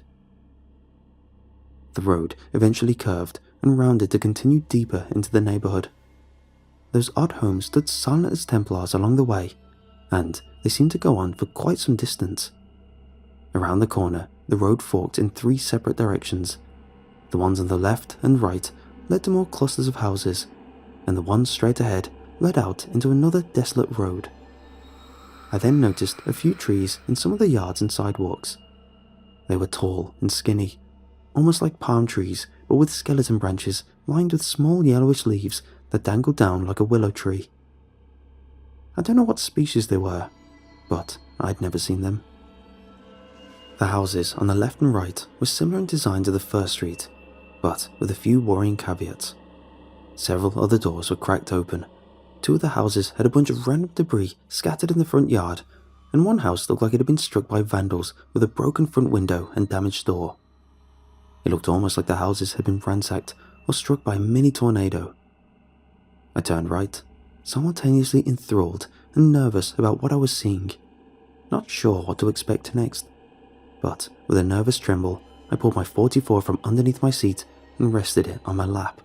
The road eventually curved and rounded to continue deeper into the neighbourhood. Those odd homes stood silent as Templars along the way, and they seemed to go on for quite some distance. Around the corner, the road forked in three separate directions. The ones on the left and right led to more clusters of houses, and the one straight ahead led out into another desolate road. I then noticed a few trees in some of the yards and sidewalks. They were tall and skinny, almost like palm trees, but with skeleton branches lined with small yellowish leaves that dangled down like a willow tree. I don't know what species they were, but I'd never seen them. The houses on the left and right were similar in design to the first street, but with a few worrying caveats. Several other doors were cracked open. Two of the houses had a bunch of random debris scattered in the front yard, and one house looked like it had been struck by vandals with a broken front window and damaged door. It looked almost like the houses had been ransacked or struck by a mini tornado. I turned right, simultaneously enthralled and nervous about what I was seeing, not sure what to expect next. But with a nervous tremble, I pulled my .44 from underneath my seat and rested it on my lap.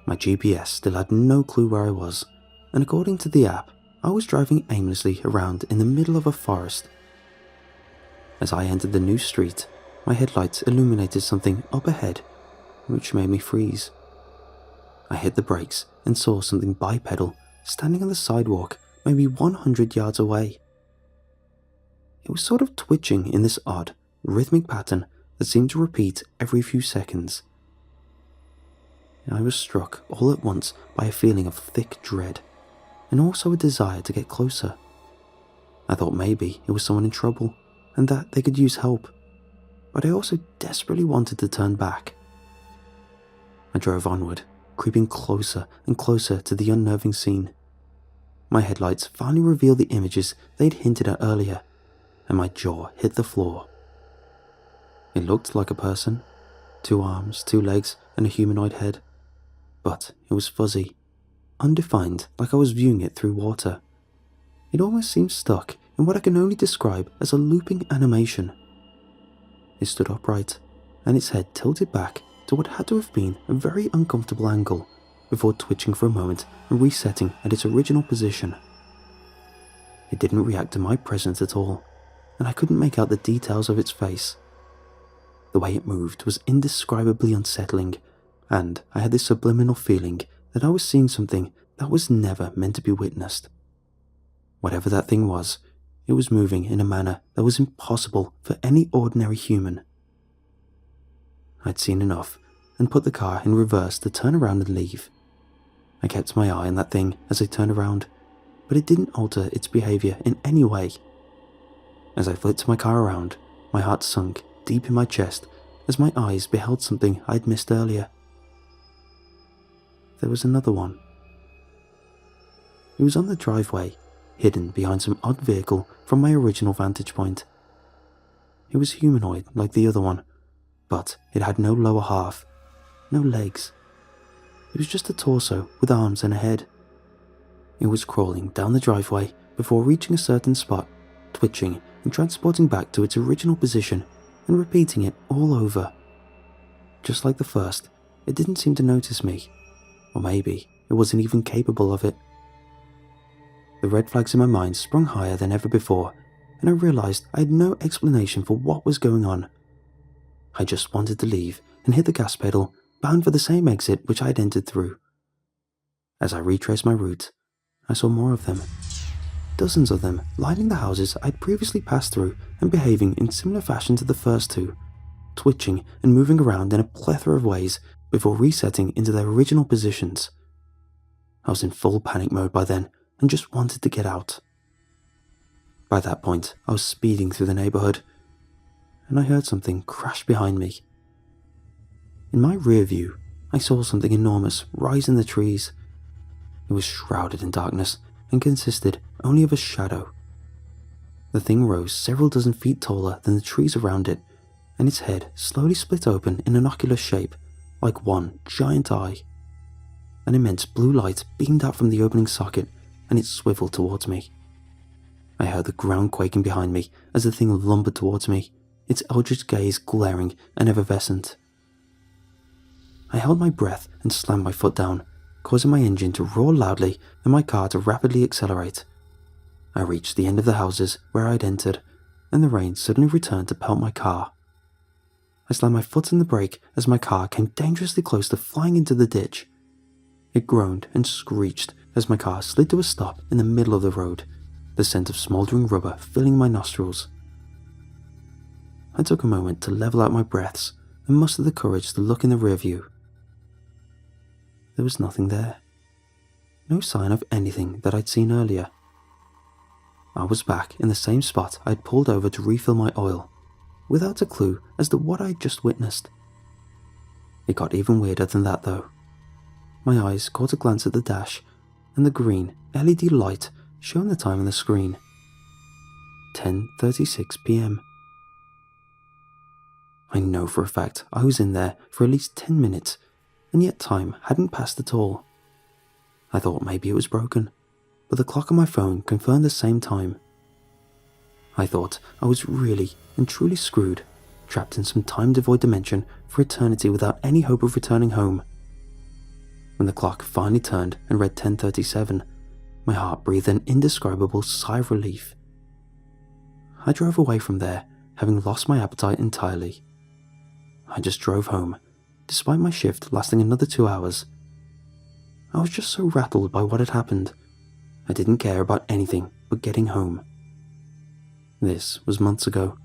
My GPS still had no clue where I was, and according to the app, I was driving aimlessly around in the middle of a forest. As I entered the new street, my headlights illuminated something up ahead, which made me freeze. I hit the brakes and saw something bipedal standing on the sidewalk maybe 100 yards away. It was sort of twitching in this odd, rhythmic pattern that seemed to repeat every few seconds. I was struck all at once by a feeling of thick dread, and also a desire to get closer. I thought maybe it was someone in trouble, and that they could use help, but I also desperately wanted to turn back. I drove onward, creeping closer and closer to the unnerving scene. My headlights finally revealed the images they'd hinted at earlier, and my jaw hit the floor. It looked like a person, 2 arms, 2 legs, and a humanoid head, but it was fuzzy, undefined, like I was viewing it through water. It almost seemed stuck in what I can only describe as a looping animation. It stood upright, and its head tilted back to what had to have been a very uncomfortable angle, before twitching for a moment and resetting at its original position. It didn't react to my presence at all, and I couldn't make out the details of its face. The way it moved was indescribably unsettling, and I had this subliminal feeling that I was seeing something that was never meant to be witnessed. Whatever that thing was, it was moving in a manner that was impossible for any ordinary human. I'd seen enough and put the car in reverse to turn around and leave. I kept my eye on that thing as I turned around, but it didn't alter its behavior in any way. As I flipped my car around, my heart sunk deep in my chest as my eyes beheld something I'd missed earlier. There was another one. It was on the driveway, hidden behind some odd vehicle from my original vantage point. It was humanoid like the other one, but it had no lower half, no legs. It was just a torso with arms and a head. It was crawling down the driveway before reaching a certain spot, twitching and transporting back to its original position and repeating it all over. Just like the first, it didn't seem to notice me, or maybe it wasn't even capable of it. The red flags in my mind sprung higher than ever before, and I realized I had no explanation for what was going on. I just wanted to leave and hit the gas pedal, bound for the same exit which I had entered through. As I retraced my route, I saw more of them. Dozens of them lining the houses I'd previously passed through and behaving in similar fashion to the first two, twitching and moving around in a plethora of ways before resetting into their original positions. I was in full panic mode by then and just wanted to get out. By that point, I was speeding through the neighborhood, and I heard something crash behind me. In my rear view, I saw something enormous rise in the trees. It was shrouded in darkness and consisted only of a shadow. The thing rose several dozen feet taller than the trees around it, and its head slowly split open in an ocular shape, like one giant eye. An immense blue light beamed out from the opening socket, and it swiveled towards me. I heard the ground quaking behind me as the thing lumbered towards me, its eldritch gaze glaring and effervescent. I held my breath and slammed my foot down, causing my engine to roar loudly and my car to rapidly accelerate. I reached the end of the houses where I had entered, and the rain suddenly returned to pelt my car. I slammed my foot on the brake as my car came dangerously close to flying into the ditch. It groaned and screeched as my car slid to a stop in the middle of the road, the scent of smouldering rubber filling my nostrils. I took a moment to level out my breaths and muster the courage to look in the rear view. There was nothing there. No sign of anything that I'd seen earlier. I was back in the same spot I'd pulled over to refill my oil, without a clue as to what I'd just witnessed. It got even weirder than that though. My eyes caught a glance at the dash, and the green LED light showing the time on the screen. 10:36 p.m. I know for a fact I was in there for at least 10 minutes, and yet time hadn't passed at all. I thought maybe it was broken, but the clock on my phone confirmed the same time. I thought I was really and truly screwed, trapped in some time-devoid dimension for eternity without any hope of returning home. When the clock finally turned and read 10:37, my heart breathed an indescribable sigh of relief. I drove away from there, having lost my appetite entirely. I just drove home, despite my shift lasting another 2 hours. I was just so rattled by what had happened. I didn't care about anything but getting home. This was months ago,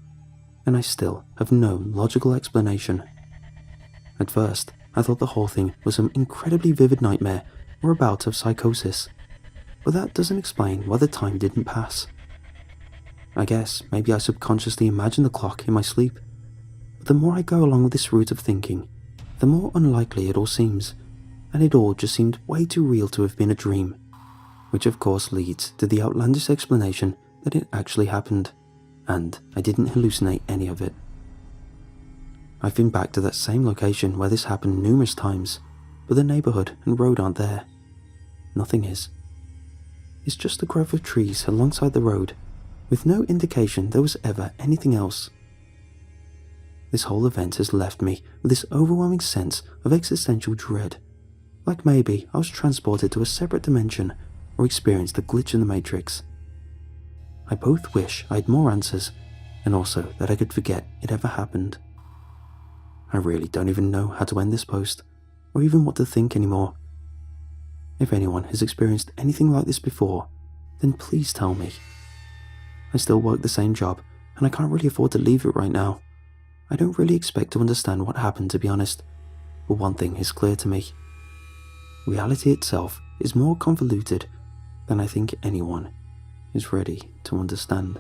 and I still have no logical explanation. At first, I thought the whole thing was some incredibly vivid nightmare or a bout of psychosis, but that doesn't explain why the time didn't pass. I guess maybe I subconsciously imagined the clock in my sleep, but the more I go along with this route of thinking, the more unlikely it all seems, and it all just seemed way too real to have been a dream, which of course leads to the outlandish explanation that it actually happened, and I didn't hallucinate any of it. I've been back to that same location where this happened numerous times, but the neighborhood and road aren't there. Nothing is. It's just a grove of trees alongside the road, with no indication there was ever anything else. This whole event has left me with this overwhelming sense of existential dread, like maybe I was transported to a separate dimension or experienced a glitch in the Matrix. I both wish I had more answers, and also that I could forget it ever happened. I really don't even know how to end this post, or even what to think anymore. If anyone has experienced anything like this before, then please tell me. I still work the same job, and I can't really afford to leave it right now. I don't really expect to understand what happened, to be honest, but one thing is clear to me. Reality itself is more convoluted than I think anyone is ready to understand.